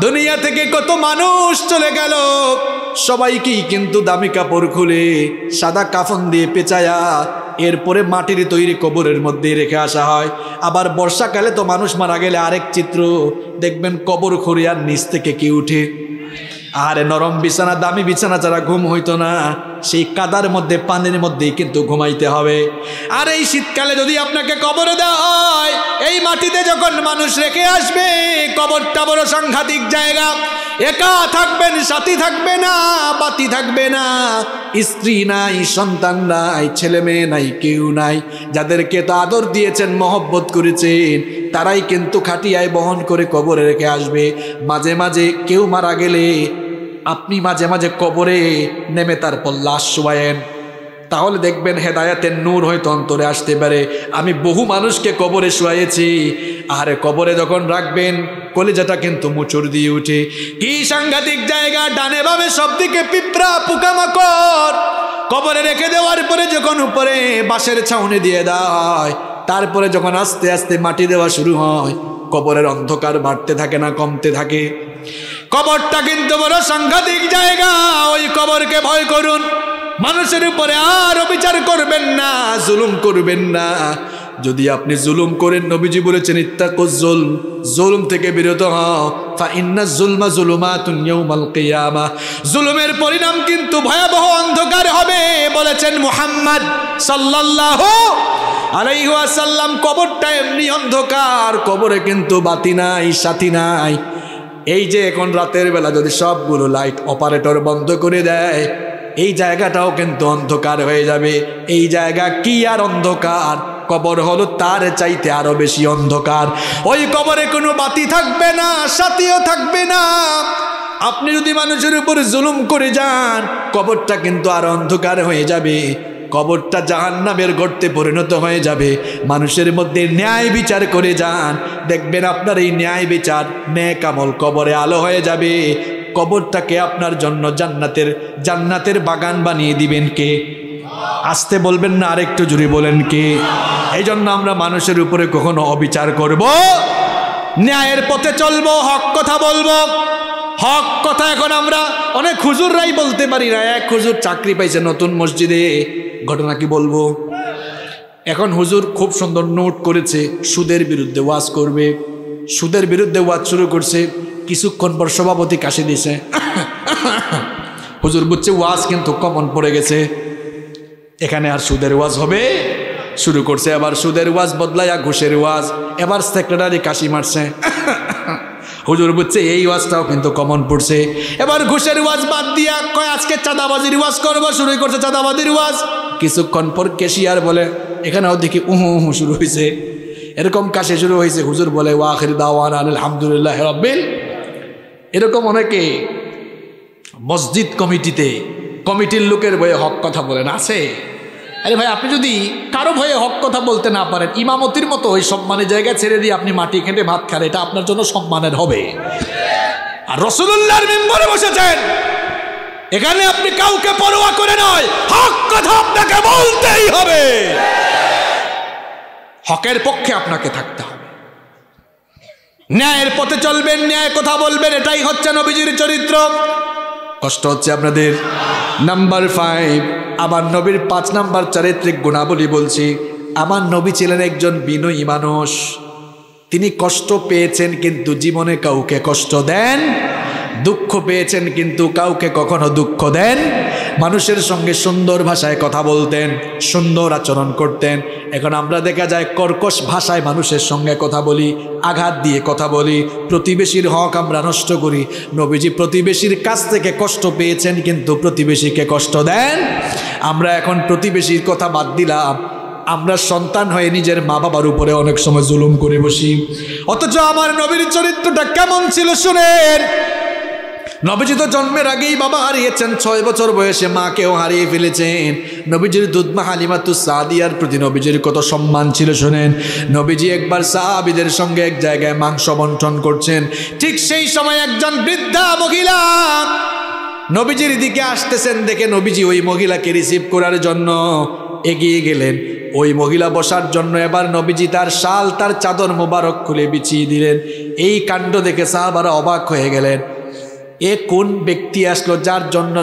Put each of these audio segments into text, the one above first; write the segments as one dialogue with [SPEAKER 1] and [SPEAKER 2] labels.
[SPEAKER 1] দুনিয়া থেকে কত মানুষ চলে গেল, সবাইকেই কিন্তু দামি কাপড় খুলে সাদা কাফন দিয়ে পেঁচায়া এরপরে মাটির তৈরি কবরের মধ্যে রেখে আসা হয়। আবার বর্ষাকালে তো মানুষ মারা গেলে আরেক চিত্র দেখবেন, কবর খুঁড়িয়ার নিচ থেকে কি উঠে। আরে নরম বিছানা, দামি বিছানা ছাড়া ঘুম হইতো না, সেই কাদার মধ্যে পানির মধ্যেই কিন্তু ঘুমাইতে হবে। আর এই শীতকালে যদি আপনাকে কবরে দেওয়া হয়, এই মাটিতে যখন মানুষ রেখে আসবে, কবরটা বড় সাংঘাতিক জায়গা। একা থাকবেন, সাথী থাকবে না, বাতি থাকবে না, স্ত্রী নাই, সন্তান নাই, ছেলে মেয়ে নাই, কেউ নাই। যাদেরকে তো আদর দিয়েছেন, মহব্বত করেছেন, তারাই কিন্তু খাটিয়ায় বহন করে কবরে রেখে আসবে। মাঝে মাঝে কেউ মারা গেলে আপনি মাঝে মাঝে কবরে নেমে তারপর লাশ শোয়ায়েন, তাহলে দেখবেন হেদায়াতের নূর হয়তো অন্তরে আসতে পারে। আমি বহু মানুষকে কবরে শোয়াইছি, আর কবরে যখন রাখবেন কলিজাটা কিন্তু মুচুর দিয়ে উঠে। কি সাংঘাতিক জায়গা, ডানে বামে সব দিকে পিঁপড়া পোকামাকড়। কবরে রেখে দেওয়ার পরে যখন উপরে বাঁশের ছাউনি দিয়ে দেওয়া হয়, তারপরে যখন আস্তে আস্তে মাটি দেওয়া শুরু হয়, কবরের অন্ধকার বাড়তে থাকে না কমতে থাকে। কবরটা কিন্তু বড় সাংঘাতিক জায়গা, ওই কবরকে ভয় করুন। মানুষের উপরে আর অবিচার করবেন না, জুলুম করবেন না। যদি আপনি জুলুম করেন, নবীজি বলেছেন ইত্তাকুজ জুলম, জুলুম থেকে বিরত হও, ফা ইন্নাজ জুলমা যুলুমাতুন ইয়াউমাল কিয়ামাহ। জুলুমের পরিণাম কিন্তু ভয়াবহ অন্ধকার হবে বলেছেন মুহাম্মদ সাল্লাল্লাহু আলাইহি ওয়াসাল্লাম। কবরটা এমনি অন্ধকার, কবরে কিন্তু বাতি নাই, সাথী নাই। এই যে এখন রাতের বেলা যদি সবগুলো লাইট অপারেটর বন্ধ করে দেয়, এই জায়গাটাও কিন্তু অন্ধকার হয়ে যাবে। এই জায়গা কি আর অন্ধকার, কবর হলো তার চাইতে আরো বেশি অন্ধকার। ওই কবরে কোনো বাতি থাকবে না, সাথীও থাকবে না। আপনি যদি মানুষের উপর জুলুম করে যান, কবরটা কিন্তু আর অন্ধকার হয়ে যাবে, কবরটা জাহান্নামের গর্তে পরিণত হয়ে যাবে। মানুষের মধ্যে ন্যায় বিচার করে যান, দেখবেন আপনার এই ন্যায় বিচার, নেক আমল কবরে আলো হয়ে যাবে। কবরটাকে আপনার জন্য জান্নাতের বাগান বানিয়ে দিবেন কে? আসতে বলবেন না, আরেকটু জোরে বলেন কে? এই জন্য আমরা মানুষের উপরে কখনো অবিচার করব, ন্যায়ের পথে চলবো, হক কথা বলবো। হক কথা এখন আমরা অনেক হুজুররাই বলতে পারি না। এক হুজুর চাকরি পাইছে নতুন মসজিদে, ঘটনা কি বলবো। এখন হুজুর খুব সুন্দর নোট করেছে, সুদের বিরুদ্ধে ওয়াজ করবে। সুদের বিরুদ্ধে ওয়াজ শুরু করছে, কিছুক্ষণ পর সভাপতি কাশি দিছে। হুজুর বুঝছে ওয়াজ কিন্তু কমন পড়ে গেছে, এখানে আর সুদের ওয়াজ হবে। শুরু করছে আবার সুদের ওয়াজ বদলাইয়া ঘুষের ওয়াজ। এবার সেক্রেটারি কাশি মারছে। হুজুর বুঝছে এই ওয়াজটাও কিন্তু কমন পড়ছে। এবার ঘুষের ওয়াজ বাদ দিয়া কয় আজকে চাঁদাবাজির ওয়াজ করবো, শুরু করছে চাঁদাবাজির ওয়াজ। কিছুক্ষণ পর কেশিয়ার বলে এখানেও দেখি উহু উহু শুরু হয়েছে, এরকম কাশি শুরু হয়েছে। হুজুর বলে ওয়া আখির দাওয়ানা আলহামদুলিল্লাহি রাব্বিল। এরকম অনেকে মসজিদ কমিটির লোকের ভয়ে হক কথা বলেন, আছে। আরে ভাই, আপনি যদি কারো ভয়ে হক কথা বলতে না পারেন, ইমামতির মতো ওই সম্মানের জায়গা ছেড়ে দিয়ে আপনি মাটি খেটে ভাত খান, এটা আপনার জন্য সম্মানের হবে। আর রাসূলুল্লাহর মিম্বরে বসেছেন, এখানে আপনি কাউকে পরোয়া করে নয়, হক কথা আপনাকে বলতেই হবে। হকের পক্ষে আপনাকে থাকতে হবে, ন্যায়ের পথে চলবেন, ন্যায় কথা বলবেন, এটাই হচ্ছে নবীজির চরিত্র। কষ্ট হচ্ছে আপনাদের? নাম্বার 5, আমার নবীর 5 নাম্বার চারিত্রিক গুণাবলী বলছি। আমার নবী ছিলেন একজন বিনয়ী মানুষ। তিনি কষ্ট পেয়েছেন কিন্তু জীবনে কাউকে কষ্ট দেন, দুঃখ পেয়েছেন কিন্তু কাউকে কখনো দুঃখ দেন। মানুষের সঙ্গে সুন্দর ভাষায় কথা বলতেন, সুন্দর আচরণ করতেন। এখন আমরা দেখা যায় কর্কশ ভাষায় মানুষের সঙ্গে কথা বলি, আঘাত দিয়ে কথা বলি, প্রতিবেশীর হক আমরা নষ্ট করি। নবীজি প্রতিবেশীর কাছ থেকে কষ্ট পেয়েছেন কিন্তু প্রতিবেশীকে কষ্ট দেন। আমরা এখন প্রতিবেশীর কথা বাদ দিলাম, আমরা সন্তান হয়ে নিজের মা বাবার উপরে অনেক সময় জুলুম করে বসি। অথচ আমার নবীর চরিত্রটা কেমন ছিল শুনেন। নবীজি তো জন্মের আগেই বাবা হারিয়েছেন, 6 বছর বয়সে মাকেও হারিয়ে ফেলেছেন। নবীজির দুধমা হালিমাতুস সাদিয়ার প্রতি নবীজির কত সম্মান ছিল শুনেন। নবীজি একবার সাহাবীদের সঙ্গে এক জায়গায় মাংস বন্টন করছেন, ঠিক সেই সময় একজন বৃদ্ধা মহিলা নবীজির দিকে আসতেছেন দেখে নবীজি ওই মহিলাকে রিসিভ করার জন্য এগিয়ে গেলেন। ওই মহিলা বসার জন্য এবার নবীজি তার শাল তার চাদর মোবারক খুলে বিছিয়ে দিলেন। এই কাণ্ড দেখে সাহাবারা অবাক হয়ে গেলেন। এ কোন ব্যক্তি আসলো যার জন্য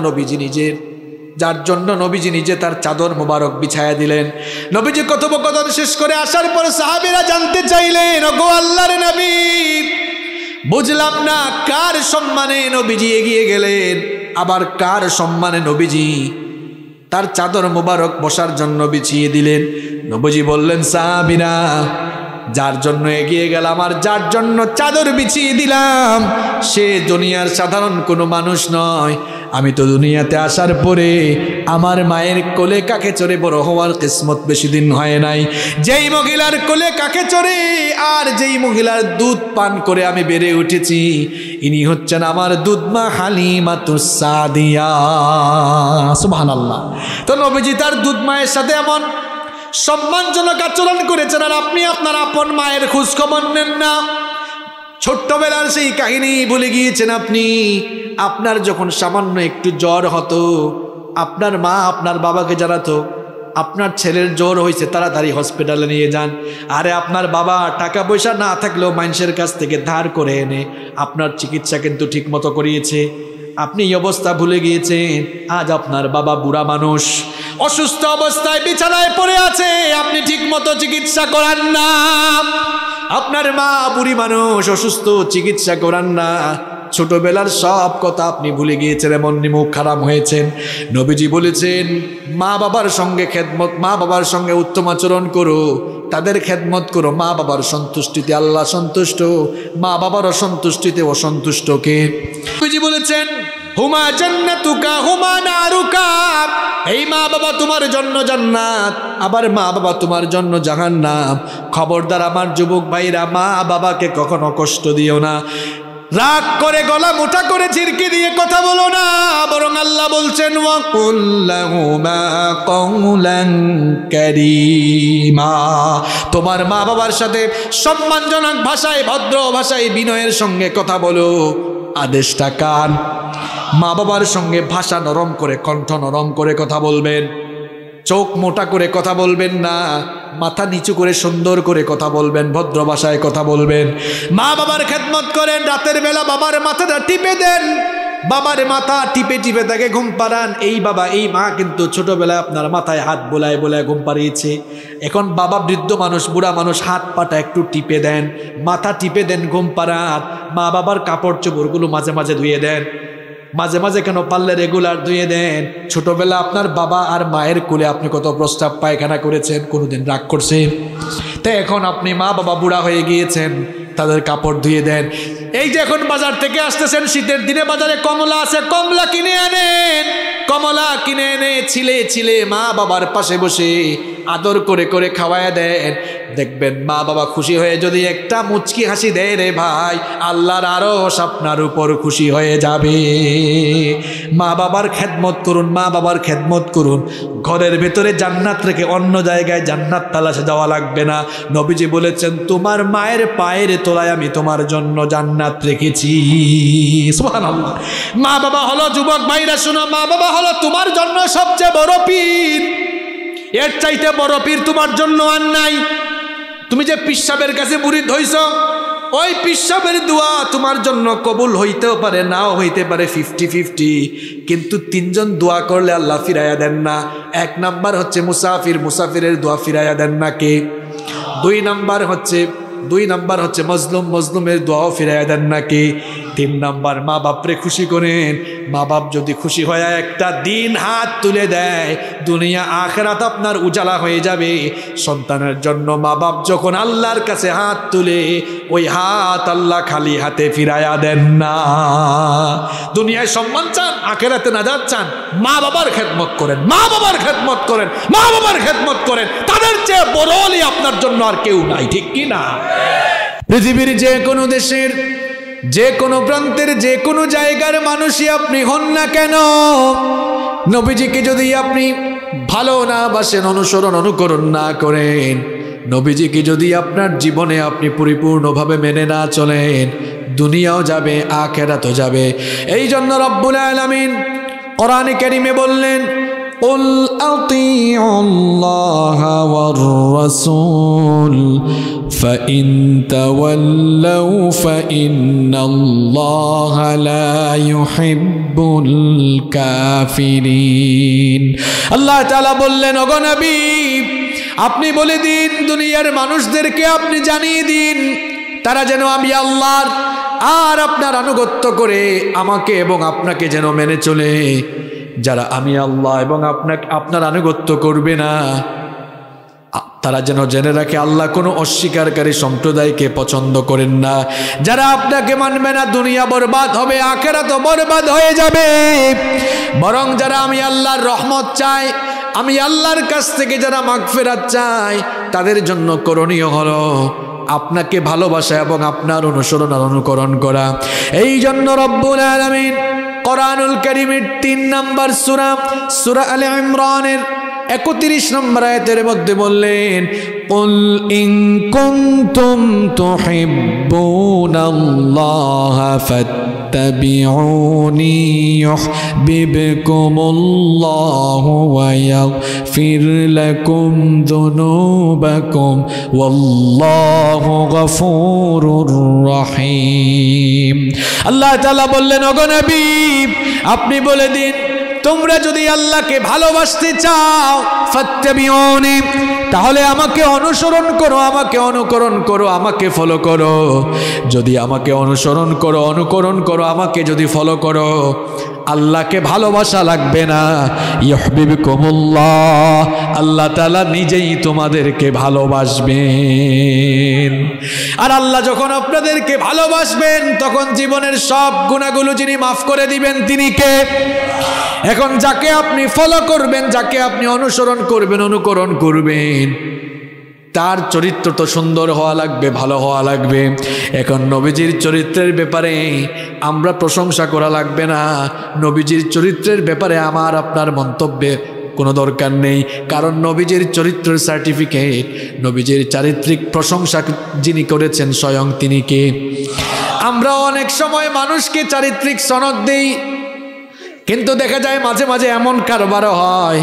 [SPEAKER 1] নবীজি নিজে তার চাদর মোবারক বিছায়া দিলেন। নবীজি কথোপকথন শেষ করে আসার পর সাহাবীরা জানতে চাইলেন, ওগো আল্লাহর নবী, বুঝলাম না কার সম্মানে নবীজি এগিয়ে গেলেন, আবার কার সম্মানে নবীজি তার চাদর মোবারক বসার জন্য বিছিয়ে দিলেন। নবীজি বললেন, সাহাবীরা, যার জন্য এগিয়ে গেলাম আর যার জন্য চাদর বিছিয়ে দিলাম সে দুনিয়ার সাধারণ কোনো মানুষ নয়। আমি তো দুনিয়াতে আসার পরে আমার মায়ের কোলে কাকে চড়ে বড় হওয়ার কিসমত বেশি দিন হয় নাই। যেই মহিলার কোলে কাকে চড়ে আর যেই মহিলার দুধ পান করে আমি বেড়ে উঠেছি, ইনি হচ্ছেন আমার দুধমা হালিমাতুস সাদিয়া। সুবহানাল্লাহ। তো নবীজি তার দুধ মায়ের সাথে এমন সম্মানজনক আচরণ করেছেন, আর আপনি আপনার আপন মায়ের খোঁজ খবর নেন না। ছোট্টবেলার সেই কাহিনী ভুলে গিয়েছেন আপনি। আপনার যখন সামান্য একটু জ্বর হতো, আপনার মা আপনার বাবাকে জানাতো, আপনার ছেলের জ্বর হয়েছে, তাড়াতাড়ি হসপিটালে নিয়ে যান। আরে আপনার বাবা টাকা পয়সা না থাকলেও মানুষের কাছ থেকে ধার করে এনে আপনার চিকিৎসা কিন্তু ঠিক মতো করিয়েছে। আপনি এই অবস্থা ভুলে গিয়েছেন। আজ আপনার বাবা বুড়া মানুষ, অসুস্থ অবস্থায় বিছানায় পড়ে আছে, আপনি ঠিক মতো চিকিৎসা করান না। আপনার মা বুড়ি মানুষ, অসুস্থ, চিকিৎসা করান না। ছোটবেলার সব কথা আপনি ভুলে গিয়েছেন, এমন মুখ খারাপ হয়েছেন। নবীজি বলেছেন, মা বাবার সঙ্গে খেদমত, মা বাবার সঙ্গে উত্তম আচরণ করো, তাদের খেদমত করো। মা বাবার সন্তুষ্টিতে আল্লাহ সন্তুষ্ট, মা বাবার অসন্তুষ্টিতে অসন্তুষ্ট কে? নবীজি বলেছেন, হুমা জান্নাতুকা হুমা নারুকা, এই মা বাবা তোমার জন্য জান্নাত, আবার মা বাবা তোমার জন্য জাহান্নাম। খবরদার আমার যুবক ভাইরা, মা বাবাকে কখনো কষ্ট দিও না। রাগ করে গলা মোটা করে চিরকি দিয়ে কথা বলো না, বরং আল্লাহ বলছেন, ওয়াকুল লাহুমা কওলান কারীমা, তোমার মা বাবার সাথে সম্মানজনক ভাষায়, ভদ্র ভাষায়, বিনয়ের সঙ্গে কথা বলো। আদেশটা কার? মা বাবার সঙ্গে ভাষা নরম করে, কণ্ঠ নরম করে কথা বলবেন। চোখ মোটা করে কথা বলবেন না, মাথা নিচু করে সুন্দর করে কথা বলবেন, ভদ্র ভাষায় কথা বলবেন। মা বাবার খেদমত করেন, রাতের বেলা বাবার মাথাটা টিপে দেন, বাবার মাথা টিপে টিপে তাকে ঘুম পাড়ান। এই বাবা এই মা কিন্তু ছোটবেলায় আপনার মাথায় হাত বোলায় বোলায় ঘুম পাড়িয়েছে। এখন বাবা বৃদ্ধ মানুষ, বুড়া মানুষ, হাত পাটা একটু টিপে দেন, মাথা টিপে দেন, ঘুম পাড়ান। মা বাবার কাপড় চোপড়গুলো মাঝে মাঝে ধুয়ে দেন, মাঝে মাঝে কেন পারলে রেগুলার ধুয়ে দেন। ছোটবেলা আপনার বাবা আর মায়ের কোলে আপনি কত প্রস্রাব পায়খানা করেছেন, কোনোদিন রাগ করছেন? তো এখন আপনি মা বাবা বুড়া হয়ে গিয়েছেন, তাদের কাপড় ধুয়ে দেন। এই যে এখন বাজার থেকে আসতেছেন, শীতের দিনে বাজারে কমলা আছে, কমলা কিনে আনেন, কমলা কিনে এনে ছিলে ছিলে মা বাবার পাশে বসে আদর করে করে খাওয়ায় দেন। দেখবেন মা বাবা খুশি হয়ে যদি একটা মুচকি হাসি দেয়, রে ভাই, আল্লাহর আরশ আপনার উপর খুশি হয়ে যাবে। মা বাবার খেদমত করুন, মা বাবার খেদমত করুন। ঘরের ভেতরে জান্নাত রেখে অন্য জায়গায় জান্নাত তালাশে যাওয়া লাগবে না। নবীজি বলেছেন, তোমার মায়ের পায়ের তলায় আমি তোমার জন্য জান্নাত রেখেছি। সুবহানাল্লাহ। মা বাবা হলো, যুবক ভাইরা শোনো, মা বাবা হলো তোমার জন্য সবচেয়ে বড় পীর। এর চাইতে বড় পীর তোমার জন্য আর নাই। তুমি যে পিসাবের কাছে মুরিদ হইছ, ওই পিসাবের দোয়া তোমার জন্য কবুল হইতেও পারে, নাও হইতে পারে, 50-50। কিন্তু তিনজন দোয়া করলে আল্লাহ ফিরাইয়া দেন না। এক নাম্বার হচ্ছে মুসাফির, মুসাফিরের দোয়া ফিরাইয়া দেন না কে? দুই নাম্বার হচ্ছে মজলুম, মজলুমের দোয়াও ফিরাইয়া দেন না কে? 3 নাম্বার মা বাপরে খুশি করেন। মা বাপ যদি খুশি হয়ে একটা দিন হাত তুলে দেয়, দুনিয়া আখিরাত আপনার উজালা হয়ে যাবে। সন্তানের জন্য মা বাপ যখন আল্লাহর কাছে হাত তুলে, ওই হাত আল্লাহ খালি হাতে ফিরাইয়া দেন না। দুনিয়ায় সম্মান চান, আখিরাতে নাজাত চান, মা বাবার খেদমত করেন, মা বাবার খেদমত করেন, মা বাবার খেদমত করেন। তাদের চেয়ে বড় ওলি আপনার জন্য আর কেউ নাই, ঠিক কি না? পৃথিবীর যে কোনো দেশের, যে কোনো প্রান্তের, যে কোনো জায়গার মানুষই আপনি হন না কেন, নবীজিকে যদি আপনি ভালো না বাসেন, অনুসরণ অনুকরণ না করেন, নবীজিকে যদি আপনার জীবনে আপনি পরিপূর্ণভাবে মেনে না চলেন, দুনিয়াও যাবে, আখিরাতও যাবে। এই জন্য রব্বুল আলামিন কোরআনে কারীমে বললেন, কুল আতিউল্লাহা ওয়ার রাসূল ফাইন তাওয়াল্লাউ ফাইন্নাল্লাহা লা ইউহিব্বুল কাফিরিন। আল্লাহ তাআলা বললেন, ওগো নবী আপনি বলে দিন, দুনিয়ার মানুষদেরকে আপনি জানিয়ে দিন, তারা যেন আমি আল্লাহর আর আপনার আনুগত্য করে আমাকে এবং আপনাকে যেন মেনে চলে। যারা আমি আল্লাহ এবং আপনার আনুগত্য করবে না, তারা যেন জেনে রাখে আল্লাহ কোনো অস্বীকারী সম্প্রদায়কে পছন্দ করেন না। যারা আপনাকে মানবে না, দুনিয়া বরবাদ হবে, আখিরাতও বরবাদ হয়ে যাবে। বরং যারা আমি আল্লাহর রহমত চায়, আমি আল্লাহর কাছ থেকে যারা মাগফিরাত চায়, তাদের জন্য করণীয় হলো আপনাকে ভালোবাসা এবং আপনার অনুসরণ আর অনুকরণ করা। এই জন্য রব্বুল আলামিন কোরআনুল কারীমের 3 নম্বর সূরা, সূরা আলে ইমরানের 31 নম্বর আয়াতের মধ্যে বললেন, কুল ইন কুনতুম তুহিব্বুনাল্লাহা ফাত্তাবিউনি ইউহিব্বুকুমুল্লাহু ওয়া ইয়াগফির লাকুম যুনুবাকুম ওয়াল্লাহু গফুরুর রহিম। আল্লাহ তাআলা বললেন, ওগো নবী আপনি বলে দিন, তোমরা যদি আল্লাহকে ভালোবাসতে চাও, ফাত্তাবিউনি, তাহলে আমাকে অনুসরণ করো, আমাকে অনুকরণ করো, আমাকে ফলো করো। যদি আমাকে অনুসরণ করো, অনুকরণ করো, আমাকে যদি ফলো করো, আল্লাহকে ভালোবাসা লাগবে না, ইউহিব্বুকুমুল্লাহ, আল্লাহ তাআলা নিজেই তোমাদেরকে ভালোবাসবেন। আর আল্লাহ যখন আপনাদেরকে ভালোবাসবেন, তখন জীবনের সব গুনাহগুলো যিনি মাফ করে দিবেন তিনি কে? এখন যাকে আপনি ফলো করবেন, যাকে আপনি অনুসরণ করবেন, অনুকরণ করবেন, তার চরিত্র তো সুন্দর হওয়া লাগবে, ভালো হওয়া লাগবে। এখন নবীজির চরিত্রের ব্যাপারে আমরা প্রশংসা করা লাগবে না, নবীজির চরিত্রের ব্যাপারে আমার আপনার মন্তব্যের কোনো দরকার নেই, কারণ নবীজির চরিত্রের সার্টিফিকেট, নবীজির চারিত্রিক প্রশংসা যিনি করেছেন স্বয়ং তিনি কে? আমরা অনেক সময় মানুষকে চারিত্রিক সনদ দেই, কিন্তু দেখা যায় মাঝে মাঝে এমন কারবারও হয়,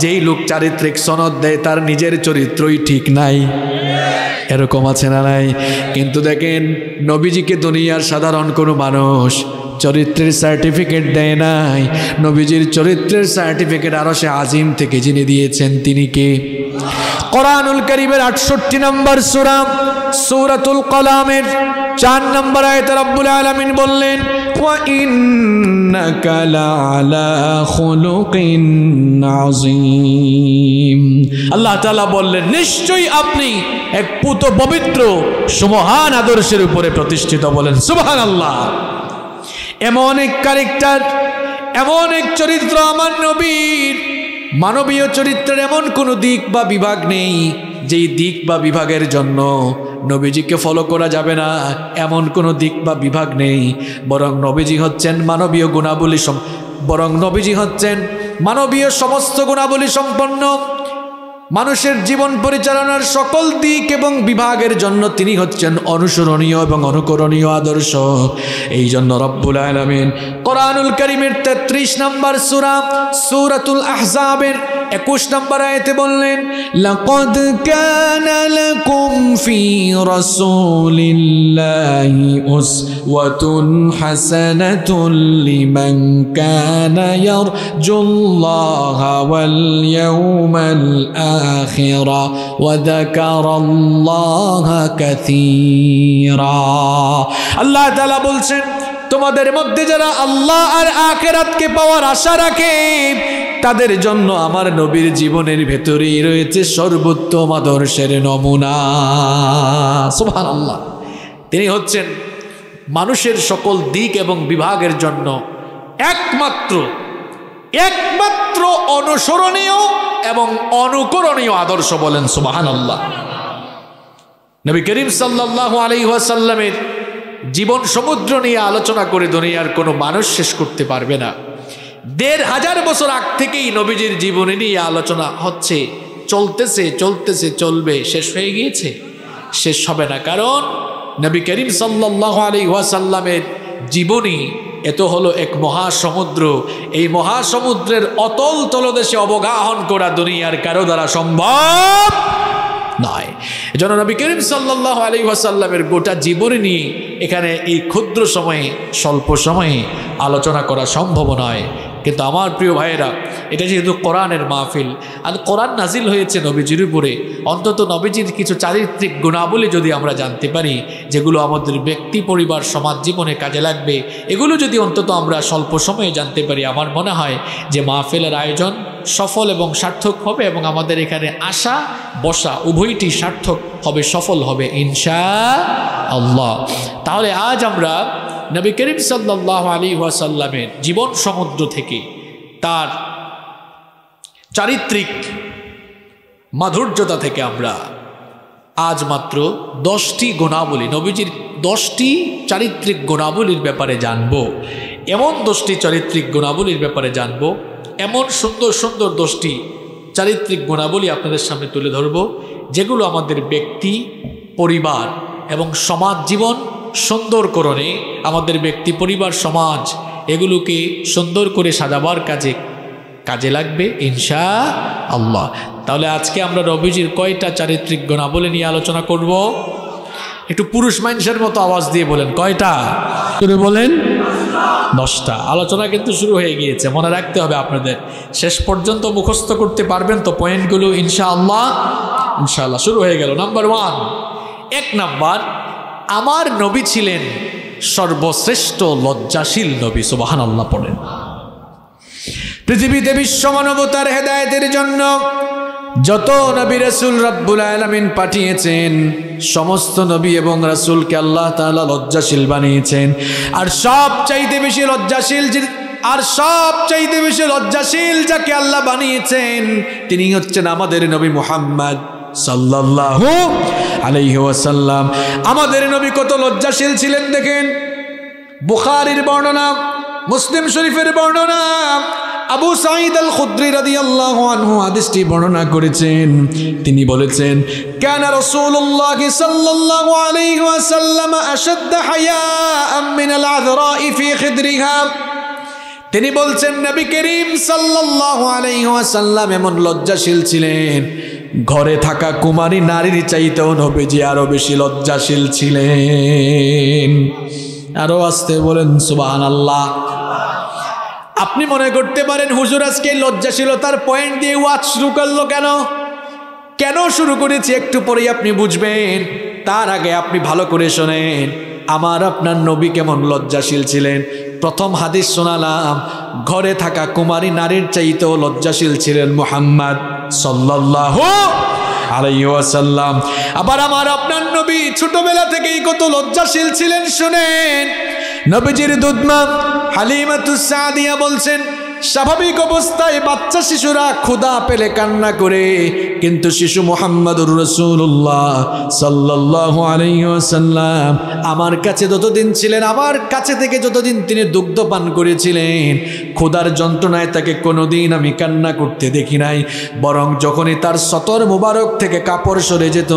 [SPEAKER 1] যেই লোক চারিত্রিক সনদ দেয় তার নিজের চরিত্রই ঠিক নাই। এরকম আছে না নাই? কিন্তু দেখেন নবীজিকে দুনিয়ার সাধারণ কোনো মানুষ চরিত্রের সার্টিফিকেট দেয় নাই, নবীজির চরিত্রের সার্টিফিকেট আরশে আজিম থেকে যিনি দিয়েছেন তিনি কে? কোরআনুল কারীমের 68 নম্বর সূরা, সূরাতুল কলামের 4 নম্বর আয়াতে রব্বুল আলামিন বললেন, ওয়া ইন্নাকা লাআলা খুলুকিন আযীম। আল্লাহ তাআলা বললেন, নিশ্চয়ই আপনি এক পুত পবিত্র সুমহান আদর্শের উপরে প্রতিষ্ঠিত। বলেন সুবহানাল্লাহ। এমন এক ক্যারেক্টার, এমন এক চরিত্র আমার নবীর, মানবীয় চরিত্রের এমন কোনো দিক বা বিভাগ নেই যেই দিক বা বিভাগের জন্য নবীজিকে ফলো করা যাবে না, এমন কোনো দিক বা বিভাগ নেই। বরং নবীজি হচ্ছেন মানবীয় গুণাবলী, বরং নবীজি হচ্ছেন মানবীয় সমস্ত গুণাবলী সম্পন্ন। মানুষের জীবন পরিচালনার সকল দিক এবং বিভাগের জন্য তিনি হচ্ছেন অনুসরণীয় এবং অনুকরণীয় আদর্শ। এই জন্য রব্বুল আলামিন কোরআনুল কারীমের 33 নম্বর সূরা, সূরাতুল আহজাবের 21 নম্বর আয়াতে বললেন, লাকাদ কানা লাকুম ফি রাসূলিল্লাহি উসওয়াতুন হাসানাতুন লিমান কানা ইয়ারজুল্লাহা ওয়াল ইয়াওমাল আখিরা ওয়া যাকারাল্লাহা কাসীরা। আল্লাহ তাআলা বলছেন, তোমাদের মধ্যে যারা আল্লাহ আর আখিরাতকে পাওয়ার আশা রাখে, তাদের জন্য আমার নবীর জীবনের ভেতরেই রয়েছে সর্বোত্তম আদর্শের নমুনা। সুবহানাল্লাহ। তিনি হচ্ছেন মানুষের সকল দিক এবং বিভাগের জন্য একমাত্র অনুসরণীয় এবং অনুকরণীয় আদর্শ। বলেন সুবহানাল্লাহ। নবী করিম সাল্লাল্লাহু আলাইহি ওয়াসাল্লামের জীবন সমুদ্র নিয়ে আলোচনা করে দুনিয়ার কোনো মানুষ শেষ করতে পারবে না। ১৫০০ বছর আগ থেকেই নবীজির জীবনী নিয়ে আলোচনা হচ্ছে, চলতেছে, চলবে, শেষ হয়ে গিয়েছে, শেষ হবে না। কারণ নবী করিম সাল্লাল্লাহু আলাইহি ওয়াসাল্লামের জীবনী এত হলো এক মহাসমুদ্র। এই মহাসমুদ্রের অতল তলদেশে অবগাহন করা দুনিয়ার কারো দ্বারা সম্ভব নয়। এজন্য নবী করিম সাল্লাল্লাহু আলাইহি ওয়াসাল্লামের গোটা জীবনী নিয়ে এখানে এই ক্ষুদ্র সময়ে স্বল্প সময়ে আলোচনা করা সম্ভব নয়। কিন্তু আমার প্রিয় ভাইয়েরা, এটা যেহেতু কোরআনের মাহফিল আর কোরআন নাজিল হয়েছে নবীজির উপরে, অন্তত নবীজির কিছু চারিত্রিক গুণাবলী যদি আমরা জানতে পারি, যেগুলো আমাদের ব্যক্তি পরিবার সমাজ জীবনে কাজে লাগবে, এগুলো যদি অন্তত আমরা স্বল্প সময়ে জানতে পারি, আমার মনে হয় যে মাহফিলের আয়োজন সফল এবং সার্থক হবে এবং আমাদের এখানে আসা বসা উভয়টি সার্থক হবে, সফল হবে ইনশাআল্লাহ। তাহলে আজ আমরা নবী করিম সাল্লাল্লাহু আলাইহি ওয়াসাল্লামের জীবন সমুদ্র থেকে তার চারিত্রিক মাধুর্যতা থেকে আমরা আজ মাত্র 10টি গুণাবলী, নবীজির 10টি চারিত্রিক গুণাবলীর ব্যাপারে জানব। এমন 10টি চারিত্রিক গুণাবলীর ব্যাপারে জানব, এমন সুন্দর সুন্দর 10টি চারিত্রিক গুণাবলী আপনাদের সামনে তুলে ধরব, যেগুলো আমাদের ব্যক্তি পরিবার এবং সমাজ জীবন সুন্দরকরণে, আমাদের ব্যক্তি পরিবার সমাজ এগুলোকে সুন্দর করে সাজাবার কাজে লাগবে ইনশাআল্লাহ। তাহলে আজকে আমরা নবীজির কয়টা চারিত্রিক গুণাবলী নিয়ে আলোচনা করব? একটু পুরুষ মানুষের মতো আওয়াজ দিয়ে বলেন, কয়টা? বলেন 10টা। আলোচনা কিন্তু শুরু হয়ে গিয়েছে, মনে রাখতে হবে আপনাদের, শেষ পর্যন্ত মুখস্থ করতে পারবেন তো পয়েন্টগুলো ইনশাআল্লাহ। ইনশাআল্লাহ শুরু হয়ে গেল। নাম্বার 1, 1 নাম্বার, আমার নবী ছিলেন সর্বশ্রেষ্ঠ লজ্জাশীল নবী। সুবহানাল্লাহ পড়েন। পৃথিবীতে বিশ্ব মানবতার হেদায়েতের জন্য যত নবী রাসূল রব্বুল আলামিন পাঠিয়েছেন, সমস্ত নবী এবং রাসূলকে আল্লাহ তাআলা লজ্জাশীল বানিয়েছেন। আর সবচাইতে বেশি লজ্জাশীল যাকে আল্লাহ বানিয়েছেন তিনি হচ্ছেন আমাদের নবী মুহাম্মদ সাল্লাল্লাহু আলাইহি ওয়াসাল্লাম। আমাদের নবী কত লজ্জাশীল ছিলেন দেখেন। বুখারীর বর্ণনা, মুসলিম শরীফের বর্ণনা, আবু সাঈদ আল খুদরি রাদিয়াল্লাহু আনহু হাদিসটি বর্ণনা করেছেন। তিনি বলেছেন, কানা রাসূলুল্লাহ সাল্লাল্লাহু আলাইহি ওয়াসাল্লাম আশাদ্দ হায়াআম মিনাল আযরা'i ফি খিদরিহা। তিনি বলছেন নবী করিম সাল্লাল্লাহু আলাইহি ওয়াসাল্লাম এমন লজ্জাশীল ছিলেন, ঘরে থাকা কুমারী নারীর চাইতেও নবীজি আরো বেশি লজ্জাশীল ছিলেন। আরো আসতে বলেন সুবহানাল্লাহ। আপনি মনে করতে পারেন হুজুর আজকে লজ্জাশীলতার পয়েন্ট দিয়ে ওয়াজ শুরু করলো কেন? কেন শুরু করেছি একটু পরেই আপনি বুঝবেন। তার আগে আপনি ভালো করে শোনেন, আমার আপনার নবী কেমন লজ্জাশীল ছিলেন। প্রথম হাদিস শোনালাম, ঘরে থাকা কুমারী নারীর চাইতেও লজ্জাশীল ছিলেন মুহাম্মদ সাল্লাল্লাহু আলাইহি ওয়াসাল্লাম। আবার আমার আপনার নবী ছোটবেলা থেকেই কত লজ্জাশীল ছিলেন শুনেন। নবীজির দুধমা হালিমাতুস সাদিয়া বলছেন, স্বাভাবিক অবস্থায় বাচ্চা শিশুরা ক্ষুধা পেলে কান্না করে, কিন্তু শিশু মুহাম্মদুর রাসূলুল্লাহ সাল্লাল্লাহু আলাইহি ওয়াসাল্লাম আমার কাছে যতদিন ছিলেন, আমার কাছে থেকে যতদিন তিনি দুগ্ধ পান করেছিলেন, ক্ষুধার যন্ত্রণায় তাকে কোনোদিন আমি কান্না করতে দেখি নাই। বরং যখনই তার সতর মুবারক থেকে কাপড় সরে যেত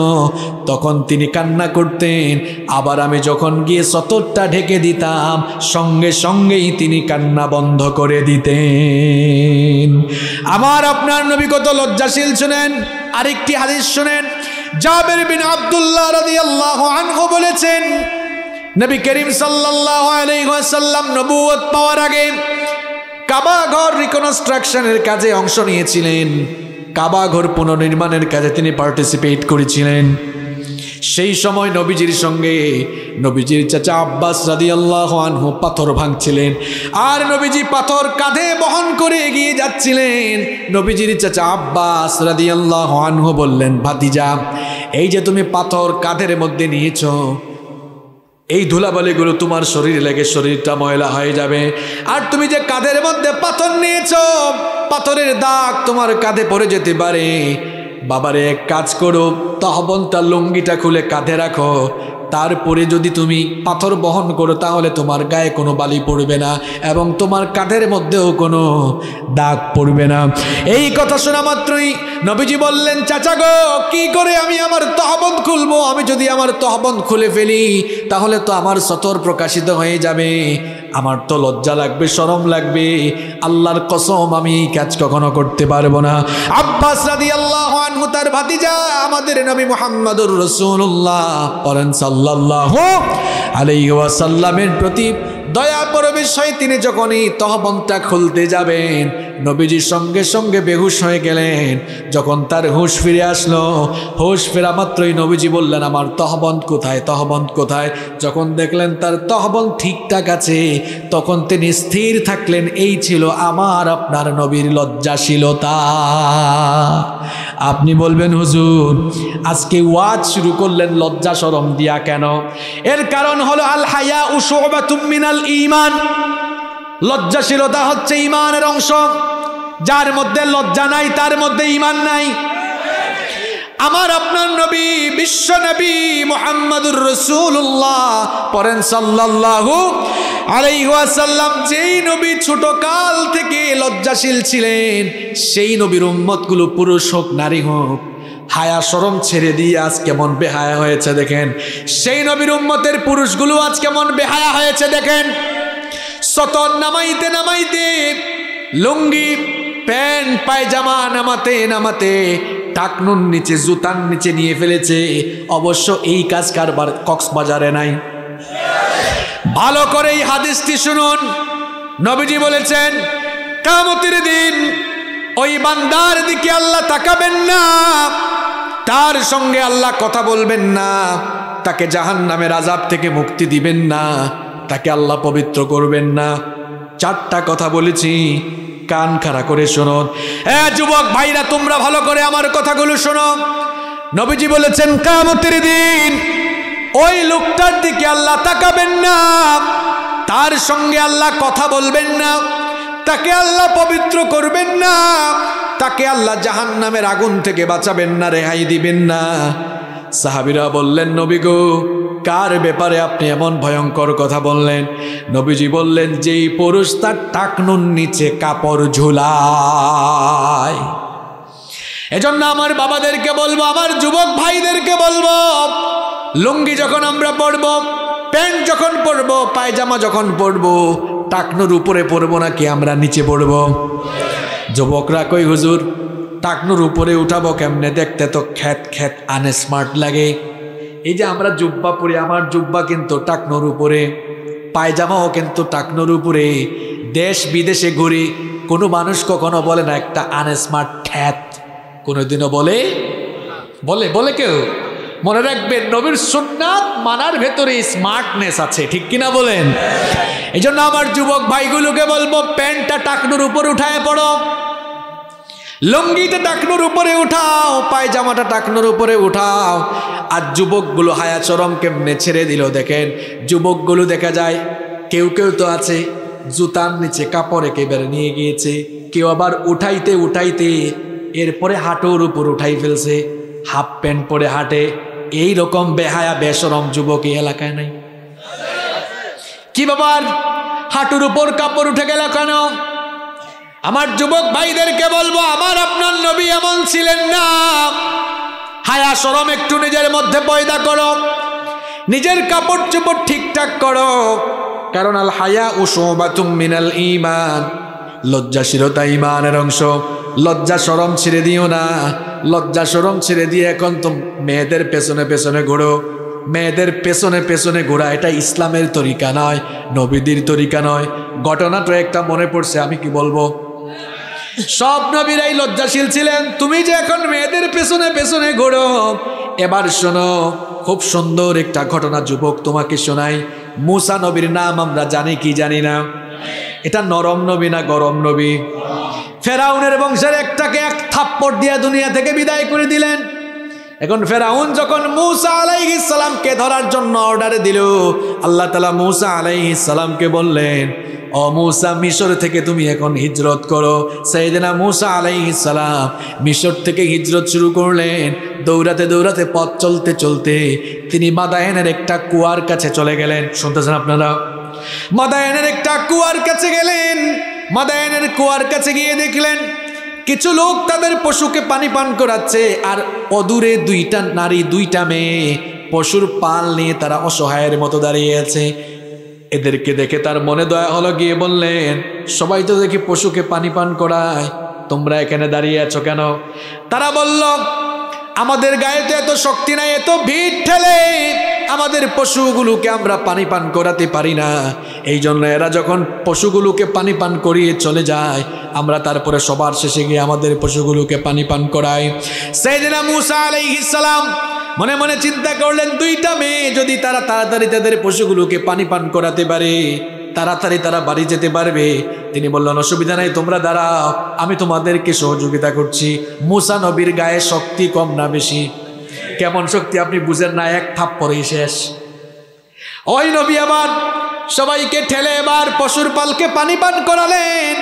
[SPEAKER 1] তখন তিনি কান্না করতেন। আবার আমি যখন গিয়ে সতরটা ঢেকে দিতাম সঙ্গে সঙ্গেই তিনি কান্না বন্ধ করে দিতেন। আমার আপনার নবী কত লজ্জাশীল শুনেন। আরেকটি হাদিস শুনেন, জাবের বিন আব্দুল্লাহ রাদিয়াল্লাহু আনহু বলেছেন, নবী করিম সাল্লাল্লাহু আলাইহি ওয়াসাল্লাম নবুয়ত পাওয়ার আগে কাবা ঘর রিকনস্ট্রাকশনের কাজে অংশ নিয়েছিলেন। কাবা ঘর পুনর্নির্মাণের কাজে তিনি পার্টিসিপেট করেছিলেন। সেই সময় নবীজির সঙ্গে নবীজির চাচা আব্বাস রাদিয়াল্লাহু আনহু পাথর ভাঙছিলেন, আর নবীজি পাথর কাঁধে বহন করে এগিয়ে যাচ্ছিলেন। নবীজির চাচা আব্বাস রাদিয়াল্লাহু আনহু বললেন, ভাতিজা, এই যে তুমি পাথর কাঁধের মধ্যে নিয়েছো, এই ধুলাবালিগুলো তোমার শরীরে লেগে শরীরটা ময়লা হয়ে যাবে। আর তুমি যে কাঁধের মধ্যে পাথর নিয়েছো, পাথরের দাগ তোমার কাঁধে পড়ে যেতে পারে। বাবারে, এক কাজ করো, তহবনটা লুঙ্গিটা খুলে কাঁধে রাখো, তারপরে যদি তুমি পাথর বহন করো তাহলে তোমার গায়ে কোনো বালি পড়বে না এবং তোমার কাঁধের মধ্যেও কোনো দাগ পড়বে না। এই কথা শোনা মাত্রই নবীজি বললেন, চাচা গো, কি করে আমি আমার তহবন্দ খুলবো? আমি যদি আমার তহবন্দ খুলে ফেলি তাহলে তো আমার সতর প্রকাশিত হয়ে যাবে। আমার তো লজ্জা লাগবে, শরম লাগবে, আল্লাহর কসম আমি এই কাজ কখনো করতে পারবো না। আব্বাস রাদিয়াল্লাহু আনহু তার ভাতিজা আমাদের নবী মুহাম্মদুর রাসূলুল্লাহ বলেন সাল্লাল্লাহু আলাইহি ওয়াসাল্লামের প্রতি দয়া পরবেশ হয় তিনি যখনই তহবনটা খুলতে যাবেন নবীজির সঙ্গে সঙ্গে বেহুশ হয়ে গেলেন। যখন তার হুঁশ ফিরে আসলো, হুঁশ ফেরা মাত্রই নবীজি বললেন আমার তহবন্দ কোথায়, তহবন্দ কোথায়? যখন দেখলেন তার তহবন্দ ঠিকঠাক আছে তখন তিনি স্থির থাকলেন। এই ছিল আমার আপনার নবীর লজ্জাশীলতা। আপনি বলবেন হুজুর আজকে ওয়াজ শুরু করলেন লজ্জা শরম দিয়া কেন? এর কারণ হলো আল হায়াউ শুবাতুম মিনাল ঈমান। লজ্জাশীলতা হচ্ছে ঈমানের অংশ। যার মধ্যে লজ্জা নাই তার মধ্যে ঈমান নাই। আমার আপনার নবী বিশ্ব নবী মুহাম্মদুর রাসূলুল্লাহ পড়েন সাল্লাল্লাহু আলাইহি ওয়াসাল্লাম, যেই নবী ছোট কাল থেকে লজ্জাশীল ছিলেন সেই নবীর উম্মতগুলো পুরুষ হোক নারী হোক হায়া শরম ছেড়ে দিয়ে আজ কেমন বেহায়া হয়েছে দেখেন। সেই নবীর উম্মতের পুরুষগুলো আজ কেমন বেহায়া হয়েছে দেখেন। সতর নামাইতে নামাইতে লুঙ্গি প্যান্ট পায়জামা নামাতে নামাতে টাকনুর নিচে জুতার নিচে নিয়ে ফেলেছে। অবশ্য এই কাজ কারবার কক্সবাজারে নাই। ভালো করে এই হাদিসটি শুনুন। নবীজি বলেছেন কিয়ামতের দিন ওই বান্দার দিকে আল্লাহ তাকাবেন না, তার সঙ্গে আল্লাহ কথা বলবেন না, তাকে জাহান্নামের আযাব থেকে মুক্তি দিবেন না, তাকে আল্লাহ পবিত্র করবেন না। চারটা কথা বলেছি, কান খাড়া করে শোনো। যুবক ভাইরা তোমরা ভালো করে আমার কথাগুলো শোনো। নবীজি বলেছেন কিয়ামতের দিন ওই লোকটার দিকে আল্লাহ তাকাবেন না, তার সঙ্গে আল্লাহ কথা বলবেন না, তাকে আল্লাহ পবিত্র করবেন না, তাকে আল্লাহ জাহান্নামের আগুন থেকে বাঁচাবেন না, রেহাই দিবেন না। সাহাবীরা বললেন নবী গো কার ব্যাপারে আপনি এমন ভয়ঙ্কর কথা বললেন? নবীজি বললেন যেই পুরুষ তার টাকনুর নিচে কাপড় ঝুলায়। এজন্য আমার বাবাদেরকে বলবো, আমার যুবক ভাইদেরকে বলবো, লুঙ্গি যখন আমরা পরবো, প্যান্ট যখন পরবো, পায়জামা যখন পরবো, টাকনুর উপরে পরবো নাকি আমরা নিচে পরবো? যুবকরা কই হুজুর টাকনুর উপরে উঠাবো কেমনে? দেখতে তো খ্যাত খ্যাত আনস্মার্ট লাগে। এই যে আমরা জুব্বা পরি, আমার জুব্বা কিন্তু টাকনুর উপরে, পায়জামাও কিন্তু টাকনুর উপরে। দেশ বিদেশে ঘুরি, কোনো মানুষ কখনো বলে না একটা আনস্মার্ট খ্যাত, কোনোদিনও বলে বলে বলে কেউ? মনে রাখবেন নবীর সুন্নাত মানার ভেতরে স্মার্টনেস আছে, ঠিক কিনা বলেন? এই জন্য আমার যুবক ভাইগুলোকে বলবো প্যান্টটা টাকনুর উপর উঠায় পড়ো, লুঙ্গিটা টাকনুর উপরে উঠাও, পায়জামাটা টাকনুর উপরে উঠাও। আর যুবকগুলো হায়া চরম কেমনে ছেড়ে দিল দেখেন। যুবকগুলো দেখা যায় কেউ কেউ তো আছে জুতার নিচে কাপড় একেবারে নিয়ে গিয়েছে, কেউ আবার উঠাইতে উঠাইতে এরপরে হাঁটুর উপর উঠাই ফেলছে, হাফ প্যান্ট পরে হাঁটে। এই রকম বেহায়া বেশরম যুবক এই এলাকায় নাই? কি বাবার হাঁটুর উপর কাপড় উঠে গেল কেন? আমার যুবক ভাইদেরকে বলবো আমার আপনার নবী এমন ছিলেন না। হায়া শরম একটু নিজের মধ্যে পয়দা করো, নিজের কাপড় চোপড় ঠিকঠাক করো, কারণ আল হায়াউ শুবাতুম মিনাল ঈমান। লজ্জাশীলতা ঈমানের অংশ। লজ্জা শরম ছেড়ে দিও না। লজ্জা শরম ছেড়ে দিয়ে এখন তো মেয়েদের পেছনে পেছনে ঘোরো। মেয়েদের পেছনে পেছনে ঘোরা এটা ইসলামের তরিকা নয়, নবীদের তরিকা নয়। ঘটনাটা একটা মনে পড়ছে, আমি কি বলবো, সব নবীরাই লজ্জাশীল ছিলেন। তুমি যে এখন মেয়েদের পেছনে পেছনে ঘোরো। এবার শোনো, খুব সুন্দর একটা ঘটনা যুবক তোমাকে শোনাই। মুসা নবীর নাম আমরা জানি কি জানি না? এটা নরম নবী না গরম নবী? ফেরাউনের বংশের একটাকে এক থাপ্পড় দিয়ে দুনিয়া থেকে বিদায় করে দিলেন। এখন ফেরাউন যখন মুসা আলাইহিস সালামকে ধরার জন্য অর্ডার দিল, আল্লাহ তাআলা মুসা আলাইহিস সালামকে বললেন ও মুসা মিশর থেকে তুমি এখন হিজরত করো। সাইয়েদনা মুসা আলাইহিস সালাম মিশর থেকে হিজরত শুরু করলেন। দৌড়াতে দৌড়াতে পথ চলতে চলতে তিনি মাদায়েনের একটা কুয়ার কাছে চলে গেলেন। শুনতেছেন আপনারা? মাদায়েনের একটা কুয়ার কাছে গেলেন। মাদায়েনের কুয়ার কাছে গিয়ে দেখলেন কিছু লোক তাদের পশুকে পানি পান করাচ্ছে, আর অদূরে দুইটা নারী দুইটা মেয়ে পশুর পাল নিয়ে তারা অসহায়ের মতো দাঁড়িয়ে আছে। এদেরকে দেখে তার মনে দয়া হলো, গিয়ে বললেন, সবাই তো দেখি পশুকে পানি পান করায়, তোমরা এখানে দাঁড়িয়ে আছো কেন? তারা বলল, আমাদের গায়ে তো এত শক্তি নাই, এত ভিড় ঠেলে আমাদের পশুগুলোকে আমরা পানি পান করাতে পারি না। এই জন্য এরা যখন পশুগুলোকে পানি পান করিয়ে চলে যায়, আমরা তারপরে সবার শেষে গিয়ে আমাদের পশুগুলোকে পানি পান করাই। সাইয়েদনা মূসা আলাইহিস সালাম মনে মনে চিন্তা করলেন, দুইটা মেয়ে যদি তারা তাড়াতাড়ি তাদের পশুগুলোকে পানি পান করাতে পারে, তাড়াতাড়ি তারা বাড়ি যেতে পারবে। তিনি বললেন, অসুবিধা নাই, তোমরা দাঁড়াও, আমি তোমাদেরকে সহযোগিতা করছি। মূসা নবীর গায়ে শক্তি কম না বেশি? কেমন শক্তি আপনি বুঝেন না, এক থাপ্পড়েই শেষ। ওই নবী আবার সবাইকে ঠেলে এবার পশুর পালকে পানি পান করালেন।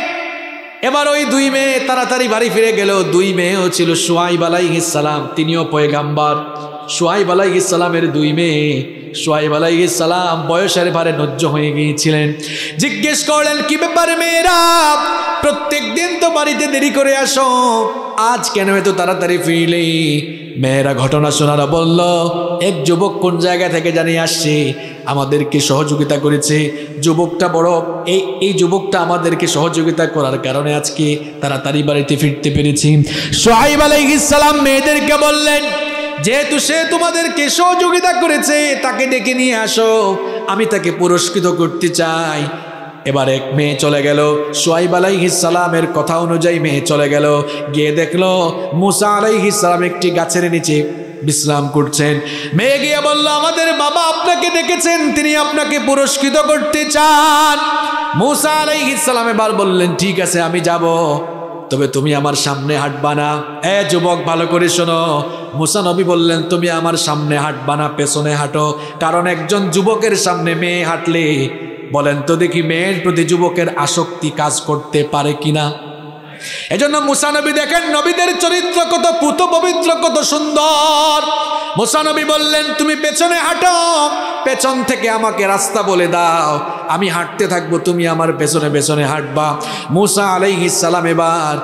[SPEAKER 1] এবার ওই দুই মেয়ে তাড়াতাড়ি বাড়ি ফিরে গেল। দুই মেয়েও ছিল শুআইব আলাইহিস সালাম, তিনিও পয়গাম্বর। শুআইব আলাইহিস সালামের দুই মেয়ে। শুআইব আলাইহিস সালাম বয়সের ভারে নজ্জ হয়ে গিয়েছিলেন। জিজ্ঞেস করলেন, কি ব্যাপার মেয়েরা, প্রত্যেক দিন তো বাড়িতে দেরি করে আসো, আজ কেন এত তাড়াতাড়ি ফিরলে? মেয়েরা ঘটনা শোনারা বলল, এক যুবক কোন জায়গা থেকে জানিয়ে আসছে, আমাদেরকে সহযোগিতা করেছে। যুবকটা বড়, এই যুবকটা আমাদেরকে সহযোগিতা করার কারণে আজকে তাড়াতাড়ি বাড়িতে ফিরতে পেরেছি। শুআইব আলাইহিস সালাম মেয়েদেরকে বললেন, যেহেতু সে তোমাদেরকে সহযোগিতা করেছে, তাকে ডেকে নিয়ে আসো, আমি তাকে পুরস্কৃত করতে চাই। এবার এক মেয়ে চলে গেল। শুআইব আলাইহিস সালামের কথা অনুযায়ী মেয়ে চলে গেল, গিয়ে দেখলো মূসা আলাইহিস সালাম একটি গাছের নিচে বিশ্রাম করছেন। মেয়ে গিয়ে বলল, আমাদের বাবা আপনাকে ডেকেছেন, তিনি আপনাকে পুরস্কৃত করতে চান। মূসা আলাইহিস সালাম এবার বললেন, ঠিক আছে আমি যাব, তবে তুমি আমার সামনে হাঁটবা না। যুবক ভালো করে শোনো, মূসা নবী বললেন, তুমি আমার সামনে হাঁটবা না, পেছনে হাঁটো। কারণ একজন যুবকের সামনে মেয়ে হাঁটলে, বলেন তো দেখি, মেয়ের প্রতি যুবকের আসক্তি কাজ করতে পারে কিনা? এজন্য মূসা নবী দেখেন নবীদের চরিত্র কত পুত পবিত্র, কত সুন্দর। মূসা নবী বললেন, তুমি পেছনে হাঁটো, পেছন থেকে আমাকে রাস্তা বলে দাও, আমি হাঁটতে থাকবো, তুমি আমার পেছনে পেছনে হাঁটবা। মূসা আলাইহিস সালাম এবার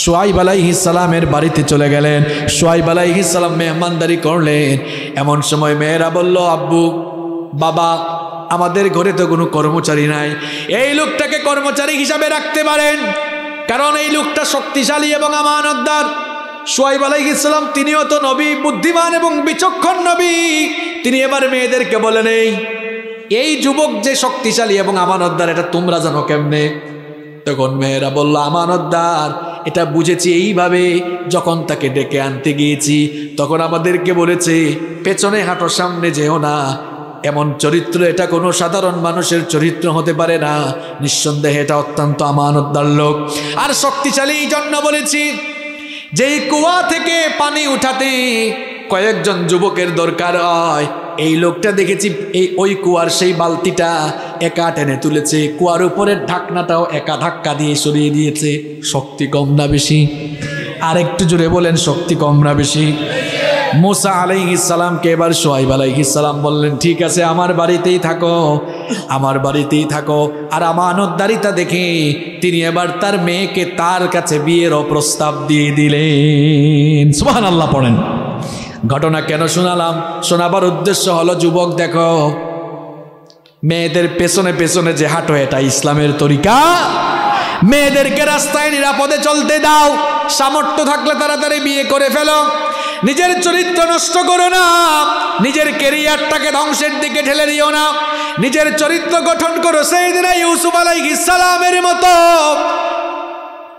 [SPEAKER 1] শুআইব আলাইহিস সালামের বাড়িতে চলে গেলেন। শুআইব আলাইহিস সালাম মেহমানদারি করলেন। এমন সময় মেয়েরা বলল, আব্বু, বাবা, আমাদের ঘরে তো কোনো কর্মচারী নাই, এই লোকটাকে কর্মচারী হিসাবে রাখতে পারেন, কারণ এই লোকটা শক্তিশালী এবং আমানতদার। শুআইব আলাইহিস সালাম তিনিও তো নবী, বুদ্ধিমান এবং বিচক্ষণ নবী। তিনি এবার মেয়েদেরকে বলেন, এই যুবক যে শক্তিশালী এবং আমানতদার, এটা তোমরা জানো কেমনে? তখন মেয়েরা বলল, আমানতদার এটা বুঝেছি এইভাবে, যখন তাকে ডেকে আনতে গিয়েছি তখন আমাদেরকে বলেছে, পেছনে হাঁটো, সামনে যেও না। এমন চরিত্র, এটা কোনো সাধারণ মানুষের চরিত্র হতে পারে না। নিঃসন্দেহে এটা অত্যন্ত আমানতদার লোক। আর শক্তিশালী এই জন্য বলেছি, যেই কুয়া থেকে পানি উঠাতে কয়েকজন যুবকের দরকার হয়, এই লোকটা দেখেছি ওই কুয়ার সেই বালতিটা একা টেনে তুলেছে, কুয়ার উপরের ঢাকনাটাও একা ধাক্কা দিয়ে সরিয়ে দিয়েছে। শক্তি কম না বেশি? আর একটু জোরে বলেন, শক্তি কম না বেশি? মূসা আলাইহিস সালামকে এবার শুআইব আলাইহিস সালাম বললেন, ঠিক আছে, আমার বাড়িতেই থাকো, আমার বাড়িতেই থাকো। আর আমানতদারিতা দেখে তিনি এবার তার মেয়েকে তার কাছে বিয়েরও প্রস্তাব দিয়ে দিলেন। সুবহানাল্লাহ পড়েন। ঘটনা কেন শোনালাম? শোনাবার উদ্দেশ্য হলো, যুবক দেখো, মেয়েদের পেছনে পেছনে যে হাঁটো, এটা ইসলামের তরিকা? মেয়েদেরকে রাস্তায় নিরাপদে চলতে দাও, সামর্থ্য থাকলে তাড়াতাড়ি বিয়ে করে ফেলো, নিজের চরিত্র নষ্ট করো না, নিজের ক্যারিয়ারটাকে ধ্বংসের দিকে ঠেলে দিও না, নিজের চরিত্র গঠন করো সাইয়েদনা ইউসুফ আলাইহিস সালামের মতো,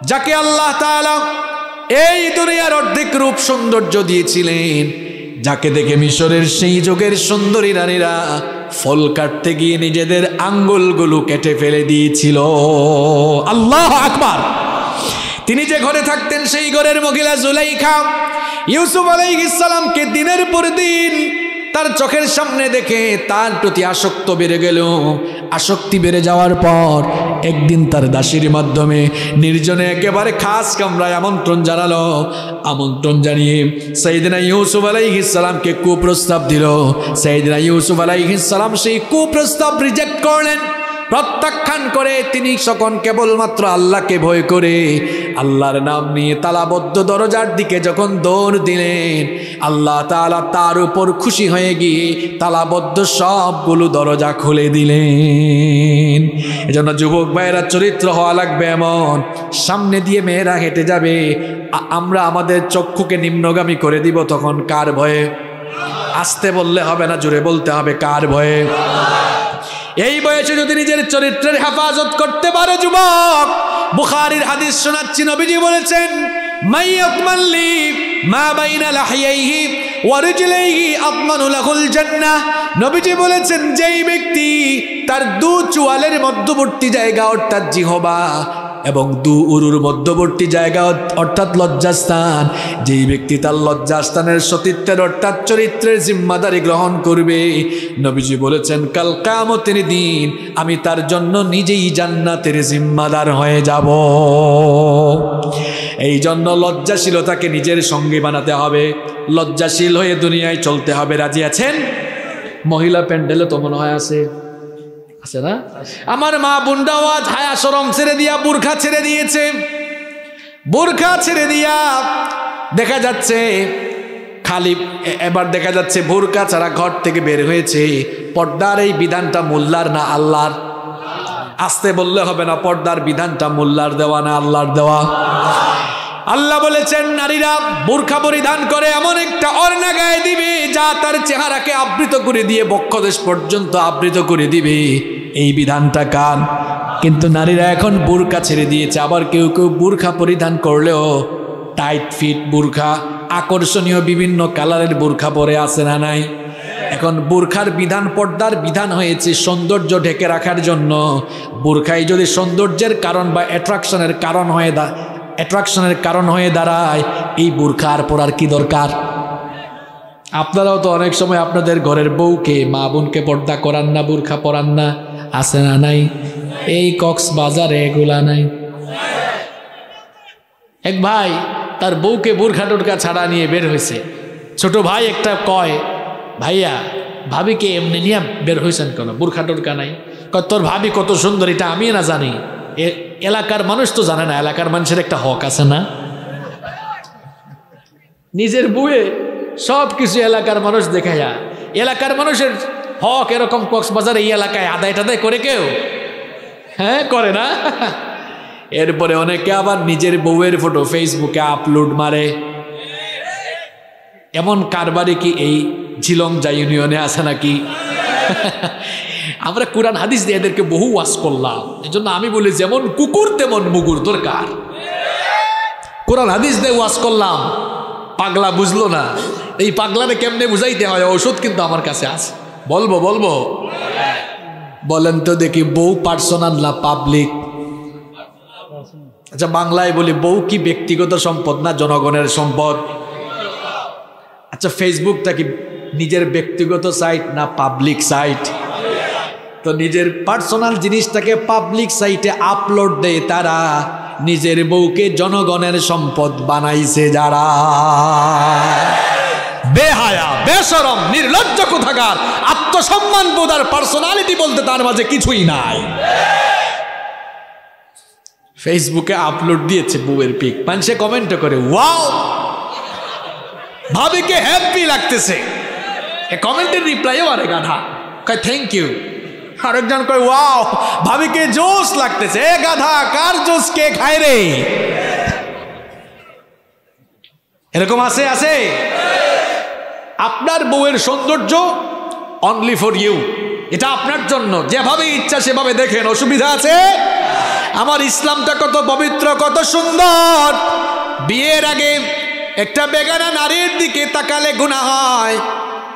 [SPEAKER 1] যাকে আল্লাহ তাআলা এই দুনিয়ার অর্ধেক রূপ সৌন্দর্য দিয়েছিলেন, যাকে দেখে মিশরের সেই যুগের সুন্দরী নারীরা ফল কাটতে গিয়ে নিজেদের আঙ্গুলগুলো কেটে ফেলে দিয়েছিল। আল্লাহু আকবার। তিনি যে ঘরে থাকতেন, সেই ঘরের মহিলা জুলাইখা ইউসুফ আলাইহিস সালামকে দিনের পর দিন তার চোখের সামনে দেখে তার প্রতি আসক্ত বেড়ে গেল। আসক্তি বেড়ে যাওয়ার পর একদিন তার দাসীর মাধ্যমে নির্জনে একেবারে খাস কামরায় আমন্ত্রণ জানালো। আমন্ত্রণ জানিয়ে সাইয়েদনা ইউসুফ আলাইহিস সালামকে কুপ্রস্তাব দিল। সাইয়েদনা ইউসুফ আলাইহিস সালাম সেই কুপ্রস্তাব রিজেক্ট করলেন। প্রত্যাখ্যান করে তিনি তখন কেবলমাত্র আল্লাহকে ভয় করে আল্লাহর নাম নিয়ে তালাবদ্ধ দরজার দিকে যখন দৌড় দিলেন, আল্লাহ তাআলা তার উপর খুশি হয়ে গিয়ে তালাবদ্ধ সবগুলো দরজা খুলে দিলেন। এজন্য যুবক ভাইয়েরা চরিত্র হওয়া লাগবে এমন, সামনে দিয়ে মেয়েরা হেঁটে যাবে, আমরা আমাদের চক্ষুকে নিম্নগামী করে দিব, তখন কার ভয়ে? আসতে বললে হবে না, জোরে বলতে হবে, কার ভয়ে? এই বয়সে যদি নিজের চরিত্রের হেফাজত করতে পারে যুবক, বুখারীর হাদিস শোনাচ্ছি, নবীজি বলেছেন মাইয়াতমাল্লি মা বাইনা লাহিয়াইহি ওয়া রিজলাইহি আতমানু লাহুল জান্নাহ। নবীজি বলেছেন যেই ব্যক্তি তার দু চুয়ালের মধ্যবর্তী জায়গা অর্থাৎ জিহবা এবং দু উরুর মধ্যবর্তী জায়গা অর্থাৎ লজ্জাস্থান, যেই ব্যক্তি তার লজ্জাস্থানের সতীত্বের অর্থাৎ চরিত্রের জিম্মাদারি গ্রহণ করবে, নবীজি বলেছেন কাল কিয়ামতের দিন আমি তার জন্য নিজেই জান্নাতের জিম্মাদার হয়ে যাব। এই জন্য লজ্জাশীলতাকে নিজের সঙ্গী বানাতে হবে, লজ্জাশীল হয়ে দুনিয়ায় চলতে হবে। রাজি আছেন? মহিলা প্যান্ডেলে তো মনে হয় আছে না? আমার মা বোনরাও আজ হায়া শরম ছেড়ে দিয়া বুরখা ছেড়ে দিয়েছে। বুরখা ছেড়ে দিয়া দেখা যাচ্ছে খালি, এবার দেখা যাচ্ছে বুরখা ছাড়া ঘর থেকে বের হয়েছে। পর্দার এই বিধানটা মোল্লার না আল্লাহর? আসতে বললে হবে না, পর্দার বিধানটা মোল্লার দেওয়া না আল্লাহর দেওয়া। আল্লাহ বলেছেন নারীরা বোরখা পরিধান করে এমন একটা ওড়না গায়ে দিবে যা তার চেহারাকে আবৃত করে দিয়ে বক্ষদেশ পর্যন্ত আবৃত করে দিবে। এই বিধানটা কার? কিন্তু নারীরা এখন বোরখা ছেড়ে দিয়েছে। আবার কেউ কেউ বোরখা পরিধান করলেও টাইট ফিট বোরখা, আকর্ষণীয় বিভিন্ন কালারের বোরখা পরে আছে না নাই? এখন বোরখার বিধান, পর্দার বিধান হয়েছে সৌন্দর্য ঢেকে রাখার জন্য। বোরখাই যদি সৌন্দর্যের কারণ বা অ্যাট্রাকশনের কারণ হয়ে দাঁড়ায়, এই বোরখা আর পরার কি দরকার? আপনারাও তো অনেক সময় আপনাদের ঘরের বউকে, মা বোনকে পর্দা করান না, বোরখা পরান না, আছে না নাই? এই কক্সবাজারে এগুলা নাই? এক ভাই তার বউকে বোরখা টোরখা ছাড়া নিয়ে বের হয়েছে। ছোট ভাই একটা কয়, ভাইয়া ভাবিকে এমনি নিয়ে বের হয়েছেন কেন, বোরখা টোরখা নাই? কয় তোর ভাবি কত সুন্দর এটা আমি না জানি? এলাকার মানুষ তো জানে না, এলাকার মানুষের একটা হক আছে না? নিজের বউয়ে সব কিছু এলাকার মানুষ দেখাইয়া, এলাকার মানুষের হক এরকম কক্সবাজার এই এলাকায় আদায় টাদায় করে কেউ? হ্যাঁ, করে না। এরপরে অনেকে আবার নিজের বউয়ের ফটো ফেসবুকে আপলোড মারে। এমন কারবারে কি এই ঝিলংজা ইউনিয়নে আছে নাকি? আমরা কুরআন হাদিস দিয়ে এদেরকে বহু ওয়াজ করলাম। এই জন্য আমি বলি যেমন কুকুর তেমন মুগুর দরকার। কুরআন হাদিস দিয়ে ওয়াজ করলাম, পাগলা বুঝলো না। এই পাগলারে কেমনে বুঝাইতে হয় ওষুধ কিন্তু আমার কাছে আছে, বলবো। বলেন তো দেখি, বউ পার্সোনাল না পাবলিক? আচ্ছা বাংলায় বলি, বউ কি ব্যক্তিগত সম্পদ না জনগণের সম্পদ? আচ্ছা ফেসবুকটা কি নিজের ব্যক্তিগত সাইট না পাবলিক সাইট? তো নিজের পার্সোনাল জিনিসটাকে পাবলিক সাইটে আপলোড দেয় তারা, নিজের বউকে জনগণের সম্পদ বানাইছে যারা। বেহায়া, বেশরম, নির্লজ্জ কোথাকার, আত্মসম্মান বোধ আর পার্সোনালিটি বলতে তার মাঝে কিছুই নাই। ফেসবুকে আপলোড দিয়েছে বউয়ের পিক, মানুষে কমেন্ট করে ওয়াও, ভাবিকে হ্যাপি লাগতেছে। এ কমেন্টের রিপ্লাইও আরে গাধা কয় থ্যাংক ইউ। আরেকজন কয় ওয়াও, ভাবিকে জোশ লাগতেছে। এ গাধা, কার জোশ কে খায় রে? এরকম আছে? আপনার বউয়ের সৌন্দর্য অনলি ফর ইউ, এটা আপনার জন্য, যেভাবে ইচ্ছা সেভাবে দেখেন, অসুবিধা আছে? আমার ইসলামটা কত পবিত্র, কত সুন্দর। বিয়ের আগে একটা বেগানা নারীর দিকে তাকালে গুনাহ হয়,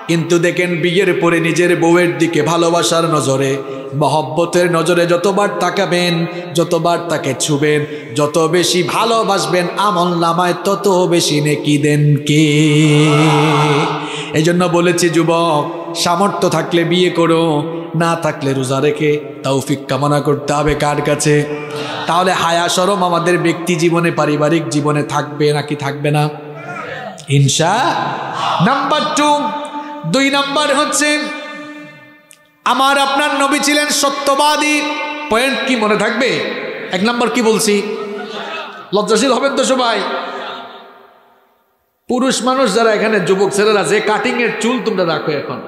[SPEAKER 1] কিন্তু দেখেন বিয়ের পরে নিজের বউয়ের দিকে ভালোবাসার নজরে, মহব্বতের নজরে যতবার তাকাবেন, যতবার তাকে ছুবেন, যত বেশি ভালোবাসবেন, আমল নামায় তত বেশি নেকি দেন কে। এই জন্য বলেছি যুবক, সামর্থ্য থাকলে বিয়ে করো, না থাকলে রোজা রেখে তৌফিক কামনা করতে হবে কার কাছে? তাহলে হায়া শরম আমাদের ব্যক্তি জীবনে, পারিবারিক জীবনে থাকবে নাকি থাকবে না? ইনশা। নাম্বার 2, 2 নাম্বার হচ্ছে আমার আপনার নবী ছিলেন সত্যবাদী। পয়েন্ট কি মনে থাকবে? 1 নম্বর কি বলছি? লজ্জাশীল হবেন তো সবাই। পুরুষ মানুষ যারা এখানে, যুবক ছেলেরা, যে কাটিং এর চুল তোমরা রাখো, এখন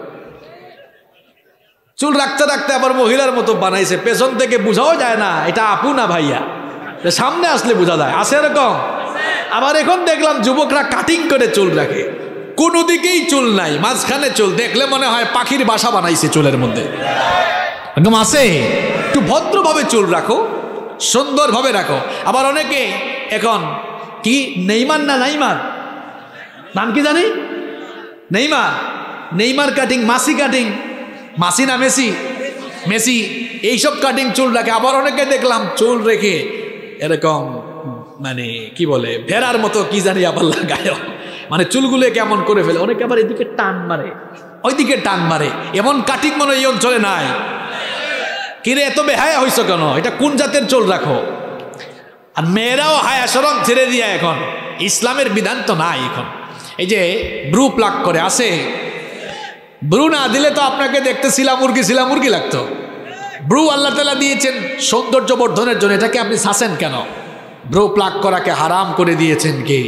[SPEAKER 1] চুল রাখতে রাখতে আবার মহিলার মতো বানাইছে, পেছন থেকে বোঝাও যায় না এটা আপু না ভাইয়া, সামনে আসলে বোঝা যায়। আছে এরকম? আবার এখন দেখলাম যুবকরা কাটিং করে চুল রাখে, কোনো দিকেই চুল নাই, মাঝখানে চুল, দেখলে মনে হয় পাখির বাসা বানাইছে চুলের মধ্যে। এরকম আছে? একটু ভদ্রভাবে চুল রাখো, সুন্দরভাবে রাখো। আবার অনেকে এখন কি নেইমার না নাইমার, নাম কি জানি, নেইমার কাটিং, মাসি কাটিং, মাসি না মেসি, মেসি, এইসব কাটিং চুল রাখে। আবার অনেকে দেখলাম চুল রেখে এরকম মানে কি বলে ভেড়ার মতো কি জানি আবার লাগায়, মানে চুলগুলো কেমন করে ফেলে। অনেকে আবার এদিকে টান মারে, ওইদিকে টান মারে, এমন কাটিং মনে এই অঞ্চলে নাই। কিরে এত বেহায়া হইছ কেন? এটা কোন জাতের চুল রাখো? আর মেয়েরাও হায়া শরম ছেড়ে দিয়া এখন, ইসলামের বিধান তো নাই এখন। এই যে ব্রু প্লাক করে, আছে? ব্রু না দিলে তো আপনাকে দেখতে সিলামুরগি লাগতো। ব্রু আল্লাহ তাআলা দিয়েছেন সৌন্দর্য বর্ধনের জন্য, এটাকে আপনি শাসেন কেন? ব্রু প্লাক করাকে হারাম করে দিয়েছেন কে?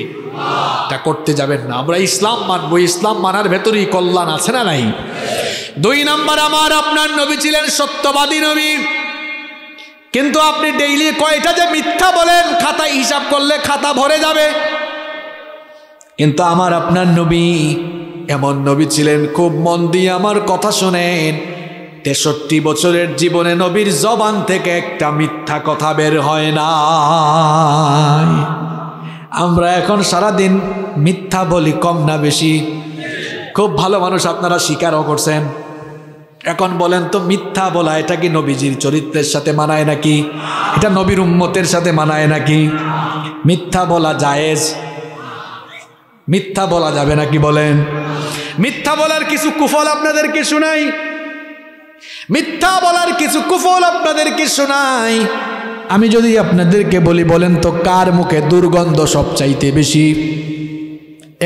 [SPEAKER 1] এটা করতে যাবেন না। আমরা ইসলাম মানবো, ইসলাম মানার ভেতরেই কল্যাণ আছে না নাই? 2 নম্বর, আমার আপনার নবী ছিলেন সত্যবাদী নবী। কিন্তু আপনি ডেইলি কয়টা যে মিথ্যা বলেন, খাতায় হিসাব করলে খাতা ভরে যাবে। কিন্তু আমার আপনার নবী এমন নবী ছিলেন, খুব মন দিয়ে আমার কথা শোনেন, 63 বছরের জীবনে নবীর জবান থেকে একটা মিথ্যা কথা বের হয় না। আমরা এখন সারাদিন মিথ্যা বলি, কম না বেশি? খুব ভালো মানুষ আপনারা স্বীকারও করছেন। এখন বলেন তো, মিথ্যা বলা এটা কি নবীজির চরিত্রের সাথে মানায় নাকি? এটা নবীর উম্মতের সাথে মানায় নাকি? মিথ্যা বলা জায়েজ? মিথ্যা বলা যাবে নাকি বলেন? মিথ্যা বলার কিছু কুফল আপনাদেরকে শোনাই, মিথ্যা বলার কিছু কুফল আপনাদেরকে শোনাই। আমি যদি আপনাদেরকে বলি, বলেন তো কার মুখে দুর্গন্ধ সবচাইতে বেশি?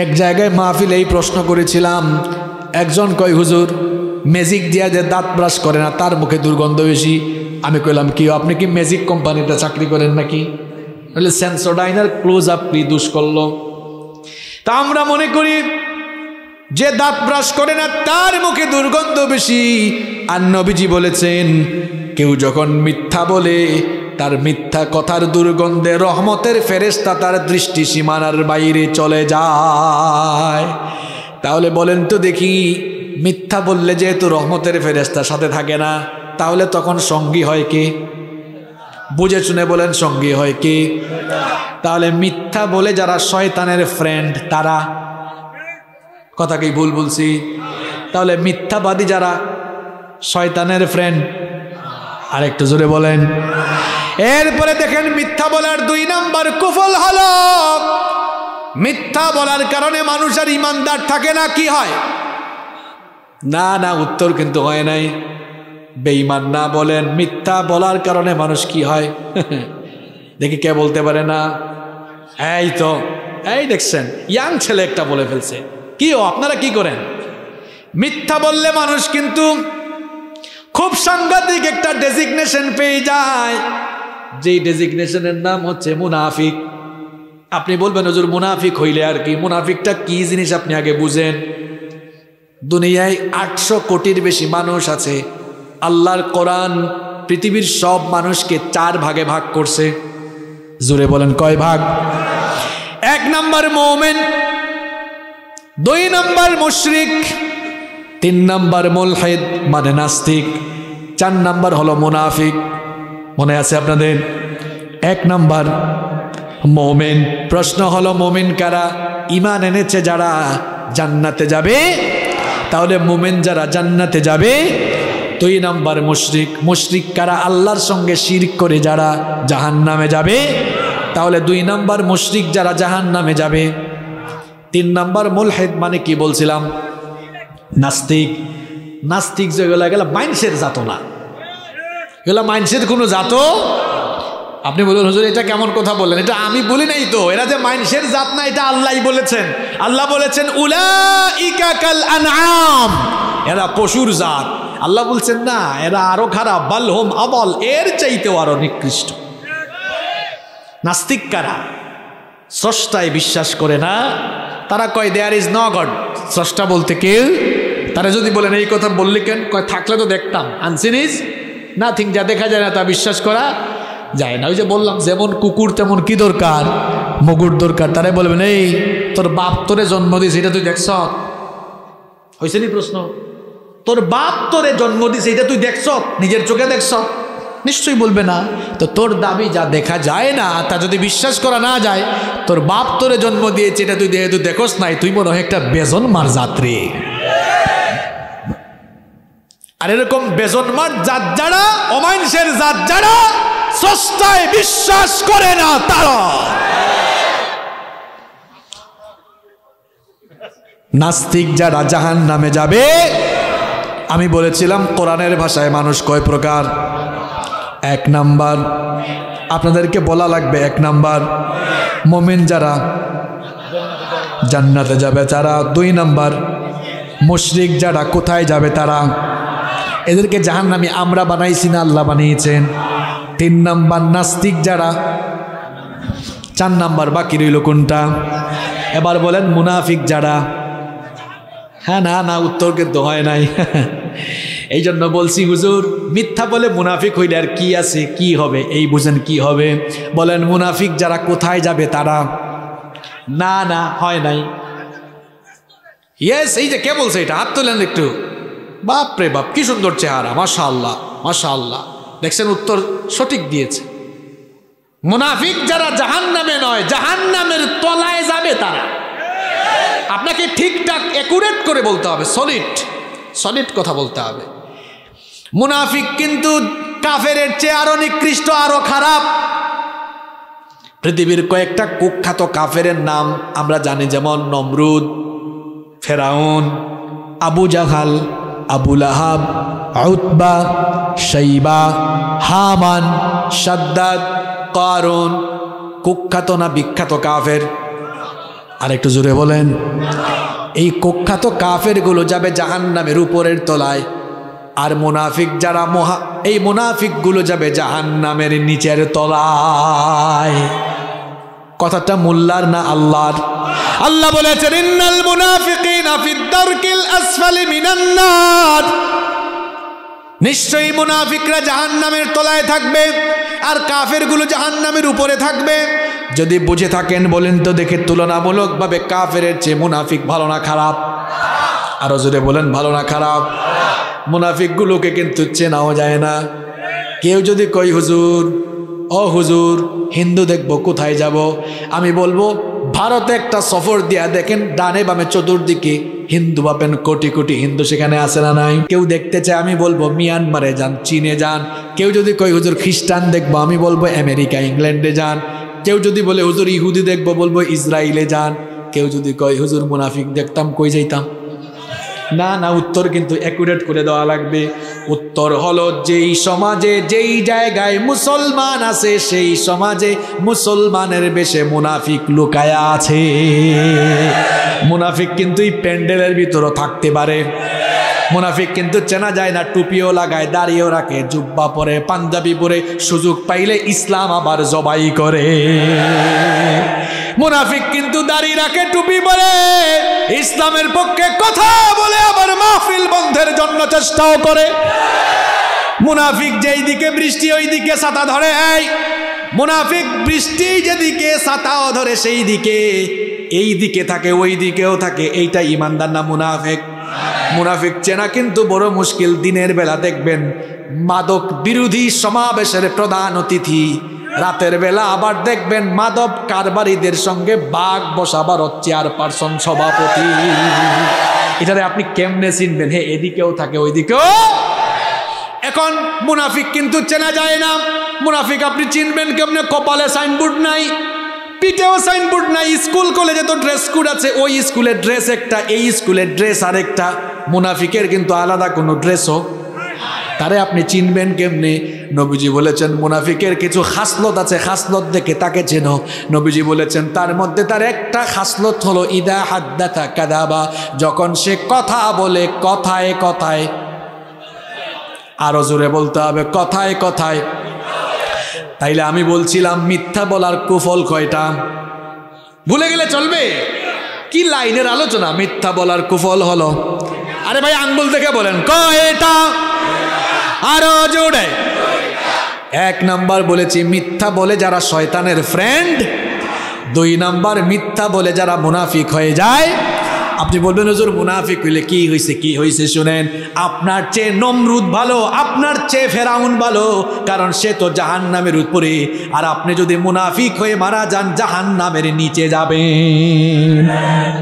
[SPEAKER 1] এক জায়গায় মাহফিলে এই প্রশ্ন করেছিলাম, একজন কয় হুজুর ম্যাজিক দিয়া যে দাঁত ব্রাশ করে না তার মুখে দুর্গন্ধ বেশি। আমি কইলাম কি, আপনি কি ম্যাজিক কোম্পানিতে চাকরি করেন নাকি? বলে সেন্সোডাইনার ক্লোজ আপ রিদুস করলো। তা আমরা মনে করি যে দাঁত ব্রাশ করে না তার মুখে দুর্গন্ধ বেশি। আর নবীজি বলেছেন, কেউ যখন মিথ্যা বলে তার মিথ্যা কথার দুর্গন্ধে রহমতের ফেরেশতা তার দৃষ্টি সীমানার বাইরে চলে যায়। তাহলে বলেন তো দেখি, মিথ্যা বললে যেহেতু রহমতের ফেরেশতা সাথে থাকে না, তাহলে তখন সঙ্গী হয় কে? বুঝে শুনে বলেন, সঙ্গী হয় কে? তাহলে মিথ্যা বলে যারা শয়তানের ফ্রেন্ড, তারা, কথা কি ভুল বলছি? তাহলে মিথ্যাবাদী যারা শয়তানের ফ্রেন্ড, আর একটু জোরে বলেন। এরপরে দেখেন, মিথ্যা বলার 2 নম্বর কুফল হলো, মিথ্যা বলার কারণে মানুষ আর ইমানদার থাকে না। কি হয়? না না, উত্তর কিন্তু হয় নাই। বেঈমান না বলেন, মিথ্যা বলার কারণে মানুষ কি হয়? দেখি কে বলতে পারে না? এই তো, এই দেখছেন ইয়াং ছেলে একটা বলে ফেলছে। কি আপনারা কি করেন? মিথ্যা বললে মানুষ কিন্তু খুব সাংঘাতিক একটা ডেজিগনেশন পেয়ে যায়, যেই ডেজিগনেশনের নাম হচ্ছে মুনাফিক। আপনি বলবেন হুজুর মুনাফিক হইলে আর কি? মুনাফিকটা কি জিনিস আপনি আগে বুঝেন। দুনিয়ায় 800 কোটির বেশি মানুষ আছে। আল্লাহর কোরআন পৃথিবীর সব মানুষকে 4 ভাগে ভাগ করছে। জোরে বলেন কয় ভাগ? 1 নম্বর মুমিন, 2 নম্বর মুশরিক, 3 নম্বর মুলহিদ মানে নাস্তিক, 4 নম্বর হলো মুনাফিক। মনে আছে আপনাদের? 1 নম্বর মুমিন। প্রশ্ন হলো মুমিন কারা? ঈমান এনেছে যারা জান্নাতে যাবে, তাহলে মুমিন যারা জান্নাতে যাবে। 2 নম্বর মুশরিক। মুশরিক কারা? আল্লাহর সঙ্গে শিরক করে যারা জাহান্নামে যাবে, তাহলে 2 নম্বর মুশরিক যারা জাহান্নামে যাবে। 3 নম্বর মুলহিদ মানে কি বলছিলাম? নাস্তিক। নাস্তিক যেগুলো গেল মাইন্সের জাত না, এগুলো মাইন্সের কোনো জাত। আপনি বলুন হুজুর এটা কেমন কথা বললেন? এটা আমি বলি নাই তো, এরা যে মাইন্সের জাত না এটা আল্লাহই বলেছেন। আল্লাহ বলেছেন উলাইকা কাল আনআম, এরা পশুর জাত। আল্লাহ বলছেন না, এরা আরো খারাপ, বালহুম আবাল, এর চাইতেও আরো নিকৃষ্ট। নাস্তিক কারা? স্রষ্টায় বিশ্বাস করে না, তারা কয় দেয়ার ইজ নো গড, স্রষ্টা বলতে কেউ। তারা যদি বলেন এই কথা বললি কেন, কয় থাকলে তো দেখতাম, আনসিন ইজ নাথিং, যা দেখা যায় না তা বিশ্বাস করা যায় না। ওই যে বললাম, যেমন কুকুর তেমন কি দরকার, মুগুর দরকার। তারাই বলবেন এই তোর বাপ তোরে জন্ম দিয়েছে, এটা তুই দেখছ? হয়েছে নি প্রশ্ন? তোর বাপ তোরে জন্ম দিয়েছে, এটা তুই দেখছ? নিজের চোখে দেখছ? নিশ্চয়ই বলবে না। তো তোর দাবি যা দেখা যায় না তা যদি বিশ্বাস করা না যায়, তোর বাপ তোরে জন্ম দিয়েছে এটা তুই যেহেতু দেখোস নাই, তুই মনে হয় একটা বেজন্মার যাত্রী। আর এরকম বেজন্মার জাত যারা, অমানুষের জাত যারা স্রষ্টায় বিশ্বাস করে না, তারা নাস্তিক যারা জাহান্নামে যাবে। আমি বলেছিলাম কোরআনের ভাষায় মানুষ কয় প্রকার? এক নাম্বার, আপনাদেরকে বলা লাগবে, এক নাম্বার মুমিন যারা জান্নাতে যাবে তারা। দুই নাম্বার মুশরিক যারা, কোথায় যাবে তারা? এদেরকে জাহান্নামী আমরা বানাইছি না, আল্লাহ বানিয়েছেন। তিন নাম্বার নাস্তিক যারা। চার নাম্বার বাকি রইল কোনটা? এবার বলেন মুনাফিক যারা। হ্যাঁ, না না, উত্তর কিন্তু হয় নাই। এই জন্য বলছি হুজুর, মিথ্যা বলে মুনাফিক হইলে আর কি আছে, কি হবে? এই বুঝেন কি হবে? বলেন মুনাফিক যারা কোথায় যাবে তারা? না না, হয় নাই। ইয়েস, এই যে কে বলছে এটা? হাত তোলেন একটু। বাপ রে বাপ, কি সুন্দর চেহারা, মাশাআল্লাহ মাশাআল্লাহ। দেখছেন, উত্তর সঠিক দিয়েছে। মুনাফিক যারা জাহান্নামে নয়, জাহান্নামের তলায় যাবে তারা। আপনাকে ঠিকঠাক একুরেট করে বলতে হবে, সলিড কথা বলতে হবে। মুনাফিক কিন্তু কাফেরের চেয়ে আরো নিকৃষ্ট, আরো খারাপ। পৃথিবীর কয়েকটা কুখ্যাত কাফেরের নাম আমরা জানি, যেমন নমরুদ, ফেরাউন, আবু জাহাল, আবু লাহাব, উতবা, শাইবা, হামান, শাদ্দাদ, কারুন। কুখ্যাত না বিখ্যাত কাফের? আর একটু জোরে বলেন। এই কুখ্যাত কাফের গুলো যাবে জাহান্নামের উপরের তলায়, আর মুনাফিক যারা এই মুনাফিক গুলো যাবে জাহান্নামের নিচের তলায়। কথাটা মোল্লার না আল্লাহর? আল্লাহ বলেছেন ইন্নাল মুনাফিকিনা ফিদ দারকিল আসফালি মিনান নার। নিশ্চয়ই মুনাফিকরা জাহান্নামের তলায় থাকবে, আর কাফেরগুলো জাহান্নামের উপরে থাকবে। যদি বুঝে থাকেন বলেন তো দেখে, তুলনামূলকভাবে কাফেরের চেয়ে মুনাফিক ভালো না খারাপ? আরো জোরে বলেন, ভালো না খারাপ? মুনাফিকগুলোকে কিন্তু চেনাও যায় না। কেউ যদি কই হুজুর, ও হুজুর হিন্দু দেখবো, কোথায় যাব? আমি বলবো ভারতে একটা সফর দিয়া দেখেন, ডানে বামে চতুর্দিকে হিন্দু পাবেন, কোটি কোটি হিন্দু সেখানে আছে না নাই? কেউ দেখতে চায়, আমি বলবো মিয়ানমারে যান, চীনে যান। কেউ যদি কই হুজুর খ্রিস্টান দেখবো, আমি বলবো আমেরিকা, ইংল্যান্ডে যান। কেউ যদি বলে হুজুর ইহুদি দেখবো, বলবো ইসরায়েলে যান। কেউ যদি কয় হুজুর মুনাফিক দেখতাম, কই যাইতাম? না না, উত্তর কিন্তু অ্যাকুরেট করে দেওয়া লাগবে। উত্তর হলো, যেই সমাজে যেই জায়গায় মুসলমান আছে, সেই সমাজে মুসলমানের বেশে মুনাফিক লুকায়া আছে। মুনাফিক কিন্তু এই প্যান্ডেলের ভিতরও থাকতে পারে। মুনাফিক কিন্তু চেনা যায় না, টুপিও লাগায়, দাড়িও রাখে, জুব্বা পরে, পাঞ্জাবি পরে, সুযোগ পাইলে ইসলাম আবার জবাই করে। মুনাফিক কিন্তু দাড়ি রাখে, টুপি পরে, ইসলামের পক্ষে কথা বলে, আবার মাহফিল বন্ধের জন্য চেষ্টাও করে। মুনাফিক যেই দিকে বৃষ্টি ওই দিকে ছাতা ধরে। এই মুনাফিক বৃষ্টি যেদিকে ছাতাও ধরে সেই দিকে, এই দিকে থাকে ওই দিকেও থাকে। এইটা ইমানদার না মুনাফিক? মুনাফিক চেনা কিন্তু বড় মুশকিল। দিনের বেলা দেখবেন মাদক বিরোধী সমাবেশের প্রধান অতিথি, রাতের বেলা আবার দেখবেন মাদক কারবারিদের সঙ্গে বাঘ বসাবার চেয়ারপারসন, সভাপতি। এটারে আপনি কেমনে চিনবেন? হে, এদিকেও থাকে ওইদিকেও। এখন মুনাফিক কিন্তু চেনা যায় না। মুনাফিক আপনি চিনবেন কেমনে? কপালে সাইনবোর্ড নাই, পিঠেও সাইনবোর্ড নাই। স্কুল কলেজে তো ড্রেস কোড আছে, ওই স্কুলের ড্রেস একটা, এই স্কুলের ড্রেস আরেকটা। মুনাফিকের কিন্তু আলাদা কোনো ড্রেসও। তারে আপনি চিনবেন কেমনে? নবীজি বলেছেন মুনাফিকের কিছু খাসলত আছে, খাসলত দেখে তাকে চেনো। নবীজি বলেছেন তার মধ্যে তার একটা খাসলত হলো ইদা হাদ্দাথা কাযাবা, যখন সে কথা বলে কথায় কথায় আরো জোরে বলতে হবে, কথায় কথায়। তাইলে আমি বলছিলাম মিথ্যা বলার কুফল কয়টা? ভুলে গেলে চলবে? কি লাইনের আলোচনা! মিথ্যা বলার কুফল হলো, আরে ভাই আঙ্গুল থেকে বলেন কয়টা? আরো জোরে। 1 নাম্বার বলেছি মিথ্যা বলে যারা শয়তানের ফ্রেন্ড। 2 নাম্বার মিথ্যা বলে যারা মুনাফিক হয়ে যায়। আপনি বলবেন হুজুর মুনাফিক হইলে কি হয়েছে? কি হয়েছে শুনেন, আপনার চেয়ে নমরুদ ভালো, আপনার চেয়ে ফেরাউন ভালো, কারণ সে তো জাহান্নামের উপরে, আর আপনি যদি মুনাফিক হয়ে মারা যান জাহান্নামের নিচে যাবেন।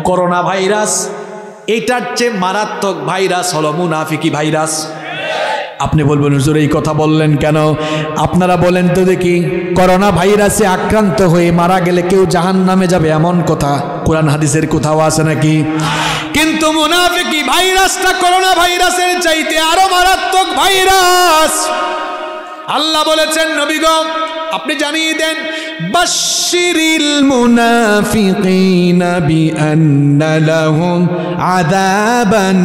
[SPEAKER 1] করোনা ভাইরাস এটার চেয়ে মারাত্মক ভাইরাস হলো মুনাফিকি ভাইরাস। আপনি বলবেন হুজুর এই কথা বললেন কেন? আপনারা বলেন তো দেখি, করোনা ভাইরাসে আক্রান্ত হয়ে মারা গেলে কেউ জাহান্নামে যাবে এমন কথা কোরআন হাদিসের কোথাও আছে নাকি? কিন্তু মুনাফিকি ভাইরাসটা করোনা ভাইরাসের চাইতে আরো মারাত্মক ভাইরাস। আল্লাহ বলেছেন নবী গো আপনি জানিয়ে দেন, বাশশিরিল মুনাফিকিনা বিআন্না লাহুম আযাবান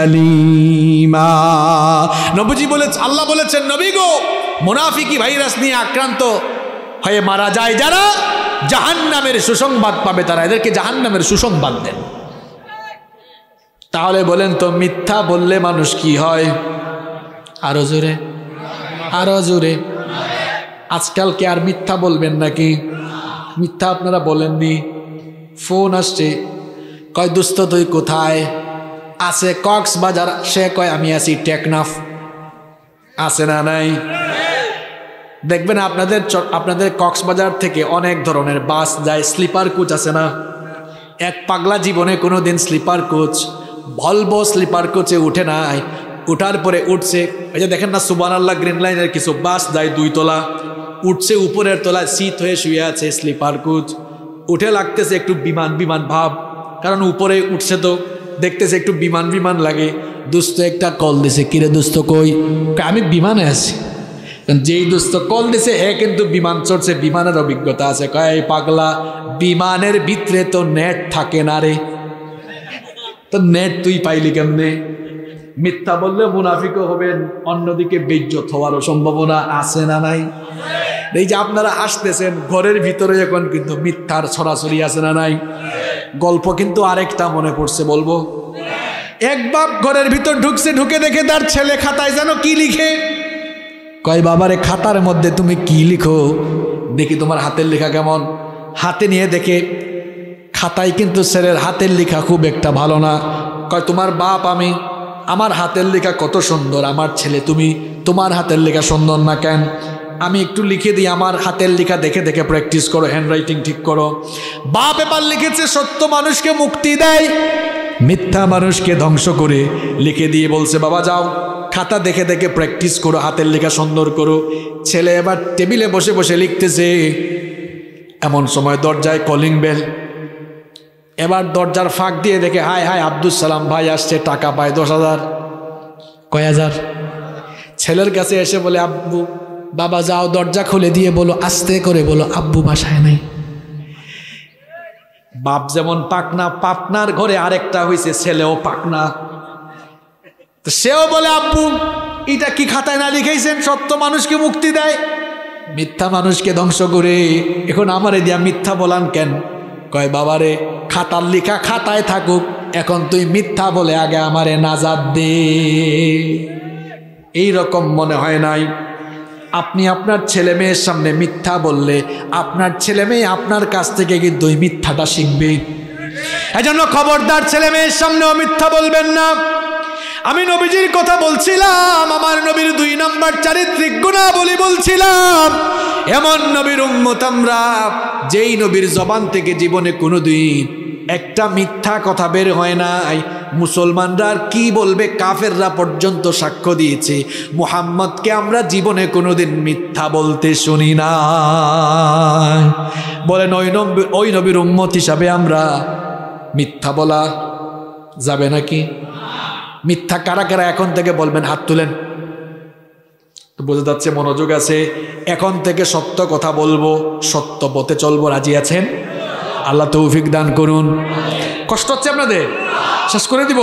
[SPEAKER 1] আলীমা। নবীজি বলেছেন, আল্লাহ বলেছেন নবী গো মুনাফিকি ভাইরাস নিয়ে আক্রান্ত হয়ে মারা যায় যারা, জাহান্নামের সুসংবাদ পাবে তারা, এদেরকে জাহান্নামের সুসংবাদ দেন। তাহলে বলেন তো মিথ্যা বললে মানুষ কি হয়? আরো জোরে, আরো জোরে। আজকাল কি আর মিথ্যা বলবেন নাকি? মিথ্যা আপনারা বলেননি। ফোন আসছে, কয় দোস্ত তুই কোথায়? আছে কক্সবাজার। সে কয় আমি আছি টেকনাফ। আছে না নাই? দেখবেন আপনাদের কক্সবাজার থেকে অনেক ধরনের বাস যায়, স্লিপার কোচ আছে না? এক পাগলা জীবনে কোনোদিন স্লিপার কোচ, ভলভো স্লিপার কোচে উঠে নাই। উঠার পরে উঠছে, এই যে দেখেন না সুবহানাল্লাহ গ্রিন লাইনের কিছু বাস যায় 2 তলা, উঠছে উপরের তলায় শীত হয়ে শুয়ে আছে স্লিপার কোচ। উঠে লাগতেছে একটু বিমান বিমান ভাব, কারণ উপরে উঠছে তো দেখতেছে একটু বিমান বিমান লাগে। দোস্ত একটা কল দিছে, কিরে দোস্ত কই? আমি বিমানে আছি। যেই দোস্ত কল দিছে হে কিন্তু বিমান চড়ছে, বিমানের অভিজ্ঞতা আছে। কয় পাগলা বিমানের ভিতরে তো নেট থাকে না রে, তো নেট তুই পাইলি কেমনে? মিথ্যা বললে মুনাফিকও হবেন, অন্যদিকে বেইজ্জত হওয়ারও সম্ভাবনা আছে না নাই? এই যে আপনারা আসতেছেন ঘরের ভিতরে এখন কিন্তু মিথ্যার ছড়াছড়ি আছে না নাই? গল্প কিন্তু আরেকটা মনে পড়ছে, বলবো। এক বাপ ঘরের ভিতর ঢুকছে, ঢুকে দেখে তার ছেলে খাতায় যেন কি লিখে। কয় বাবারে খাতার মধ্যে তুমি কি লিখো? দেখি তোমার হাতের লেখা কেমন। হাতে নিয়ে দেখে খাতায় কিন্তু ছেলের হাতের লেখা খুব একটা ভালো না। কয় তোমার বাপ আমি, আমার হাতের লেখা কত সুন্দর, আমার ছেলে তুমি, তোমার হাতের লেখা সুন্দর না কেন? আমি একটু লিখে দিই, আমার হাতের লেখা দেখে দেখে প্র্যাকটিস করো, হ্যান্ডরাইটিং ঠিক করো। বাপ এবার লিখেছে সত্য মানুষকে মুক্তি দেয়, মিথ্যা মানুষকে ধ্বংস করে লিখে দিয়ে বলছে বাবা যাও খাতা দেখে দেখে প্র্যাকটিস করো, হাতের লেখা সুন্দর করো। ছেলে এবার টেবিলে বসে বসে লিখতেছে, এমন সময় দরজায় কলিং বেল। এবার দরজার ফাঁক দিয়ে দেখে হায় হায় আব্দুল সালাম ভাই আসছে, টাকা পায় 10,000। কয় হাজার? ছেলের কাছে এসে বলে আব্বু, বাবা যাও দরজা খুলে দিয়ে বলো, আস্তে করে বলো আব্বু বাসায় নাই। বাপ যেমন পাকনা, পাকনার ঘরে আরেকটা হয়েছে ছেলেও পাকনা। তো সেও বলে আব্বু এটা কি খাতায় না লিখেছেন সত্য মানুষকে মুক্তি দেয়, মিথ্যা মানুষকে ধ্বংস করে, এখন আমারে দিয়া মিথ্যা বলান কেন? কয় বাবারে খাতার লেখা খাতায় থাকুক, এখন তুই মিথ্যা বলে আগে আমারে নাজাত দে। এই রকম মনে হয় নাই? আপনি আপনার ছেলে মেয়ের সামনে মিথ্যা বললে আপনার ছেলে মেয়ে আপনার কাছ থেকে কিন্তু ওই মিথ্যাটা শিখবে। এজন্য খবরদার ছেলে মেয়ের সামনেও মিথ্যা বলবেন না। আমি নবীজির কথা বলছিলাম, আমার নবীর 2 নাম্বার চারিত্রিক গুণাবলী বলছিলাম। এমন নবীর উম্মত আমরা, যেই নবীর জবান থেকে জীবনে কোনোদিন একটা মিথ্যা কথা বের হয় নাই। মুসলমানরা আর কি বলবে, কাফেররা পর্যন্ত সাক্ষ্য দিয়েছে মুহাম্মদকে আমরা জীবনে কোনোদিন মিথ্যা বলতে শুনি না। বলেন ওই নবীর উম্মত হিসাবে আমরা মিথ্যা বলা যাবে নাকি? মিথ্যা কারা কারা এখন থেকে বলবেন? হাত তুলেন। তো বোঝা যাচ্ছে মনোযোগ আছে। এখন থেকে সত্য কথা বলবো, সত্য পথে চলবো, রাজি আছেন? আল্লাহ তৌফিক দান করুন। কষ্ট হচ্ছে আপনাদের? শেষ করে দিব।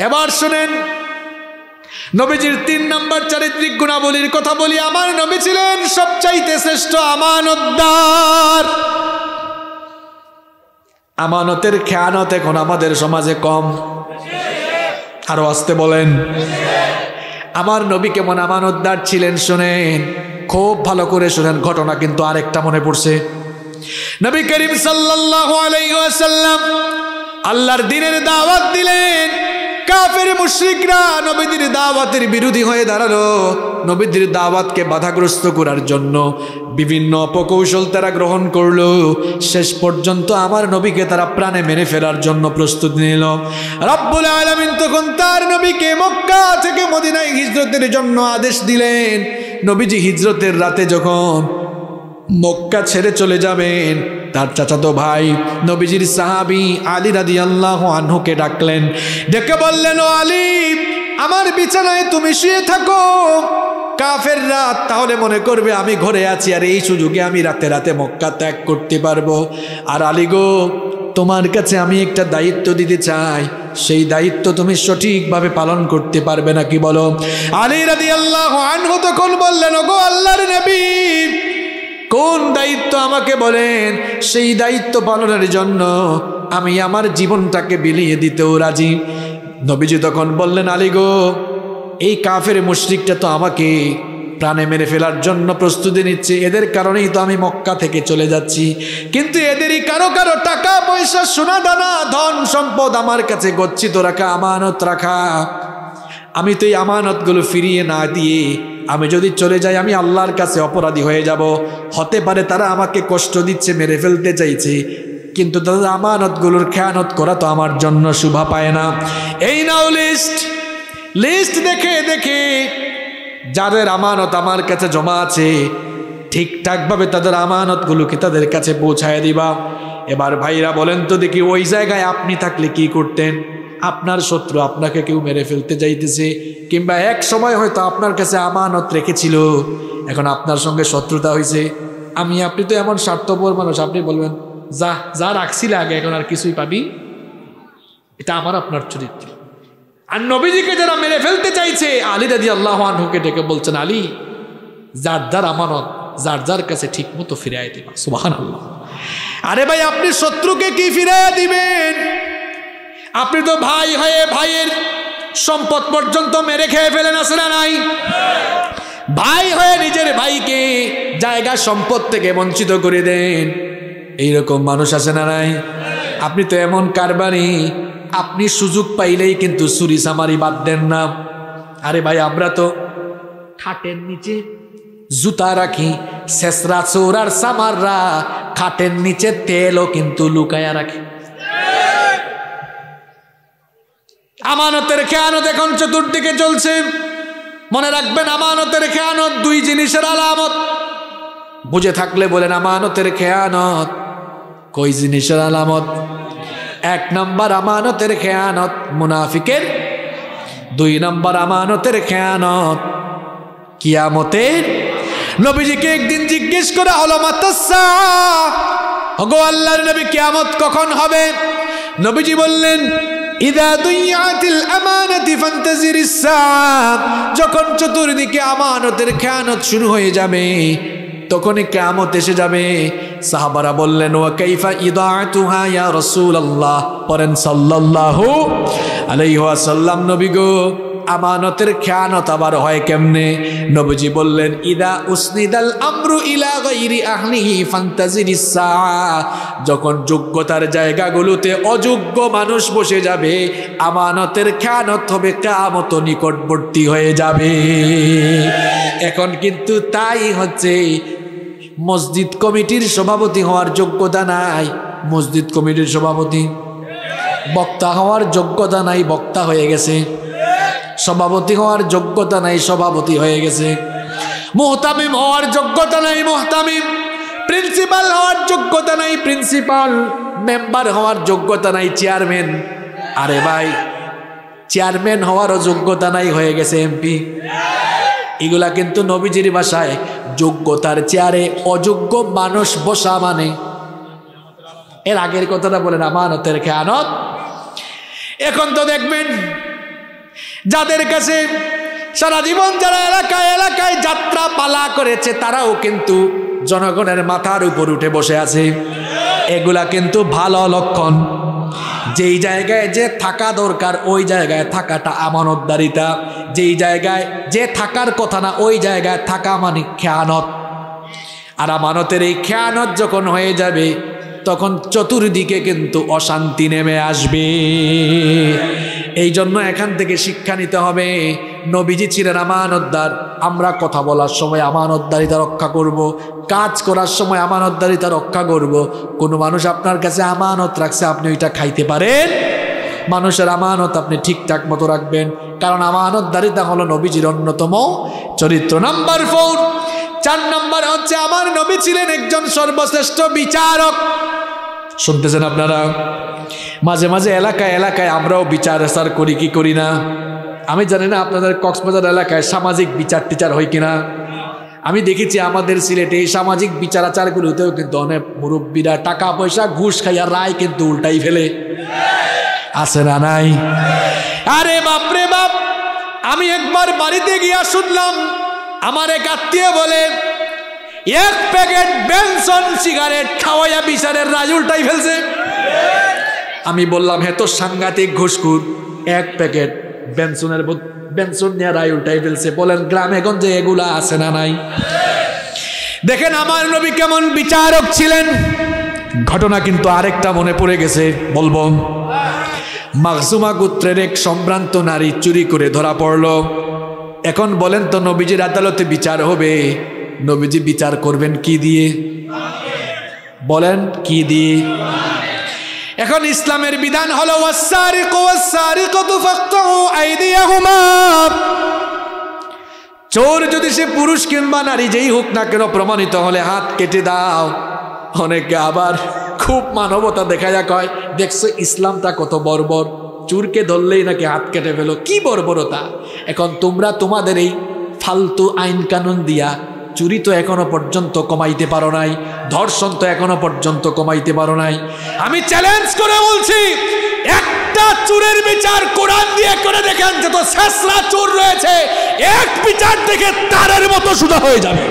[SPEAKER 1] এবার শুনেন, নবীজির 3 নম্বর চারিত্রিক গুণাবলীর কথা বলি। আমার নবী ছিলেন সবচাইতে শ্রেষ্ঠ আমানতদার। আমানতের খেয়ানত এখন আমাদের সমাজে কম। আরো আসতে বলেন। আমার নবী কেমন আমানতদার ছিলেন শুনেন, খুব ভালো করে শুনেন। ঘটনা কিন্তু আরেকটা মনে পড়ছে। নবী করিম সাল্লাল্লাহু আলাইহি ওয়াসাল্লাম আল্লাহর দ্বীনের দাওয়াত দিলেন। কাফের মুশরিকরা নবীদের দাওয়াতের বিরোধী হয়ে দাঁড়ালো। নবীদের দাওয়াতকে বাধাগ্রস্ত করার জন্য বিভিন্ন অপকৌশল তারা গ্রহণ করলো। শেষ পর্যন্ত আমার নবীকে তারা প্রাণে মেরে ফেলার জন্য প্রস্তুতি নিল। রব্বুল আলামিন তখন তার নবীকে মক্কা থেকে মদিনায় হিজরতের জন্য আদেশ দিলেন। নবীজি হিজরতের রাতে যখন মক্কা ছেড়ে চলে যাবেন, তার চাচাতো ভাই নবীজির সাহাবী আলী রাদিয়াল্লাহু আনহুকে ডাকলেন। ডেকে বললেন, ও আলী, আমার বিছানায় তুমি শুয়ে থাকো। কাফেররা তাহলে মনে করবে আমি ঘরে আছি, আর এই সুযোগে আমি রাতে রাতে মক্কা ত্যাগ করতে পারবো। আর আলী গো, তোমার কাছে আমি একটা দায়িত্ব দিতে চাই, সেই দায়িত্ব তুমি সঠিকভাবে পালন করতে পারবে নাকি বলো? আলী রাদিয়াল্লাহু আনহু তখন বললেন, ওগো আল্লাহর নবী, কোন দায়িত্ব আমাকে বলেন, সেই দায়িত্ব পালনের জন্য আমি আমার জীবনটাকে বিলিয়ে দিতেও রাজি। নবীজি তখন বললেন, আলী গো, এই কাফের মুশরিকটা তো আমাকে প্রাণে মেরে ফেলার জন্য প্রস্তুতি নিচ্ছে, এদের কারণেই তো আমি মক্কা থেকে চলে যাচ্ছি। কিন্তু এদেরই কারো কারো টাকা পয়সা, সোনা দানা, ধন সম্পদ আমার কাছে গচ্ছিত রাখা, আমানত রাখা। আমি তো এই আমানতগুলো ফিরিয়ে না দিয়ে আমি যদি চলে যাই, আমি আল্লাহর কাছে অপরাধী হয়ে যাব। হতে পারে তারা আমাকে কষ্ট দিচ্ছে, মেরে ফেলতে চাইছে, কিন্তু তাদের আমানতগুলোর খেয়ানত করা তো আমার জন্য শোভা পায় না। এই নাও লিস্ট দেখে দেখে যাদের আমানত আমার কাছে জমা আছে, ঠিকঠাকভাবে তাদের আমানতগুলোকে তাদের কাছে পৌঁছায় দিবা। এবার ভাইরা বলেন তো দেখি, ওই জায়গায় আপনি থাকলে কি করতেন? আপনার শত্রু আপনাকে কেউ মেরে ফেলতে যাইতেছে, কিংবা এক সময় হয়তো আপনার কাছে আমানত রেখেছিল, এখন আপনার সঙ্গে শত্রুতা হয়েছে। আপনি তো এমন স্বার্থপর মানুষ, আপনি বলবেন যা রাখছিলে আগে, এখন আর কিছুই পাবি। এটা আমার আপনার চরিত্র। আর নবীজিকে যারা মেরে ফেলতে চাইছে, আলী রাদিয়াল্লাহু আনহুকে ডেকে বলছেন, আলী, যার আমানত যার কাছে ঠিক মতো ফিরাই দিবা। সুবহানাল্লাহ। আরে ভাই, আপনি শত্রুকে কি ফিরাইয়া দিবেন? আপনি তো ভাই হয়ে ভাইয়ের সম্পদ পর্যন্ত মেরে খেয়ে ফেলেন, আছে না নাই? ভাই হয়ে নিজের ভাইকে জায়গা সম্পদ থেকে বঞ্চিত করে দেন, এইরকম মানুষ আছে না নাই? আপনি তো এমন কারবারি, আপনি সুযোগ পাইলেই কিন্তু চুরি চামারি বাদ দেন না। আরে ভাই, আমরা তো খাটের নিচে জুতা রাখি, শেষরা চোর আর চামাররা খাটের নিচে তেলও কিন্তু লুকায়া রাখে। আমানতের খেয়ানত এখন চতুর্দিকে চলছে। মনে রাখবেন, আমানতের খেয়ানত 2 জিনিসের আলামত। বুঝে থাকলে বলেন, আমানতের খেয়ানত কই জিনিসের আলামত? 1 নম্বর আমানতের খেয়ানত মুনাফিকের, 2 নম্বর আমানতের খেয়ানত কিয়ামতের। নবীজিকে একদিন জিজ্ঞেস করা হলো, মাতাসসা, ওগো আল্লাহর নবী, কিয়ামত কখন হবে? নবীজি বললেন, ইদা দুইয়াতিল আমানাতি ফান্তাজিরিস সাআ, যখন চতুর্দিকে আমানতের খেয়ানত শুরু হয়ে যাবে, তখনই কিয়ামত এসে যাবে। সাহাবারা বললেন, ওয়া কাইফা ইদাআতুহা ইয়া রাসূলুল্লাহ, পড়েন সাল্লাল্লাহু আলাইহি ওয়াসাল্লাম, নবী গো, আমানতের খেয়ানত আবার হয় কেমনে? নবীজি বললেন, ইদা উসনিদাল আমরু ইলা গায়রি আহলিহি ফান্তাজিরিস সাআ, যখন যোগ্যতার জায়গাগুলোতে অযোগ্য মানুষ বসে যাবে, আমানতের খেয়ানত হবে, কিয়ামত নিকটবর্তী হয়ে যাবে। এখন কিন্তু তাই হচ্ছে। মসজিদ কমিটির সভাপতি হওয়ার যোগ্যতা নাই, মসজিদ কমিটির সভাপতি। বক্তা হওয়ার যোগ্যতা নাই, বক্তা হয়ে গেছে। সভাপতি হওয়ার যোগ্যতা নাই, সভাপতি হয়ে গেছে। মুহতামিম হওয়ার যোগ্যতা নাই, মুহতামিম। প্রিন্সিপাল হওয়ার যোগ্যতা নাই, প্রিন্সিপাল। মেম্বার হওয়ার যোগ্যতা নাই, চেয়ারম্যান। আরে ভাই, চেয়ারম্যান হওয়ারও যোগ্যতা নাই, হয়ে গেছে এমপি। এগুলা কিন্তু নবীজির ভাষায় যোগ্যতার চেয়ারে অযোগ্য মানুষ বসা মানে। এর আগের কথাটা বলেন, আমানতের খেয়ানত। এখন তো দেখবেন, যাদের কাছে সারা জীবন যারা এলাকায় এলাকায় যাত্রা পালা করেছে তারাও কিন্তু জনগণের মাথার উপর উঠে বসে আছে। এগুলা কিন্তু ভালো লক্ষণ। যেই জায়গায় যে থাকা দরকার ওই জায়গায় থাকাটা আমানতদারিতা, যেই জায়গায় যে থাকার কথা না ওই জায়গায় থাকা মানে খেয়ানত। আর আমানতের এই খেয়ানত যখন হয়ে যাবে তখন চতুর্দিকে কিন্তু অশান্তি নেমে আসবে। এই জন্য এখান থেকে শিক্ষা নিতে হবে। নবীজি ছিলেন আমানতদার। আমরা কথা বলার সময় আমানতদারিতা রক্ষা করব, কাজ করার সময় আমানতদারিতা রক্ষা করব। কোনো মানুষ আপনার কাছে আমানত রাখছে, আপনি ওইটা খাইতে পারেন? মানুষের আমানত আপনি ঠিকঠাক মতো রাখবেন, কারণ আমানতদারিতা হলো নবীজির অন্যতম চরিত্র। নাম্বার 4, 4 নম্বর হচ্ছে আমার নবী ছিলেন একজন সর্বশ্রেষ্ঠ বিচারক। শুনতেছেন আপনারা? মাঝে মাঝে এলাকায় এলাকায় আমরাও বিচার আচার করি কি করি না? আমি জানি না আপনাদের কক্সবাজার এলাকায় সামাজিক বিচার টিচার হয় কিনা। আমি দেখেছি আমাদের সিলেটে এই সামাজিক বিচার আচারগুলোতেও কিন্তু অনেক মুরব্বীরা টাকা পয়সা ঘুষ খাইয়া রায় কিন্তু উল্টাই ফেলে। আছে না নাই? আরে বাপরে বাপ, আমি একবার বাড়িতে গিয়া শুনলাম আমার এক আত্মীয় বলে 1 প্যাকেট বেনসন সিগারেট খাওয়াইয়া বিচারের রাজ উল্টাই ফেলছে। আমি বললাম হে তো সাংঘাতিক ঘুষখোর, 1 প্যাকেট বেনসন নিয়ে রায় উল্টাই ফেলছে। বলেন গ্রামে গঞ্জে এগুলা আছে না নাই? দেখেন আমার নবী কেমন বিচারক ছিলেন। ঘটনা কিন্তু আরেকটা মনে পড়ে গেছে, বলবো। মাখজুমা গোত্রের এক সম্ভ্রান্ত নারী চুরি করে ধরা পড়ল। এখন বলেন তো নবীজির আদালতে বিচার হবে, নবীজি বিচার করবেন কি দিয়ে? বলেন কি দিয়ে? এখন ইসলামের বিধান হলো ওয়াসসারিকু ওয়াসসারিকাতু ফাকতাউ আইদিয়াহুমা। চোর যদি সে পুরুষ কিংবা নারী যেই হোক না কেন প্রমাণিত হলে হাত কেটে দাও। অনেকে আবার খুব মানবতা দেখায়া কয়, দেখছো ইসলামটা কত বর্বর, চোরকে ধরলেই নাকি হাত কেটে ফেলো। কি বর্বরতা! এখন তোমরা তোমাদের এই ফালতু আইন কানুন দিয়া চুরি তো এখনো পর্যন্ত কমাইতে পারো নাই, ধর্ষণ তো এখনো পর্যন্ত কমাইতে পারো নাই। আমি চ্যালেঞ্জ করে বলছি, একটা চোরের বিচার কোরআন দিয়ে করে দেখেন, যত শেষরা চোর রয়েছে এক বিচার দেখে তারের মতো সোজা হয়ে যাবে।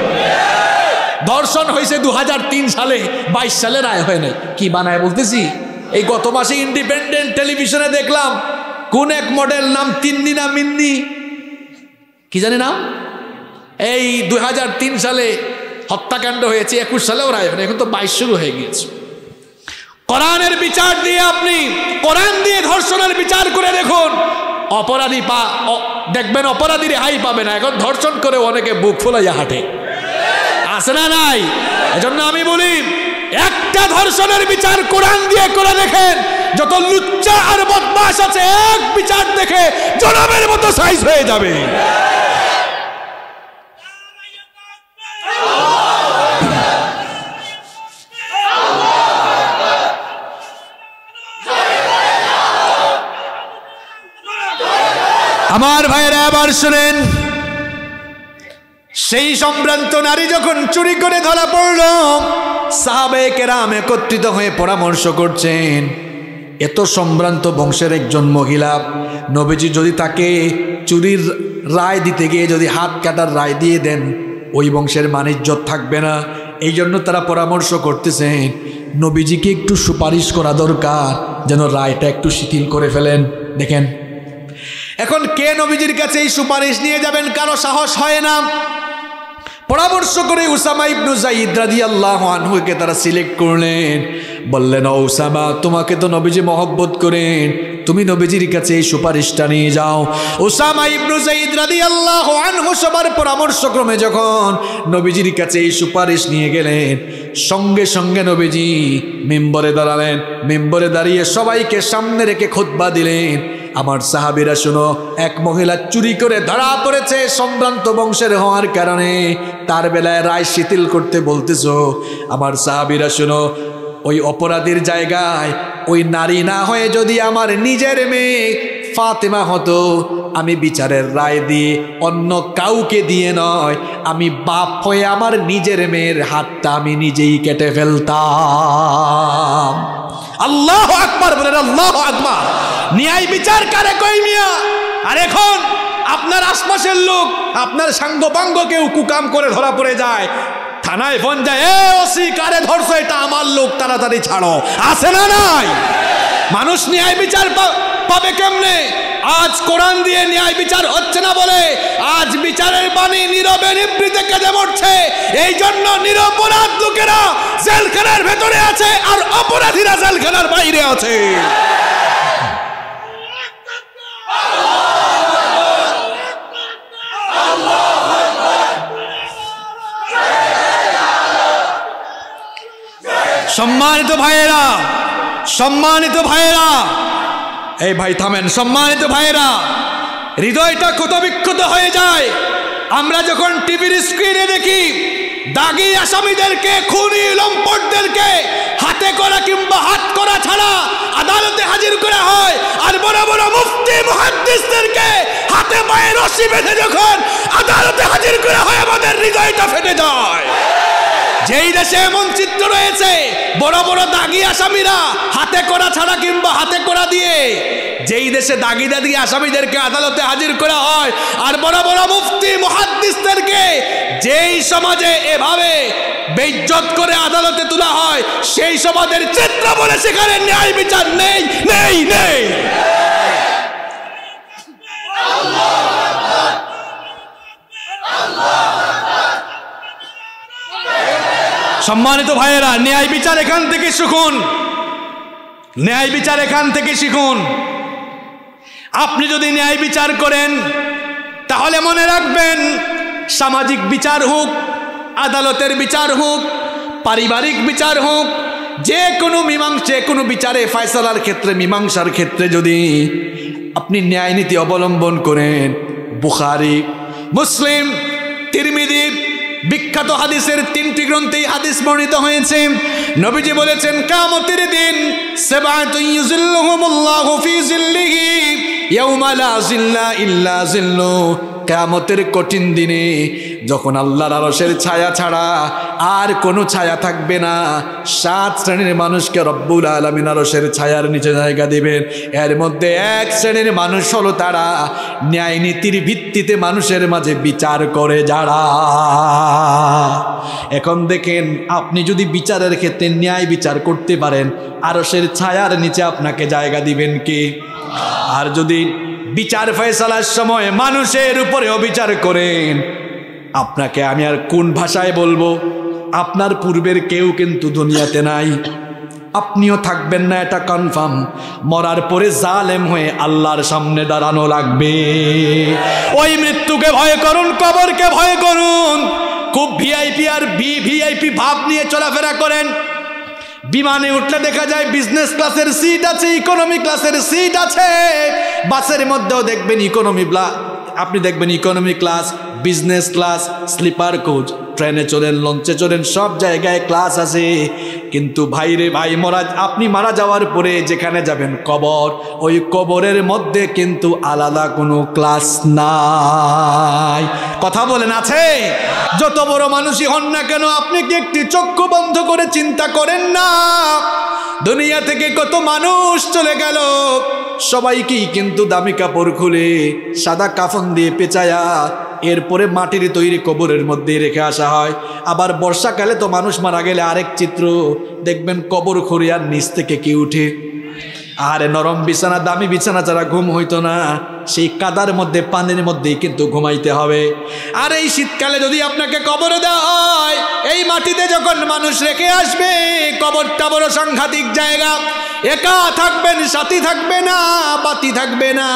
[SPEAKER 1] ধর্ষণ হয়েছে 2003 সালে, 22 সালে রায় হয় নাই। কি বানায় বলতেছি? এই গত মাসে ইন্ডিপেন্ডেন্ট টেলিভিশনে দেখলাম কোন এক মডেল, নাম তিন্নি না মিন্নি কি জানি নাম, এই 2003 সালে হত্যাকাণ্ড হয়েছে, 21 সালেও রায় হয়, এখন তো 22 শুরু হয়ে গিয়েছে। কোরআনের বিচার দিয়ে আপনি কোরআন দিয়ে ধর্ষণের বিচার করে দেখুন, অপরাধী দেখবেন অপরাধী রেহাই পাবে না। এখন ধর্ষণ করে অনেকে বুক ফুলাইয়া হাঁটে, আছে না নাই? এজন্য আমি বলি, একটা ধর্ষণের বিচার কোরআন দিয়ে করে দেখেন, যত লুচ্চা আর বদমাশ আছে এক বিচার দেখে জনাবের মতো সাইজ হয়ে যাবে। আমার ভাইয়েরা আবার শুনেন, সেই সম্ভ্রান্ত নারী যখন চুরি করে ধরা পড়ল, সাহাবায়ে কেরাম একত্রিত হয়ে পরামর্শ করছেন, এত সম্ভ্রান্ত বংশের একজন মহিলা, নবীজি যদি তাকে চুরির রায় দিতে গিয়ে যদি হাত কাটার রায় দিয়ে দেন, ওই বংশের মান-ইজ্জত থাকবে না। এই জন্য তারা পরামর্শ করতেছেন নবীজিকে একটু সুপারিশ করা দরকার, যেন রায়টা একটু শিথিল করে ফেলেন। দেখেন এখন কে নবীজির কাছে এই সুপারিশ নিয়ে যাবেন, কারো সাহস হয় না। পরামর্শ করে উসামা ইবনে যায়েদ রাদিয়াল্লাহু আনহুকে তারা সিলেক্ট করলেন। বললেন, ও উসামা, তোমাকে তো নবীজি মহব্বত করেন, তুমি নবীজির কাছে এই সুপারিশটা নিয়ে যাও। উসামা ইবনে যায়েদ রাদিয়াল্লাহু আনহু সবার পরামর্শক্রমে যখন নবীজির কাছে এই সুপারিশ নিয়ে গেলেন, সঙ্গে সঙ্গে নবীজি মিম্বরে দাঁড়ালেন। মিম্বরে দাঁড়িয়ে সবাইকে সামনে রেখে খুতবা দিলেন, আমার সাহাবীরা শুনো, এক মহিলা চুরি করে ধরা পড়েছে, সম্ভ্রান্ত বংশের হওয়ার কারণে তার বেলায় রায় শিথিল করতে বলতেছো। আমার সাহাবীরা শুনো, ওই অপরাধীর জায়গায় ওই নারী না হয়ে যদি আমার নিজের মেয়ে ফাতেমা হতো, আমি বিচারের রায় দিয়ে অন্য কাউকে দিয়ে নয়, আমি বাপ হয়ে আমার নিজের মেয়ের হাতটা আমি নিজেই কেটে ফেলতাম। আল্লাহু আকবার বলেন, আল্লাহু আকবার। ন্যায় বিচার কারে কই মিয়া? আর এখন আপনার আশপাশের লোক, আপনার সাঙ্গপাঙ্গ কেউ কুকাম করে ধরা পড়ে যায়, থানায় ফোন যায়, এ ওসি কারে ধরছো, এটা আমার লোক, তাড়াতাড়ি ছাড়ো। আছে না নাই? মানুষ ন্যায় বিচার পাবে কেমনে? আজ কোরআন দিয়ে ন্যায় বিচার হচ্ছে না বলে আজ বিচারের বাণী নীরবে নিভৃতে কেঁদে মরছে। এই জন্য নিরপরাধ লোকেরা জেলখানার ভেতরে আছে আর অপরাধীরা জেলখানার বাইরে আছে। সম্মানিত ভাইয়েরা, সম্মানিত ভাইয়েরা, এই ভাই থামেন। সম্মানিত ভাইয়েরা, হৃদয়টা ক্ষতবিক্ষত হয়ে যায় আমরা যখন টিভির স্ক্রিনে দেখি দাগী আসামিদেরকে, খুনি লম্পটদেরকে হাতে করা কিংবা হাত করা ছাড়া আদালতে হাজির করা হয়, আর বড় বড় মুফতি মুহাদ্দিসদেরকে হাতে পায়ে রশি বেঁধে যখন আদালতে হাজির করা হয়, আমাদের হৃদয়টা ফেটে যায়। যেই দেশে এমন চিত্র রয়েছে, বড় বড় দাগী আসামিরা হাতে করা ছাড়া কিংবা হাতে করা দিয়ে যেই দেশে দাগী দাগী আসামিদেরকে আদালতে হাজির করা হয়, আর বড় বড় মুফতি মুহাদ্দিসদেরকে যেই সমাজে এভাবে বেইজ্জত করে আদালতে তোলা হয়, সেই সমাজের চিত্র বলে সেখানে ন্যায় বিচার নেই, নেই, নেই। সম্মানিত ভাইয়েরা, ন্যায় বিচার এখান থেকে শিখুন, ন্যায় বিচার এখান থেকে শিখুন। আপনি যদি ন্যায় বিচার করেন তাহলে মনে রাখবেন, সামাজিক বিচার হোক, আদালতের বিচার হোক, পারিবারিক বিচার হোক, যে কোনো বিচারে ফয়সালার ক্ষেত্রে, মীমাংসার ক্ষেত্রে যদি আপনি ন্যায় নীতি অবলম্বন করেন, বুখারী, মুসলিম, তিরমিজি বিখ্যাত হাদিসের 3টি গ্রন্থেই হাদিস বর্ণিত হয়েছে। নবীজি বলেছেন, কিয়ামতের দিন সাবআতুন ইউযিল্লুহুমুল্লাহু ফি যিল্লিহি ইয়াওমা লা যিল্লা ইল্লা যিল্লু। কিয়ামতের কঠিন দিনে যখন আল্লাহর আরশের ছায়া ছাড়া আর কোনো ছায়া থাকবে না, 7 শ্রেণীর মানুষকে রব্বুল আলামিন আরশের ছায়ার নিচে জায়গা দিবেন। এর মধ্যে 1 শ্রেণীর মানুষ হলো তারা ন্যায় নীতির ভিত্তিতে মানুষের মাঝে বিচার করে যারা। এখন দেখেন, আপনি যদি বিচারের ক্ষেত্রে ন্যায় বিচার করতে পারেন, আরশের ছায়ার নিচে আপনাকে জায়গা দিবেন কে? আর যদি বিচার ফয়সালার সময় মানুষের উপরে অবিচার করেন, আপনাকে আমি আর কোন ভাষায় বলবো, আপনার পূর্বের কেউ কিন্তু দুনিয়াতে নাই, আপনিও থাকবেন না, এটা কনফার্ম। মরার পরে জালেম হয়ে আল্লাহর সামনে দাঁড়ানো লাগবে। ওই মৃত্যুকে ভয় করুন, কবরকে ভয় করুন। খুব ভিআইপি আর ভিআইপি ভাব নিয়ে চলাফেরা করেন। বিমানে উঠলে দেখা যায় বিজনেস ক্লাসের সিট আছে, ইকোনমি ক্লাসের সিট আছে। বাসের মধ্যেও দেখবেন আপনি দেখবেন economy class, business class, sleeper coach, ট্রেনে চলেন, লঞ্চে চলেন, সব জায়গায় ক্লাস আছে। কিন্তু ভাইরে ভাই, আপনি মারা যাওয়ার পরে যেখানে যাবেন কবর, ওই কবরের মধ্যে কিন্তু আলাদা কোনো ক্লাস নাই। কথা বলেন, আছে? যত বড় মানুষই হন না কেন, আপনি কি একটি চক্ষু বন্ধ করে চিন্তা করেন না, দুনিয়া থেকে কত মানুষ চলে গেল, সবাইকেই কিন্তু দামি কাপড় খুলে সাদা কাফন দিয়ে পেঁচায়া এরপরে মাটির তৈরি কবরের মধ্যে রেখে আসা হয়। আবার বর্ষাকালে তো মানুষ মারা গেলে আরেক চিত্র দেখবেন, কবর খুঁড়িয়ার নিচ থেকে কি উঠে। আরে নরম বিছানা, দামি বিছানা ছাড়া ঘুম হইতো না, সেই কাদার মধ্যে, পানির মধ্যেই কিন্তু ঘুমাইতে হবে। আর এই শীতকালে যদি আপনাকে কবরে দেওয়া হয়, এই মাটিতে যখন মানুষ রেখে আসবে, কবরটা বড় সাংঘাতিক জায়গা। একা থাকবেন, সাথী থাকবে না, বাতি থাকবে না,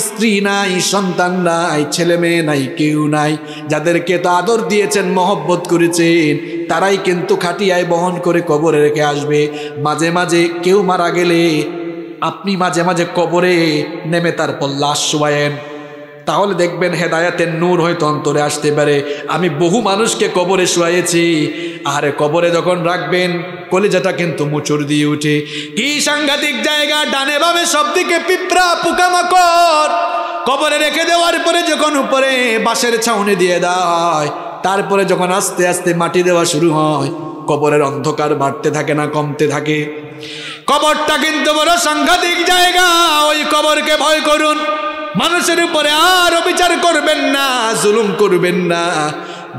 [SPEAKER 1] স্ত্রী নাই, সন্তান নাই, ছেলে মেয়ে নাই, কেউ নাই। যাদেরকে তো আদর দিয়েছেন, মহব্বত করেছেন, তারাই কিন্তু খাটিয়ায় বহন করে কবরে রেখে আসবে। মাঝে মাঝে কেউ মারা গেলে আপনি মাঝে মাঝে কবরে নেমে তারপর লাশ শোয়ায়েন, তাহলে দেখবেন হেদায়েতের নূর হয়তো অন্তরে আসতে পারে। আমি বহু মানুষকে কবরে শোয়াইছি, আর কবরে যখন রাখবেন কলিজাটা কিন্তু মুচুর দিয়ে উঠে। কি সাংঘাতিক জায়গা, ডানে বামে সব দিকে পিঁপড়া, পোকামাকড়। কবরে রেখে দেওয়ার পরে যখন উপরে বাঁশের ছাউনি দিয়ে দেওয়া হয়, তারপরে যখন আস্তে আস্তে মাটি দেওয়া শুরু হয়, কবরের অন্ধকার বাড়তে থাকে না কমতে থাকে। কবরটা কিন্তু বড় সাংঘাতিক জায়গা, ওই কবরকে ভয় করুন। মানুষের উপরে আর অবিচার করবেন না, জুলুম করবেন না।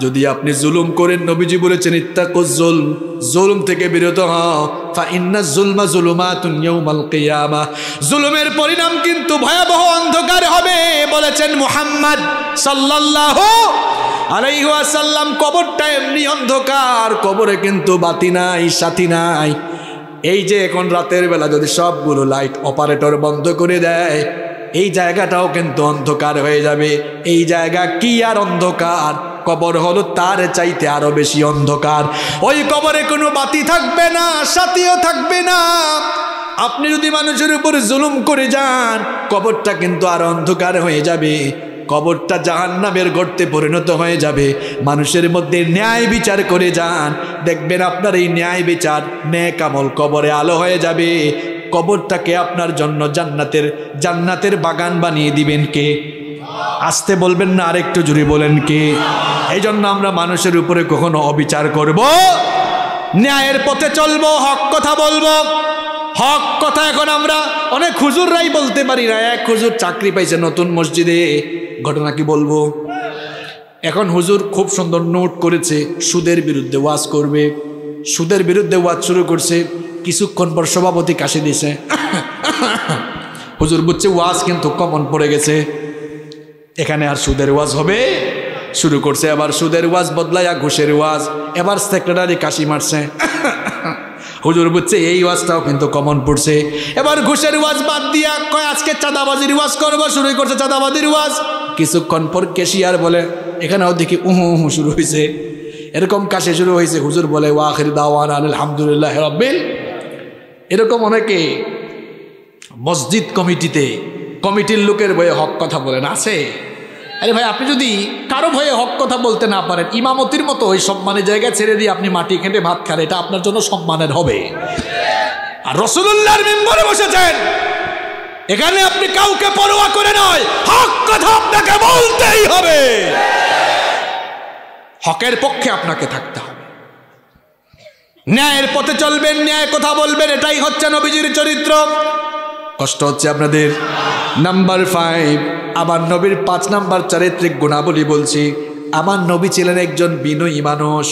[SPEAKER 1] যদি আপনি জুলুম করেন, নবীজি বলেছেন ইত্তাকুজ জুলম, জুলুম থেকে বিরত হও, ফা ইন্নাজ জুলমা যুলুমাতুন ইয়াউমাল কিয়ামাহ, জুলুমের পরিণাম কিন্তু ভয়াবহ অন্ধকার হবে বলেছেন মুহাম্মদ সাল্লাল্লাহু আলাইহি ওয়াসাল্লাম। কবরটা এমনি অন্ধকার, কবরে কিন্তু বাতি নাই, সাথী নাই। এই যে এখন রাতের বেলা যদি সবগুলো লাইট অপারেটর বন্ধ করে দেয়, এই জায়গাটাও কিন্তু অন্ধকার হয়ে যাবে। এই জায়গা কি আর অন্ধকার, কবর হলো তার চাইতে আরো বেশি অন্ধকার। ওই কবরে কোনো বাতি থাকবে না, সাথীও থাকবে না। আপনি যদি মানুষের উপর জুলুম করে যান, কবরটা কিন্তু আরো অন্ধকার হয়ে যাবে, কবরটা জাহান্নামের গর্তে পরিণত হয়ে যাবে। মানুষের মধ্যে ন্যায় বিচার করে যান, দেখবেন আপনার এই ন্যায় বিচার, নেক আমল কবরে আলো হয়ে যাবে। কবরটাকে আপনার জন্য জান্নাতের বাগান বানিয়ে দিবেন কে? আসতে বলবেন না, আরেকটু জোরে বলেন কে? এই জন্য আমরা মানুষের উপরে কখনো অবিচার করব, ন্যায়ের পথে চলবো, হক কথা বলবো। হক কথা এখন আমরা অনেক হুজুররাই বলতে পারি না। এক হুজুর চাকরি পাইছে নতুন মসজিদে, ঘটনা কি বলবো। এখন হুজুর খুব সুন্দর নোট করেছে, সুদের বিরুদ্ধে ওয়াজ করবে। সুদের বিরুদ্ধে ওয়াজ শুরু করছে, কিছুক্ষণ পর সভাপতি কাশি দিছে। হুজুর বুঝছে ওয়াজ কিন্তু কমন পড়ে গেছে, এখানে আর সুদের ওয়াজ হবে, শুরু করছে আবার সুদের ওয়াজ বদলাইয়া ঘুষের ওয়াজ। এবার সেক্রেটারি কাশি মারছে। হুজুর বুঝছে এই ওয়াজটাও কিন্তু কমন পড়ছে, এবার ঘুষের ওয়াজ বাদ দিয়া কয় আজকে চাঁদাবাজির ওয়াজ করবো, শুরু করছে চাঁদাবাজির ওয়াজ। কিছুক্ষণ পর কেশিয়ার বলে এখানেও দেখি উহু শুরু হয়েছে, এরকম কাশি শুরু হয়েছে। হুজুর বলে ওয়া আখির দাওয়ানা আলহামদুলিল্লাহি রাব্বিল। এরকম অনেকে মসজিদ কমিটির লোকের ভয়ে হক কথা বলেন, আছে। আরে ভাই, আপনি যদি কারো ভয়ে হক কথা বলতে না পারেন, ইমামতির মতো ওই সম্মানের জায়গা ছেড়ে দিয়ে আপনি মাটি খেটে ভাত খান, এটা আপনার জন্য সম্মানের হবে। আর রাসূলুল্লাহর মিম্বরে বসেছেন, এখানে আপনি কাউকে পরোয়া করে নয়, হক কথা আপনাকে বলতেই হবে, হকের পক্ষে আপনাকে থাকতে হবে, ন্যায়ের পথে চলবেন, ন্যায় কথা বলবেন। এটাই হচ্ছে নবীজির চরিত্র। কষ্ট হচ্ছে আপনাদের? নাম্বার 5, আমার নবীর 5 নাম্বার চারিত্রিক গুণাবলী বলছি। আমার নবী ছিলেন একজন বিনয়ী মানুষ।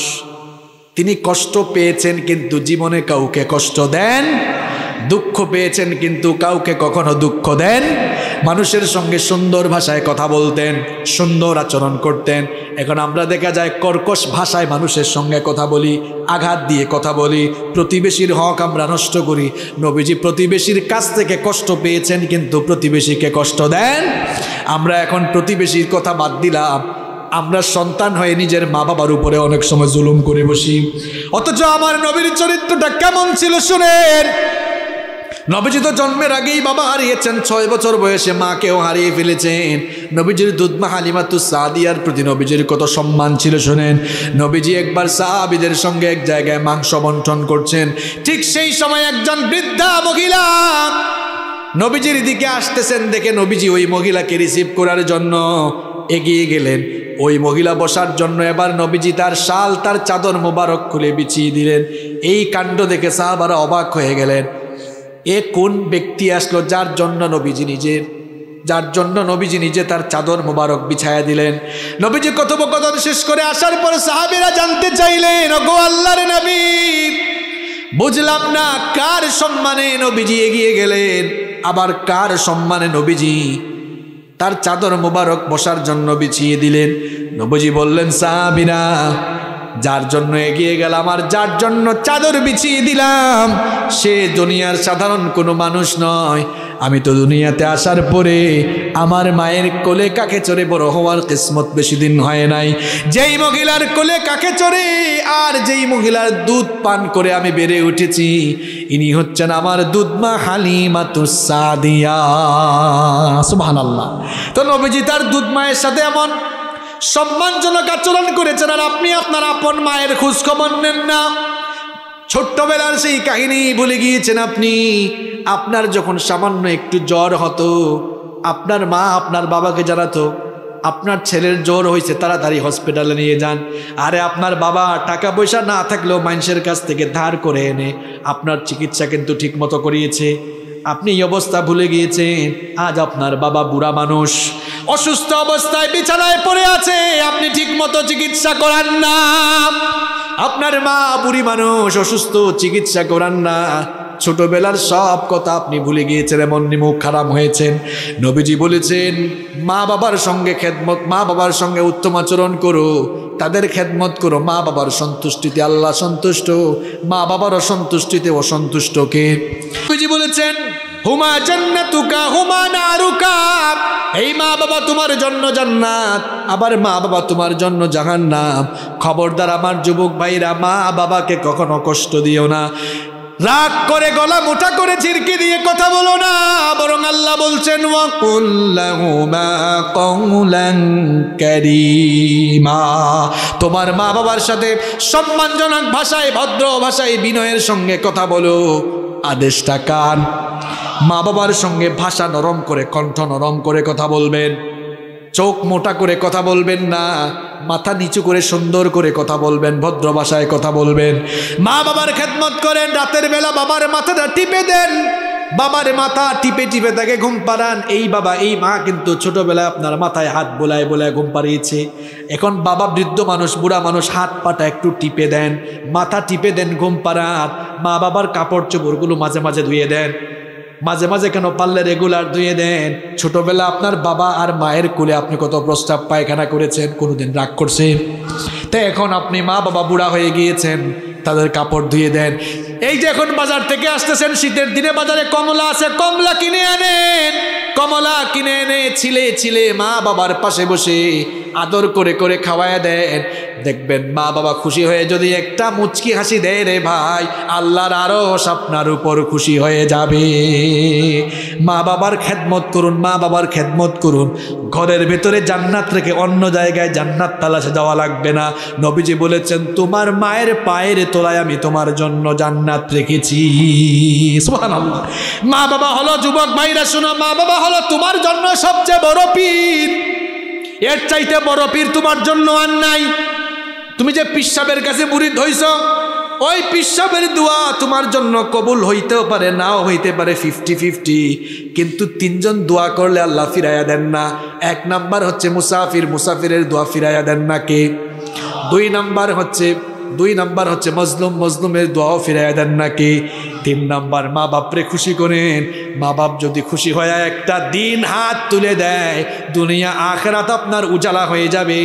[SPEAKER 1] তিনি কষ্ট পেয়েছেন কিন্তু জীবনে কাউকে কষ্ট দেন, দুঃখ পেয়েছেন কিন্তু কাউকে কখনো দুঃখ দেন। মানুষের সঙ্গে সুন্দর ভাষায় কথা বলতেন, সুন্দর আচরণ করতেন। এখন আমরা দেখা যায় কর্কশ ভাষায় মানুষের সঙ্গে কথা বলি, আঘাত দিয়ে কথা বলি, প্রতিবেশীর হক আমরা নষ্ট করি। নবীজি প্রতিবেশীর কাছ থেকে কষ্ট পেয়েছেন কিন্তু প্রতিবেশীকে কষ্ট দেন। আমরা এখন প্রতিবেশীর কথা বাদ দিলাম, আমরা সন্তান হয়ে নিজের মা বাবার উপরে অনেক সময় জুলুম করে বসি। অথচ আমার নবীর চরিত্রটা কেমন ছিল শুনেন। নবীজি তো জন্মের আগেই বাবা হারিয়েছেন, 6 বছর বয়সে মাকেও হারিয়ে ফেলেছেন। নবীজির দুধমা হালিমাতুস সাদিয়ার প্রতি নবীজির কত সম্মান ছিল শুনেন। নবীজি একবার সাহাবীদের সঙ্গে এক জায়গায় মাংস বন্টন করছেন, ঠিক সেই সময় একজন বৃদ্ধা মহিলা নবীজির দিকে আসতেছেন দেখে নবীজি ওই মহিলাকে রিসিভ করার জন্য এগিয়ে গেলেন। ওই মহিলা বসার জন্য এবার নবীজি তার শাল, তার চাদর মোবারক খুলে বিছিয়ে দিলেন। এই কাণ্ড দেখে সাহাবারা অবাক হয়ে গেলেন। এ কোন ব্যক্তি আসলো যার জন্য নবীজি নিজে তার চাদর মোবারক বিছায়া দিলেন। নবীজি কথোপকথন শেষ করে আসার পর সাহাবীরা জানতে চাইলেন, ওগো আল্লাহর নবী, বুঝলাম না কার সম্মানে নবীজি এগিয়ে গেলেন, আবার কার সম্মানে নবীজি তার চাদর মোবারক বসার জন্য বিছিয়ে দিলেন। নবীজি বললেন, সাহাবীরা, যার জন্য এগিয়ে গেলাম আর যার জন্য চাদর বিছিয়ে দিলাম সে দুনিয়ার সাধারণ কোনো মানুষ নয়। আমি তো দুনিয়াতে আসার পরে আমার মায়ের কোলে কাকে চড়ে বড় হওয়ার কিসমত বেশি দিন হয় নাই। যেই মহিলার কোলে কাকে চড়ে আর যেই মহিলার দুধ পান করে আমি বেড়ে উঠেছি, ইনি হচ্ছেন আমার দুধমা হালিমাতুস সাদিয়া। সুবহানাল্লাহ। তো নবীজি তার দুধ মায়ের সাথে এমন সম্মানজনক আচরণ করেছেন, আর আপনি আপনার আপন মায়ের খোঁজ খবর নেন না। ছোট্টবেলার সেই কাহিনী ভুলে গিয়েছেন আপনি। আপনার যখন সামান্য একটু জ্বর হতো, আপনার মা আপনার বাবাকে জানাতো, আপনার ছেলের জ্বর হয়েছে, তাড়াতাড়ি হসপিটালে নিয়ে যান। আরে আপনার বাবা টাকা পয়সা না থাকলেও মানুষের কাছ থেকে ধার করে এনে আপনার চিকিৎসা কিন্তু ঠিক মতো করিয়েছে। আপনি এই অবস্থা ভুলে গিয়েছেন। আজ আপনার বাবা বুড়া মানুষ, অসুস্থ অবস্থায় বিছানায় পড়ে আছে, আপনি ঠিক মতো চিকিৎসা করান না। আপনার মা বুড়ি মানুষ, অসুস্থ, চিকিৎসা করান না। ছোটবেলার সব কথা আপনি ভুলে গিয়েছেন, এমন মুখ খারাপ হয়েছেন। নবীজি বলেছেন মা বাবার সঙ্গে খেদমত, মা বাবার সঙ্গে উত্তম আচরণ করো, তাদের খেদমত করো। মা বাবার সন্তুষ্টিতে আল্লাহ সন্তুষ্ট, মা বাবার অসন্তুষ্টিতে অসন্তুষ্ট কে? নবীজি বলেছেন হুমা জান্নাতুকা হুমা নারুকা, এই মা বাবা তোমার জন্য জান্নাত, আবার মা বাবা তোমার জন্য জাহান্নাম। খবরদার আমার যুবক ভাইরা, মা বাবাকে কখনো কষ্ট দিও না। রাগ করে গলা মোটা করে চিরকি দিয়ে কথা বলো না, বরং আল্লাহ বলছেন ওয়াকুল লাহুমা কওলান কারীমা, তোমার মা বাবার সাথে সম্মানজনক ভাষায়, ভদ্র ভাষায়, বিনয়ের সঙ্গে কথা বলো। আদেশটা কার? মা বাবার সঙ্গে ভাষা নরম করে, কণ্ঠ নরম করে কথা বলবেন, চোখ মোটা করে কথা বলবেন না, মাথা নিচু করে সুন্দর করে কথা বলবেন, ভদ্র ভাষায় কথা বলবেন। মা বাবার খেদমত করেন, রাতের বেলা বাবার মাথাটা টিপে দেন, বাবার মাথা টিপে টিপে তাকে ঘুম পাড়ান। এই বাবা এই মা কিন্তু ছোটবেলায় আপনার মাথায় হাত বোলায় বোলায় ঘুম পাড়িয়েছে। এখন বাবা বৃদ্ধ মানুষ, বুড়া মানুষ, হাত পাটা একটু টিপে দেন, মাথা টিপে দেন, ঘুম পাড়ান। মা বাবার কাপড় চোপড়গুলো মাঝে মাঝে ধুয়ে দেন, মাঝে মাঝে কেন পারলে রেগুলার ধুয়ে দেন। ছোটবেলা আপনার বাবা আর মায়ের কোলে আপনি কত প্রস্রাব পায়খানা করেছেন, কোনোদিন রাগ করছেন? তাই এখন আপনি মা বাবা বুড়া হয়ে গিয়েছেন, তাদের কাপড় ধুয়ে দেন। এই যে এখন বাজার থেকে আসতেছেন, শীতের দিনে বাজারে কমলা আছে, কমলা কিনে আনেন, কমলা কিনে এনে ছিলে ছিলে মা বাবার পাশে বসে আদর করে করে খাওয়ায় দেন। দেখবেন মা বাবা খুশি হয়ে যদি একটা মুচকি হাসি দেয়, রে ভাই, আল্লাহর আরশ আপনার উপর খুশি হয়ে যাবে। মা বাবার খেদমত করুন, মা বাবার খেদমত করুন। ঘরের ভেতরে জান্নাত রেখে অন্য জায়গায় জান্নাত তালাশে যাওয়া লাগবে না। নবীজি বলেছেন তোমার মায়ের পায়ের তলায় আমি তোমার জন্য জান্নাত রেখেছি। সুবহানাল্লাহ। মা বাবা হলো, যুবক ভাইরা শোনো, মা বাবা হলো তোমার জন্য সবচেয়ে বড় পীর। এর চাইতে বড় পীর তোমার জন্য আর নাই। তুমি যে পিসাবের কাছে মুরিদ হইছ, ওই পিসাবের দোয়া তোমার জন্য কবুল হইতেও পারে, নাও হইতে পারে, 50-50। কিন্তু তিনজন দোয়া করলে আল্লাহ ফিরাইয়া দেন না। এক নাম্বার হচ্ছে মুসাফির, মুসাফিরের দোয়া ফিরাইয়া দেন না কে? দুই নাম্বার হচ্ছে মজলুম, মজলুমের দোয়াও ফিরাইয়া দেন না কে? 3 নাম্বার মা বাপরে খুশি করেন। মা বাপ যদি খুশি হয়ে একটা দিন হাত তুলে দেয়, দুনিয়া আখিরাত আপনার উজালা হয়ে যাবে।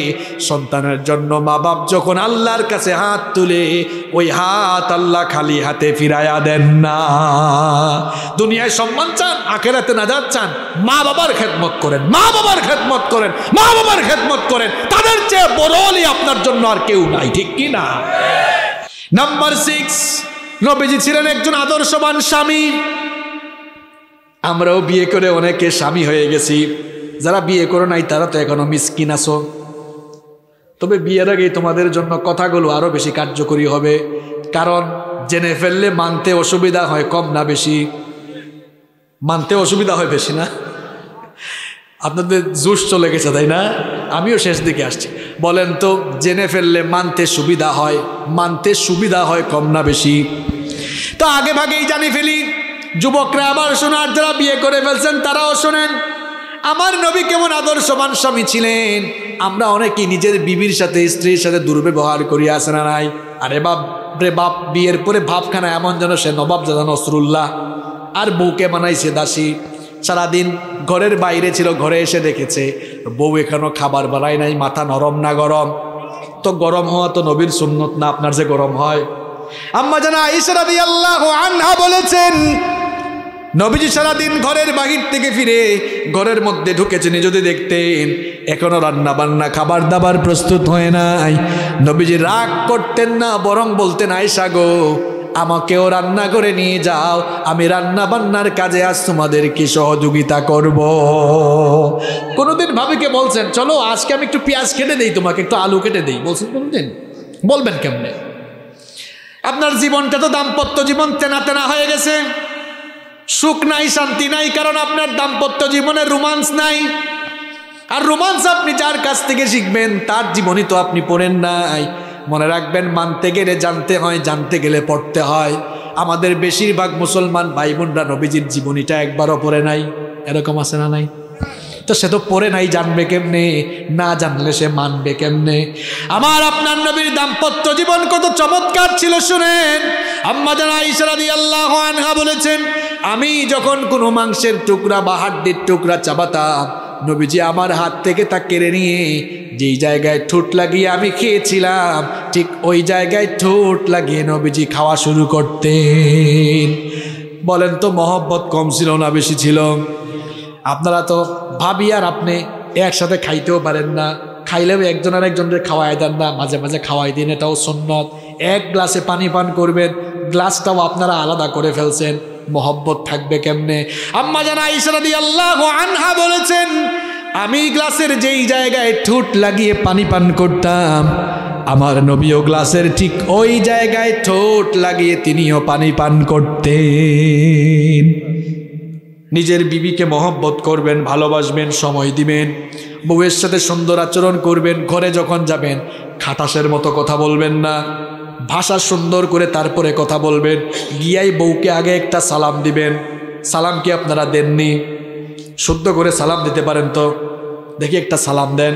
[SPEAKER 1] সন্তানের জন্য মা বাপ যখন আল্লাহর কাছে হাত তুলে, ওই হাত আল্লাহ খালি হাতে ফিরাইয়া দেন না। দুনিয়ায় সম্মান চান, আখিরাতে নাজাত চান, মা বাবার খেদমত করেন, মা বাবার খেদমত করেন, মা বাবার খেদমত করেন। তাদের চেয়ে বড় হলে আপনার জন্য আর কেউ নাই, ঠিক কি না? নাম্বার 6, নবীজি ছিলেন একজন আদর্শবান স্বামী। আমরাও বিয়ে করে অনেকে স্বামী হয়ে গেছি। যারা বিয়ে করে নাই তারা তো এখনো মিসকিন আছো। তবে বিয়ের আগেই তোমাদের জন্য কথাগুলো আরো বেশি কার্যকরী হবে, কারণ জেনে ফেললে মানতে অসুবিধা হয় কম না বেশি? মানতে অসুবিধা হয় বেশি না? আপনাদের জোশ চলে গেছে তাই না? আমিও শেষ দিকে আসছি। বলেন তো, জেনে ফেললে মানতে সুবিধা হয় কম না বেশি? তো আগে ভাগেই জানি ফেলি। যুবকরা আবার শোনার, যারা বিয়ে করে ফেলছেন তারাও শোনেন। আমার নবী কেমন আদর্শবান স্বামী ছিলেন। আমরা অনেকেই নিজের বিবির সাথে, স্ত্রীর সাথে দুর্ব্যবহার করি, আছে না নাই? আরে বাপ রে বাপ, বিয়ের পরে ভাবখানা এমন যেন সে নবাব জাদা নসরুল্লাহ, আর বউকে বানাইছে দাসী। সারাদিন ঘরের বাইরে ছিল, ঘরে এসে দেখেছে বউ এখনো খাবার বানায় নাই। মাথা নরম না গরম? তো গরম হওয়া তো নবীর সুন্নত না, আপনার যে গরম হয়। আম্মা জানা আয়েশা রাদিয়াল্লাহু আনহা বলেছেন, নবীজি সারাদিন ঘরের বাহির থেকে ফিরে ঘরের মধ্যে ঢুকেছেন, যদি দেখতেন এখনো রান্না বান্না খাবার দাবার প্রস্তুত হয় নাই, নবীজি রাগ করতেন না, বরং বলতেন আয়েশা গো, আমাকেও রান্না করে নিয়ে যাও, আমি রান্না বান্নার কাজে আজ তোমাদেরকে সহযোগিতা করব। কোনোদিন ভাবিকে বলছেন চলো আজকে আমি একটু পেঁয়াজ কেটে দেই, তোমাকে একটু আলু কেটে দেই? বলছেন কোনোদিন? বলবেন কেমনে? আপনার জীবনটা তো দাম্পত্য জীবন তেনা তেনা হয়ে গেছে, সুখ নাই, শান্তি নাই, কারণ আপনার দাম্পত্য জীবনে রোমান্স নাই। আর রোমান্স আপনি যার কাছ থেকে শিখবেন তার জীবনই তো আপনি পড়েন নাই। মনে রাখবেন, মানতে গেলে জানতে হয়, জানতে গেলে পড়তে হয়। আমাদের বেশিরভাগ মুসলমান ভাই বোনরা নবীজির জীবনীটা একবারও পড়ে নাই, এরকম আছে না নাই? তো সে তো পড়ে নাই, জানবে কেমনে? না জানলে সে মানবে কেমনে? আমার আপনার নবীর দাম্পত্য জীবন কত চমৎকার ছিল শুনেন। আম্মা জান আয়েশা রাদিয়াল্লাহু আনহা বলেছেন, আমি যখন কোনো মাংসের টুকরা বা হাড্ডির টুকরা চাবাতাম, নবীজি আমার হাত থেকে তা কেড়ে নিয়ে যেই জায়গায় ঠোঁট লাগিয়ে আমি খেয়েছিলাম, ঠিক ওই জায়গায় ঠোঁট লাগিয়ে নবীজি খাওয়া শুরু করতেন। বলেন তো মহব্বত কম ছিল না বেশি ছিল? আপনারা তো ভাবি আর আপনি একসাথে খাইতেও পারেন না, খাইলেও একজন আর একজনের খাওয়াই দেন না, মাঝে মাঝে খাওয়াই দিন, এটাও সুন্নত। এক গ্লাসে পানি পান করবেন, গ্লাসটাও আপনারা আলাদা করে ফেলছেন, মহব্বত থাকবে কেমনে? আম্মা জান আয়েশা রাদিয়াল্লাহু আনহা বলেছেন, আমি গ্লাসের যেই জায়গায় ঠোঁট লাগিয়ে পানি পান করতাম, আমার নবীও গ্লাসের ঠিক ওই জায়গায় ঠোঁট লাগিয়ে তিনিও পানি পান করতেন। নিজের বিবিকে মহব্বত করবেন, ভালোবাসবেন, সময় দিবেন, বউয়ের সাথে সুন্দর আচরণ করবেন। ঘরে যখন যাবেন খাটাসের মতো কথা বলবেন না, ভাষা সুন্দর করে তারপরে কথা বলবেন। গিয়াই বউকে আগে একটা সালাম দিবেন। সালাম কি আপনারা দেননি? শুদ্ধ করে সালাম দিতে পারেন তো? দেখি একটা সালাম দেন।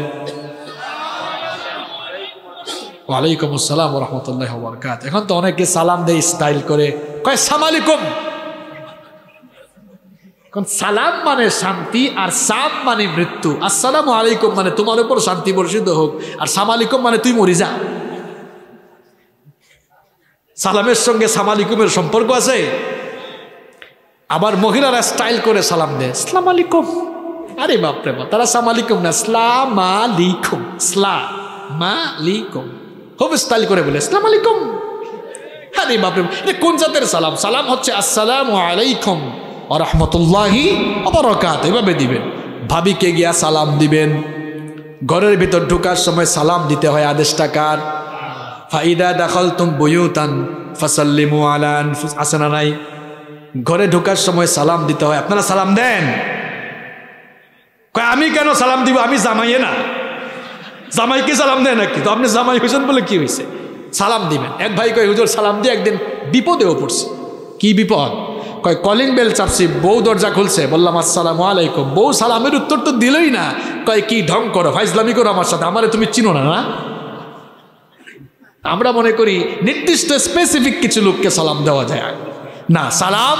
[SPEAKER 1] ওয়ালাইকুম আসসালাম ওয়া রাহমাতুল্লাহি ওয়া বারাকাতুহু। এখন তো অনেকে সালাম দেয় স্টাইল করে, কয় আসসালামু আলাইকুম। কারণ সালাম মানে শান্তি আর সাম মানে মৃত্যু। আসসালামু আলাইকুম মানে তোমার উপর শান্তি বর্ষিত হোক, আর সালাম আলাইকুম মানে তুই মরি যা। সালামের সঙ্গে সালাম আলাইকুমের সম্পর্ক আছে? আবার মহিলারা স্টাইল করে সালাম দেয়, আসসালামু আলাইকুম। আরে বাপরে বাপ, তারা সালাম আলাইকুম না, আসসালামু আলাইকুম, আসসালামু আলাইকুম, খুব স্টাইল করে বলে আসসালামু আলাইকুম। আরে বাপরে, এটা কোন জাতের সালাম? সালাম হচ্ছে আসসালামু আলাইকুম ওয়া রাহমাতুল্লাহি ওয়া বারাকাতুহু, এভাবে দিবেন। ভাবিকে গিয়া সালাম দিবেন। ঘরের ভিতর ঢোকার সময় সালাম দিতে হয়, আদেশটা কার? ফাইদা দাখালতুম বুয়ুতান ফাসাল্লিমু আলা আনফুস, আছে না নাই? ঘরে ঢোকার সময় সালাম দিতে হয়। আপনারা সালাম দেন? কয় আমি কেন সালাম দিব? আমি জামাইয়ে না, জামাইকে সালাম দেয় নাকি? তো আপনি জামাই হয়েছেন বলে কি হয়েছে? সালাম দিবেন। এক ভাই কয় হুজুর সালাম দিয়ে একদিন বিপদেও পড়ছে। কি বিপদ? কয় কলিং বেল চাপছি, বউ দরজা খুলছে, বললাম আসসালামু আলাইকুম, বউ সালামের উত্তর তো দিলই না। কয় কি ঢং করো, ফাইজলামি করো আমার সাথে, আমারে তুমি চিনো না? না, আমরা মনে করি নির্দিষ্ট স্পেসিফিক কিছু লোককে সালাম দেওয়া যায় না। সালাম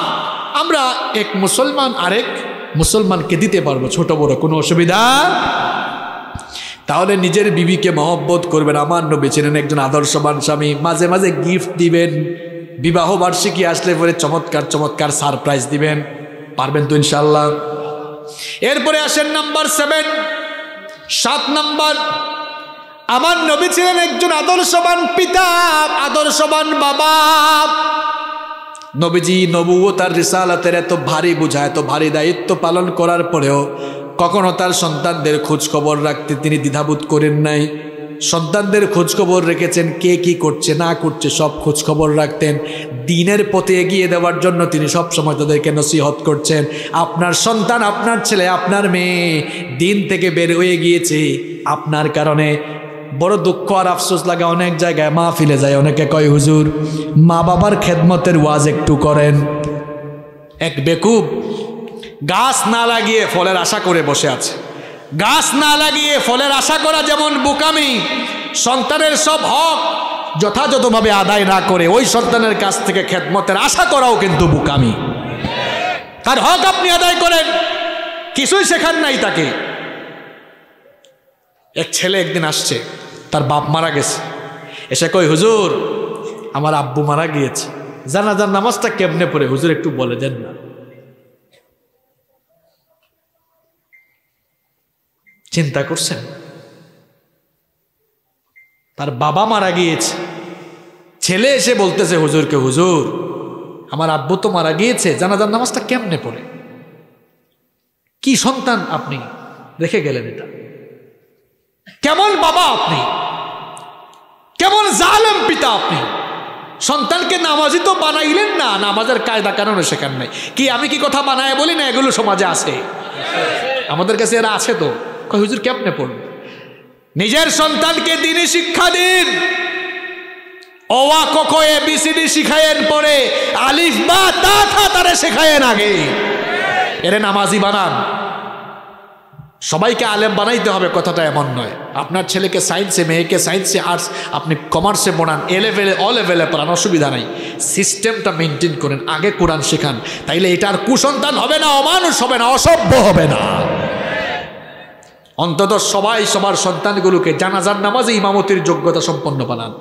[SPEAKER 1] আমরা এক মুসলমান আরেক মুসলমানকে দিতে পারবো, ছোট বড় কোনো অসুবিধা। তাহলে নিজের বিবিকে মহব্বত করবেন। আমার নবী ছিলেন একজন আদর্শবান স্বামী। মাঝে মাঝে গিফট দিবেন, বিবাহ বার্ষিকী আসলে পরে চমৎকার চমৎকার সারপ্রাইজ দিবেন। পারবেন তো ইনশাআল্লাহ? এরপরে আসেন নাম্বার 7, 7 নাম্বার, আমার নবী ছিলেন একজন আদর্শবান পিতা, আদর্শবান বাবা। নবীজি নবুয়ত আর রিসালাতের এত ভারী বোঝা, এত ভারী দায়িত্ব পালন করার পরেও কখনো তার সন্তানদের খোঁজ খবর রাখতে তিনি দ্বিধাবোধ করেন নাই। সন্তানদের খোঁজ খবর রেখেছেন, কে কি করছে না করছে সব খোঁজ খবর রাখতেন। দ্বীনের পথে এগিয়ে দেওয়ার জন্য তিনি সবসময় তাদেরকে নসিহত করছেন। আপনার সন্তান, আপনার ছেলে, আপনার মেয়ে দ্বীন থেকে বের হয়ে গিয়েছে আপনার কারণে। বড় দুঃখ আর আফসোস লাগে, অনেক জায়গায় মাহফিলে যায়, অনেকে কয় হুজুর মা বাবার খেদমতের ওয়াজ একটু করেন। এক বেকুব গাছ না লাগিয়ে ফলের আশা করে বসে আছে। গাছ না লাগিয়ে ফলের আশা করা যেমন বোকামি, সন্তানের সব হক যথাযথভাবে আদায় না করে ওই সন্তানের কাছ থেকে খেদমতের আশা করাও কিন্তু বোকামি। তার হক আপনি আদায় করেন, কিছুই শেখান নাই তাকে। এক ছেলে একদিন আসছে, তার বাপ মারা গেছে, এসে কই হুজুর আমার আব্বু মারা গিয়েছে, জানাজার নামাজটা কেমনে পড়ে হুজুর একটু বলে দেন না। চিন্তা করছেন, তার বাবা মারা গিয়েছে, ছেলে এসে বলতেছে হুজুরকে, হুজুর আমার আব্বু তো মারা গিয়েছে, জানাজার নামাজটা কেমনে পড়ে? কি সন্তান আপনি রেখে গেলেন, এটা কেমন বাবা আপনি, কেমন জালেম পিতা আপনি। সন্তানকে নামাজি তো বানাইলেন না, নামাজের কায়দা কানুন শেখান নাই। কি আমি কি কথা বানায় বলি না, এগুলো সমাজে আছে, আমাদের কাছে এরা আছে। তো হুজুর কেমনে পড়বে? নিজের সন্তানকে দ্বীনি শিক্ষা দিন, অওয়া ক এ বি সি ডি শিখায়েন পরে আলিফ বা তা থা তারে শেখায়েন আগে, এরে নামাজি বানান। সবাইকে আলেম বানাইতে হবে কথাটা এমন নয়। আপনার ছেলেকে সায়েন্সে, মেয়েকে সায়েন্সে, আর্টস, আপনি কমার্সে পড়ান, এ লেভেলে অ লেভেলে পড়ান, অসুবিধা নাই। সিস্টেমটা মেনটেন করেন, আগে কোরআন শেখান। তাইলে এটার কুসন্তান হবে না, অমানুষ হবে না, অসভ্য হবে না। অন্তত সবাই সবার সন্তানগুলোকে জানাজার নামাজে ইমামতির যোগ্যতা সম্পন্ন বানান।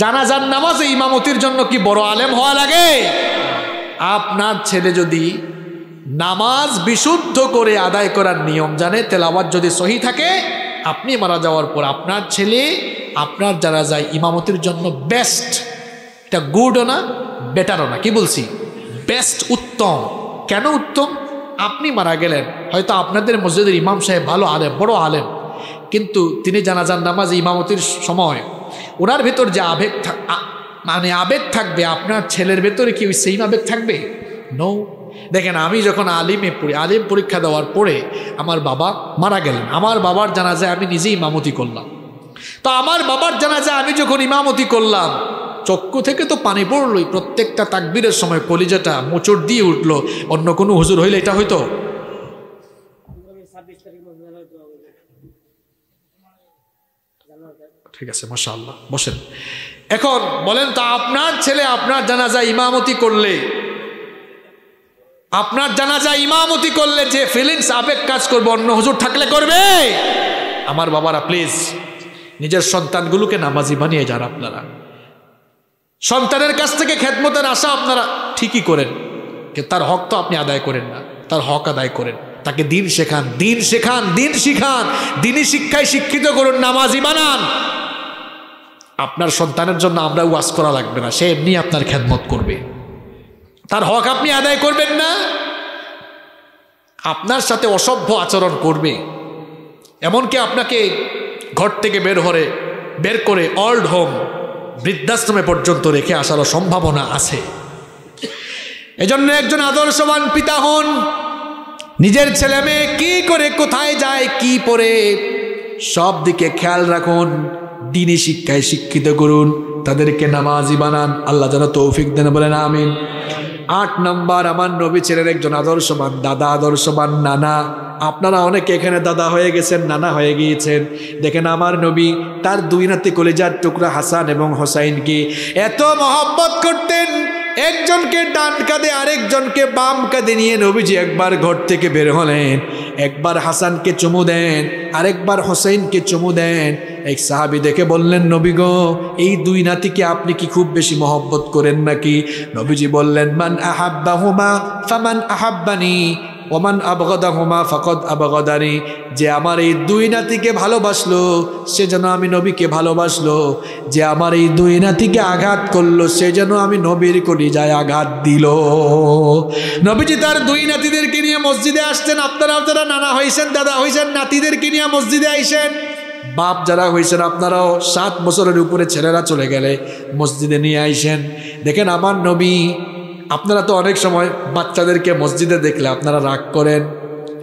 [SPEAKER 1] জানাজার নামাজে ইমামতির জন্য কি বড় আলেম হওয়া লাগে? আপনার ছেলে যদি নামাজ বিশুদ্ধ করে আদায় করার নিয়ম জানে, তেলাওয়াত যদি সহি থাকে, আপনি মারা যাওয়ার পর আপনার ছেলে আপনার জানাজায় ইমামতির জন্য বেস্ট। এটা গুডও না, বেটারও না, কি বলছি? বেস্ট, উত্তম। কেন উত্তম? আপনি মারা গেলেন, হয়তো আপনাদের মসজিদের ইমাম সাহেব ভালো আলেম, বড় আলেম, কিন্তু তিনি জানাজার নামাজ ইমামতির সময় ওনার ভেতর যে আবেগ মানে আবেগ থাকবে, আপনার ছেলের ভেতরে কি ওই সেম আবেগ থাকবে? নো। দেখেন, আমি যখন আলিম পরীক্ষা দেওয়ার পরে আমার বাবা মারা গেলেন, আমার বাবার জানাজায় আমি নিজেই ইমামতি করলাম। তো আমার বাবার জানাজায় আমি যখন ইমামতি করলাম, চক্ষু থেকে তো পানি পড়লই। প্রত্যেকটা তাকবীরের সময় কলিজাটা মোচড় দিয়ে উঠলো। অন্য কোনো হুজুর হইলে এটা হইতো? ঠিক আছে, মাশাআল্লাহ, বসেন। এখন বলেন তো, আপনার ছেলে আপনার জানাজায় ইমামতি করলে, আপনার জানাজায় ইমামতি করলে যে ফিলিংস, আবেগ কাজ করবে, অন্য হুজুর থাকলে করবে? আমার বাবারা, প্লিজ নিজের সন্তানগুলোকে নামাজি বানিয়ে যান। আপনারা সন্তানের কাছ থেকে খেদমতের আশা আপনারা ঠিকই করেন, কিন্তু তার হক তো আপনি আদায় করেন না। তার হক আদায় করেন, তাকে দিন শেখান, দিন শেখান, দিন শিখান, দিনই শিক্ষায় শিক্ষিত করুন, নামাজি বানান। আপনার সন্তানের জন্য আমরা ওয়াজ করা লাগবে না, সে এমনি আপনার খেদমত করবে। তার হক আপনি আদায় করবেন না, আপনার সাথে অসভ্য আচরণ করবে। এমনকি আপনাকে ঘর থেকে বের করে ওল্ড হোম, বৃদ্ধাশ্রমে পর্যন্ত রেখে আসারও সম্ভাবনা আছে। এজন্য একজন আদর্শবান পিতা হন। নিজের ছেলে মেয়ে কি করে, কোথায় যায়, কি পড়ে, সব দিকে খেয়াল রাখুন। দ্বীনি শিক্ষায় শিক্ষিত করুন, তাদেরকে নামাজি বানান। আল্লাহ যেন তৌফিক দেন, বলেন আমিন। 8 নম্বর, আমার নবী ছিলেন একজন আদর্শবান দাদা, আদর্শবান নানা। আপনারা অনেকে এখানে দাদা হয়ে গেছেন, নানা হয়ে গিয়েছেন। দেখেন, আমার নবী তার 2 নাতি কলিজার টুকরা হাসান এবং হোসাইনকে এত মহব্বত করতেন। একজনকে ডান কাঁধে আরেকজনকে বাম কাঁধে নিয়ে নবীজি একবার ঘর থেকে বের হলেন, একবার হাসানকে চুমু দেন, আরেকবার হোসেনকে চুমু দেন। এক সাহাবী দেখে বললেন, নবী গো, এই 2 নাতিকে আপনি কি খুব বেশি মহব্বত করেন নাকি? নবীজি বললেন, মান আহাব্বাহুমা ফামান আহাব্বানি ওমান আবগাদাহুমা ফাকাদ আবগাদানি। যে আমার এই 2 নাতিকে ভালোবাসলো, সে যেন আমি নবীকে ভালোবাসলো। যে আমার এই 2 নাতিকে আঘাত করলো, সে যেন আমি নবীর কলিজায় আঘাত দিল। নবীজি তার 2 নাতিদেরকে নিয়ে মসজিদে আসতেন। আপনারাও যারা নানা হয়েছেন, দাদা হয়েছেন, নাতিদেরকে নিয়ে মসজিদে আইসেন। বাপ যারা হয়েছেন, আপনারাও 7 বছরের উপরে ছেলেরা চলে গেলে মসজিদে নিয়ে আইসেন। দেখেন, আমার নবী, আপনারা তো অনেক সময় বাচ্চাদেরকে মসজিদে দেখলে আপনারা রাগ করেন।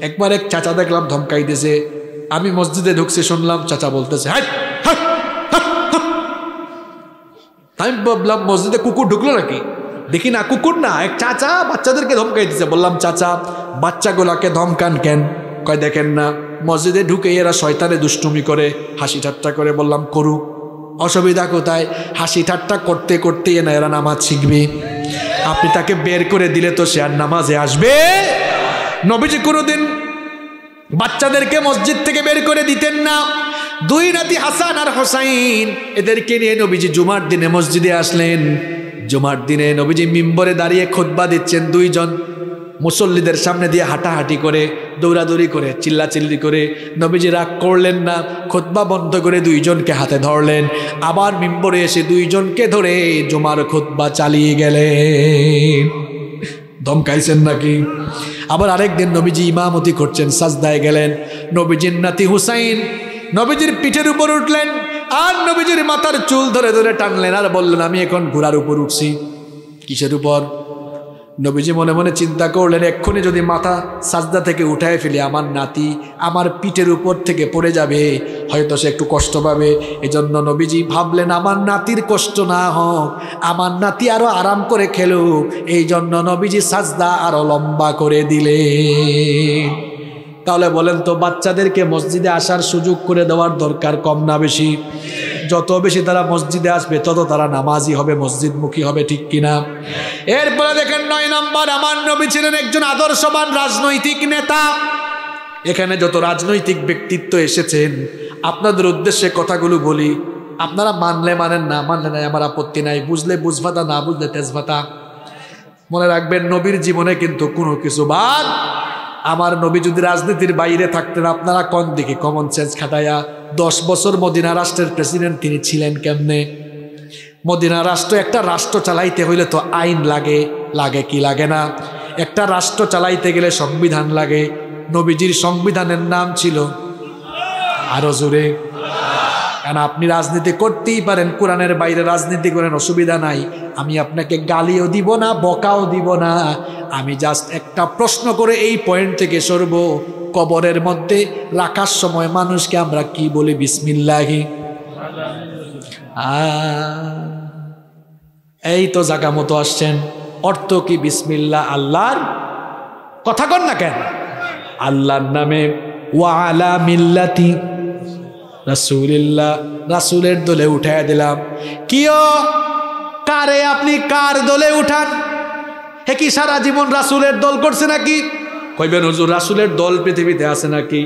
[SPEAKER 1] একবার এক চাচা দেখলাম ধমকাইতেছে। আমি মসজিদে ঢুকছি, শুনলাম চাচা বলতেছে, হাট হাট হাট হাট। আমি ভাবলাম মসজিদে কুকুর ঢুকলো নাকি, দেখি না কুকুর না, এক চাচা বাচ্চাদেরকে ধমকাইতেছে। বললাম, চাচা বাচ্চাগুলাকে ধমকান কেন? কয়, দেখেন না মসজিদে ঢুকে এরা শয়তানে দুষ্টুমি করে, হাসি ঠাট্টা করে। বললাম, করুক, অসুবিধা কোথায়? হাসি ঠাট্টা করতে করতে এরা নামাজ শিখবে। আপনি তাকে বের করে দিলে তো সে আর নামাজে আসবে? নবীজি কোনোদিন বাচ্চাদেরকে মসজিদ থেকে বের করে দিতেন না। 2 নাতি হাসান আর হোসাইন, এদেরকে নিয়ে নবীজি জুমার দিনে মসজিদে আসলেন। জুমার দিনে নবীজি মিম্বরে দাঁড়িয়ে খুতবা দিচ্ছেন। 2 জন মুসল্লিদের সামনে দিয়ে হাঁটাহাঁটি করে, দৌড়াদৌড়ি করে, চিল্লাচিল্লি করে। নবীজি রাগ করলেন না, খুতবা বন্ধ করে 2 জনকে হাতে ধরলেন। আবার মিম্বরে এসে 2 জনকে ধরে জুমার খুতবা চালিয়ে গেলেন। ধমকাইছেন নাকি? আবার আরেকদিন নবীজি ইমামতি করছেন, সাজদায় গেলেন। নবীজির নাতি হুসাইন নবীজির পিঠের উপর উঠলেন, আর নবীজির মাথার চুল ধরে ধরে টানলেন, আর বললেন, আমি এখন ঘোড়ার উপর উঠছি। কিসের উপর? নবীজি মনে মনে চিন্তা করলেন, এক্ষুনি যদি মাথা সাজদা থেকে উঠায় ফেলি আমার নাতি আমার পিঠের উপর থেকে পড়ে যাবে, হয়তো সে একটু কষ্ট পাবে। এজন্য নবীজি ভাবলেন আমার নাতির কষ্ট না হোক, আমার নাতি আরো আরাম করে খেলুক, এই জন্য নবীজি সাজদা আরো লম্বা করে দিলেন। তাহলে বলেন তো, বাচ্চাদেরকে মসজিদে আসার সুযোগ করে দেওয়ার দরকার কম না বেশি? যত বেশি তারা মসজিদে আসবে তত তারা নামাজি হবে, মসজিদমুখী হবে, ঠিক কিনা? এরপরে দেখেন 9 নম্বর, আমার নবী ছিলেন একজন আদর্শবান রাজনৈতিক নেতা। এখানে যত রাজনৈতিক ব্যক্তিত্ব এসেছেন আপনাদের উদ্দেশ্যে কথাগুলো বলি, আপনারা মানলে মানেন, না মানলে নাই, আমার আপত্তি নাই। বুঝলে বুঝভাতা, না বুঝলে তেজভাতা। মনে রাখবেন নবীর জীবনে কিন্তু কোনো কিছু বাদ। আমার নবী যদি রাজনীতির বাইরে থাকতেন, আপনারা কোন দিকে কমন সেন্স খাটাইয়া 10 বছর মদিনা রাষ্ট্রের প্রেসিডেন্ট তিনি ছিলেন কেমনে? মদিনা রাষ্ট্র, একটা রাষ্ট্র চালাইতে হইলে তো আইন লাগে, লাগে কি লাগে না? একটা রাষ্ট্র চালাইতে গেলে সংবিধান লাগে। নবীজির সংবিধানের নাম ছিল, আরো জোরে, কারণ আপনি রাজনীতি করতেই পারেন, কোরআনের বাইরে রাজনীতি করেন, অসুবিধা নাই। আমি আপনাকে গালিও দিব না, বকাও দিব না। আমি জাস্ট একটা প্রশ্ন করে এই পয়েন্ট থেকে সরব, কবরের মধ্যে রাখার সময় মানুষকে আমরা কি বলি? বিসমিল্লাহি। এই তো জায়গা মতো আসছেন। অর্থ কি বিসমিল্লাহ? আল্লাহর কথা কন না কেন? আল্লাহর নামে, ওয়া আলা মিল্লাতি রাসূলিল্লাহ, রাসূলের দলে উঠায় দিলাম। কিও কারে আপনি কার দলে উঠান? হে কি সারা জীবন রাসূলের দল করছে নাকি? কইবেন হুজুর রাসূলের দল পৃথিবীতে আছে নাকি?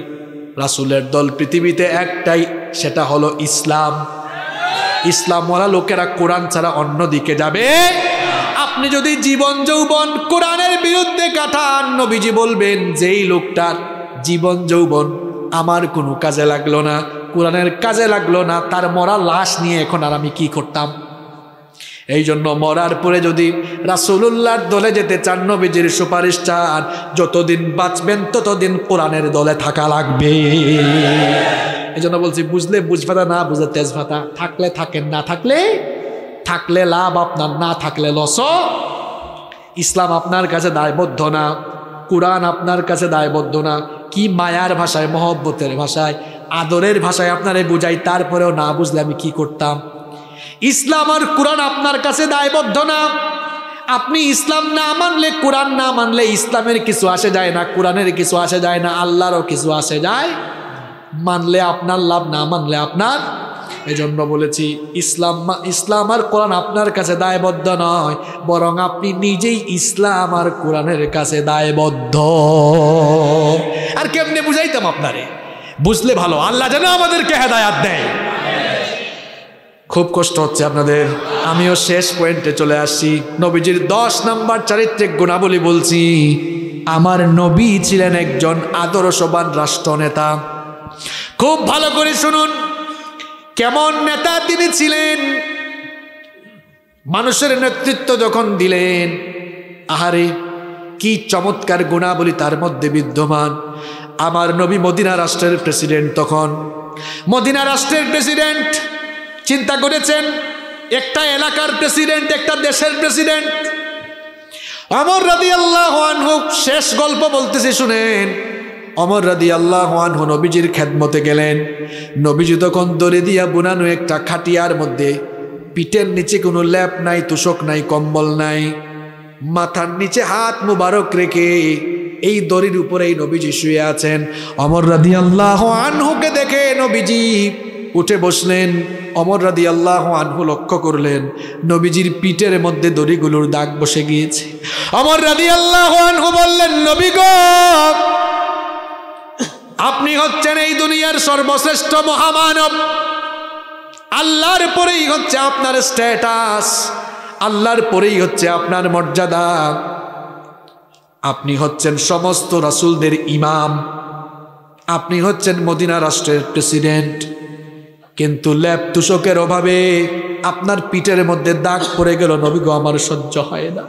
[SPEAKER 1] রাসূলের দল পৃথিবীতে একটাই, সেটা হলো ইসলাম। ইসলামওয়ালা লোকেরা কোরআন ছাড়া অন্য দিকে যাবে। আপনি যদি জীবন যৌবন কোরআনের বিরুদ্ধে কাটান, নবীজি বলবেন যেই লোকটার জীবন যৌবন আমার কোনো কাজে লাগলো না, কোরআনের কাজে লাগলো না, তার মরা লাশ নিয়ে এখন আর আমি কি করতাম? এই জন্য মরার পরে যদি রাসূলুল্লাহর দলে যেতে চান, নবীজির সুপারিশ চান, যতদিন বাঁচবেন ততদিন কোরআনের দলে থাকা লাগবে। এই জন্য বলছি, বুঝলে বুঝভাতা, না বুঝলে তেজভাতা। থাকলে থাকেন, না থাকলে থাকলে লাভ আপনার, না থাকলে লস। ইসলাম আপনার কাছে দায়বদ্ধ না, কোরআন আপনার কাছে দায়বদ্ধ না। কি মায়ার ভাষায়, মহব্বতের ভাষায়, আদরের ভাষায় আপনারে বুঝাই, তারপরেও না বুঝলে আমি কি করতাম? ইসলাম আর কোরআন আপনার কাছে দায়বদ্ধ না। আপনি ইসলাম না মানলে, কোরআন না মানলে ইসলামের কিছু আসে যায় না, কোরআনের কিছু আসে যায় না, আল্লাহরও কিছু আসে যায়। মানলে আপনার লাভ, না মানলে আপনার। এজন্য বলেছি ইসলাম আর কোরআন আপনার কাছে দায়বদ্ধ নয়, বরং আপনি নিজেই ইসলাম আর কোরআনের কাছে দায়বদ্ধ। আর কেমনে বুঝাইতাম আপনারে? বুঝলে ভালো, আল্লাহ যেন আমাদেরকে হেদায়াত দেয়। খুব কষ্ট হচ্ছে আপনাদের, আমিও শেষ পয়েন্টে চলে আসছি। নবীজির 10 নম্বর চারিত্রিক গুণাবলী বলছি। আমার নবী ছিলেন একজন আদর্শবান রাষ্ট্রনেতা। খুব ভালো করে শুনুন, কেমন নেতা তিনি ছিলেন। মানুষের নেতৃত্ব যখন দিলেন, আহারে কি চমৎকার গুণাবলী তার মধ্যে বিদ্যমান। আমার নবী মদিনা রাষ্ট্রের প্রেসিডেন্ট। তখন মদিনা রাষ্ট্রের প্রেসিডেন্ট, চিন্তা করেছেন, একটা এলাকার প্রেসিডেন্ট, একটা দেশের প্রেসিডেন্ট। ওমর রাদিয়াল্লাহু আনহু, শেষ গল্প বলতেছি শুনেন। ওমর রাদিয়াল্লাহু আনহু নবীজির খেদমতে গেলেন। নবীজি তখন দড়ি দিয়া বুনানো একটা খাটিয়ার মধ্যে, পিঠের নিচে কোনো ল্যাপ নাই, তোশক নাই, কম্বল নাই, মাথার নিচে হাত মুবারক রেখে এই দড়ির উপরে এই নবীজি শুয়ে আছেন। ওমর রাদিয়াল্লাহু আনহুকে দেখে নবীজি উঠে বসলেন। ওমর রাদিয়াল্লাহু আনহু লক্ষ্য করলেন নবীজির পিঠের মধ্যে দড়িগুলোর দাগ বসে গিয়েছে। ওমর রাদিয়াল্লাহু আনহু বললেন, নবী গো, আপনি হচ্ছেন এই দুনিয়ার সর্বশ্রেষ্ঠ মহামানব। আল্লাহর পরেই হচ্ছে আপনার স্ট্যাটাস, আল্লাহর পরেই হচ্ছে আপনার মর্যাদা। আপনি হচ্ছেন সমস্ত রাসূলদের ইমাম, আপনি হচ্ছেন মদিনা রাষ্ট্রের প্রেসিডেন্ট, কিন্তু ল্যাপ তুষকের অভাবে আপনার পিঠের মধ্যে দাগ পড়ে গেল। নবী গো, আমার সহ্য হয় না।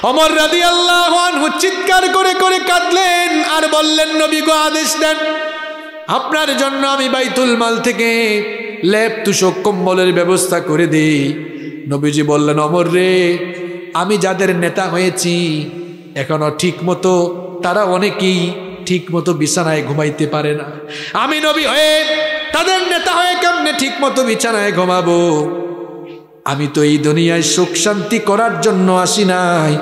[SPEAKER 1] ওমর রাদিয়াল্লাহু আনহু চিৎকার করে করে কাঁদলেন আর বললেন, নবী গো, আদেশ দেন, আপনার জন্য আমি বাইতুল মাল থেকে ল্যাপ তুষক কম্বলের ব্যবস্থা করে দিই। নবীজি বললেন, ওমর রে, আমি যাদের নেতা হয়েছি এখনো ঠিক মতো তারা অনেকেই ঠিক মতো বিছানায় ঘুমাইতে পারে না। আমি নবী হয়ে তাদের নেতা হয়ে কেমনে ঠিক মতো বিছানায় ঘুমাবো? আমি তো এই দুনিয়ায় সুখ শান্তি করার জন্য আসি নাই,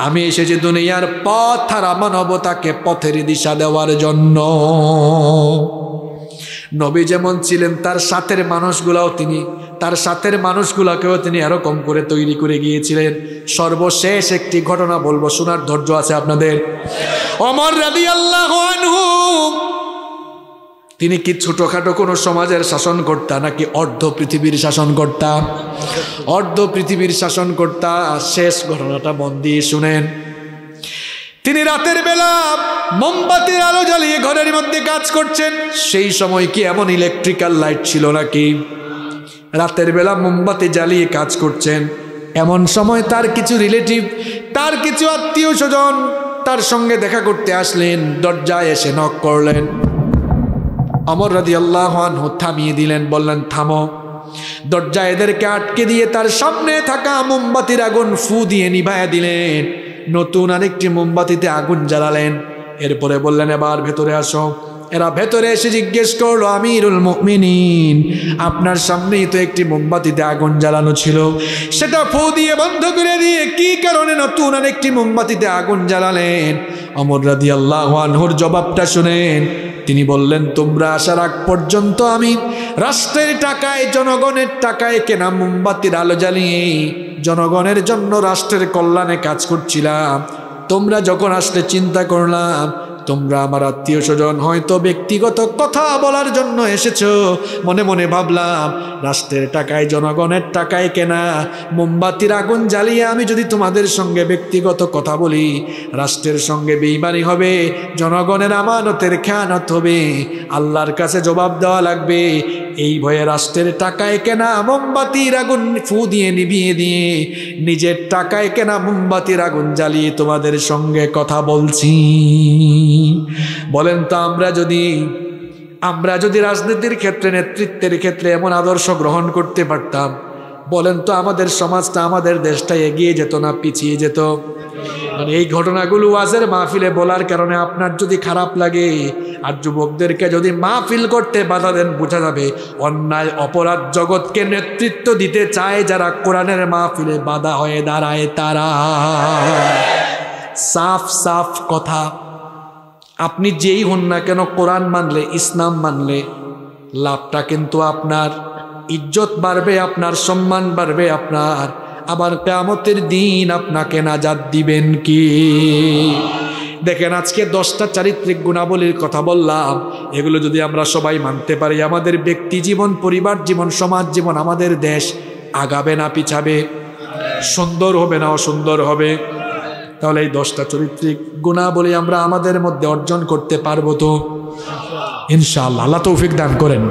[SPEAKER 1] আমি এসেছি দুনিয়ার পথ আর মানবতাকে পথের দিশা দেওয়ার জন্য। নবী যেমন ছিলেন তার সাথের মানুষগুলাকেও তিনি এরকম করে তৈরি করে গিয়েছিলেন। সর্বশেষ একটি ঘটনা বলবো, শোনার ধৈর্য আছে আপনাদের। ওমর রাদিয়াল্লাহু আনহু তিনি কি ছোটখাটো কোনো সমাজের শাসনকর্তা নাকি অর্ধ পৃথিবীর শাসনকর্তা? অর্ধ পৃথিবীর শাসনকর্তা। শেষ ঘটনাটা মন দিয়ে শুনেন। তিনি রাতের বেলা মোমবাতির আলো জ্বালিয়ে ঘরের মধ্যে কাজ করছেন। সেই সময় কি এমন ইলেকট্রিক্যাল লাইট ছিল নাকি? রাতের বেলা মোমবাতি জ্বালিয়ে কাজ করছেন। এমন সময় তার কিছু রিলেটিভ, তার কিছু আত্মীয় স্বজন তার সঙ্গে দেখা করতে আসলেন। দরজায় এসে নক করলেন। ওমর রাদিয়াল্লাহু আনহু থামিয়ে দিলেন, বললেন থামো। দরজা এদেরকে আটকে দিয়ে তার সামনে থাকা মোমবাতির আগুন ফু দিয়ে নিভায়া দিলেন। নতুন আরেকটি মোমবাতিতে আগুন জ্বালালেন। এরপরে বললেন এবার ভেতরে আসো। এরা ভেতরে এসে জিজ্ঞেস করলো, আমিরুল মুমিনিন আপনার সামনেই তো একটি মোমবাতিতে আগুন জ্বালানো ছিল, সেটা ফু দিয়ে বন্ধ করে দিয়ে কি কারণে নতুন আরেকটি মোমবাতিতে আগুন জ্বালালেন? ওমর রাদিয়াল্লাহু আনহুর জবাবটা শুনেন। তিনি বললেন, তোমরা আসার আগ পর্যন্ত আমি রাষ্ট্রের টাকায়, জনগণের টাকায় কেনা মোমবাতির আলো জ্বালিয়ে জনগণের জন্য, রাষ্ট্রের কল্যাণে কাজ করছিলাম। তোমরা যখন আসলে চিন্তা করলাম তোমরা আমার আত্মীয় স্বজন, হয়তো ব্যক্তিগত কথা বলার জন্য এসেছো। মনে মনে ভাবলাম রাষ্ট্রের টাকায়, জনগণের টাকায় কেনা মোমবাতির আগুন জ্বালিয়ে আমি যদি তোমাদের সঙ্গে ব্যক্তিগত কথা বলি, রাষ্ট্রের সঙ্গে বেঈমানি হবে, জনগণের আমানতের খেয়ানত হবে, আল্লাহর কাছে জবাব দেওয়া লাগবে। এই ভয়ে রাষ্ট্রের টাকায় কেনা মোমবাতির আগুন ফু দিয়ে নিভিয়ে দিয়ে নিজের টাকায় কেনা মোমবাতির আগুন জ্বালিয়ে তোমাদের সঙ্গে কথা বলছি। বলেন তো আমরা যদি রাজনীতির ক্ষেত্রে, নেতৃত্বের ক্ষেত্রে এমন আদর্শ গ্রহণ করতে পারতাম, বলেন তো আমাদের সমাজটা, আমাদের দেশটা এগিয়ে যেত না পিছিয়ে যেত? মানে এই ঘটনাগুলো ওয়াজের মাহফিলে বলার কারণে আপনার যদি খারাপ লাগে, আর যুবকদেরকে যদি মাহফিল করতে বাধা দেন, বোঝা যাবে অন্যায় অপরাধ জগৎকে নেতৃত্ব দিতে চায় যারা, কোরআনের মাহফিলে বাধা হয়ে দাঁড়ায় তারা। সাফ সাফ কথা, আপনি যেই হন না কেন, কোরআন মানলে, ইসলাম মানলে লাভটা কিন্তু আপনার, ইজ্জত বাড়বে আপনার, সম্মান বাড়বে আপনার, আবার কিয়ামতের দিন আপনাকে নাজাত দিবেন কি? দেখেন আজকে 10টা চারিত্রিক গুণাবলীর কথা বললাম, এগুলো যদি আমরা সবাই মানতে পারি, আমাদের ব্যক্তি জীবন, পরিবার জীবন, সমাজ জীবন, আমাদের দেশ আগাবে না পিছাবে? সুন্দর হবে না অসুন্দর হবে? তাহলে এই 10টা চরিত্রিক গুণাবলী আমরা আমাদের মধ্যে অর্জন করতে পারবো তো? ইনশাআল্লাহ। আল্লাহ তৌফিক দান করেন।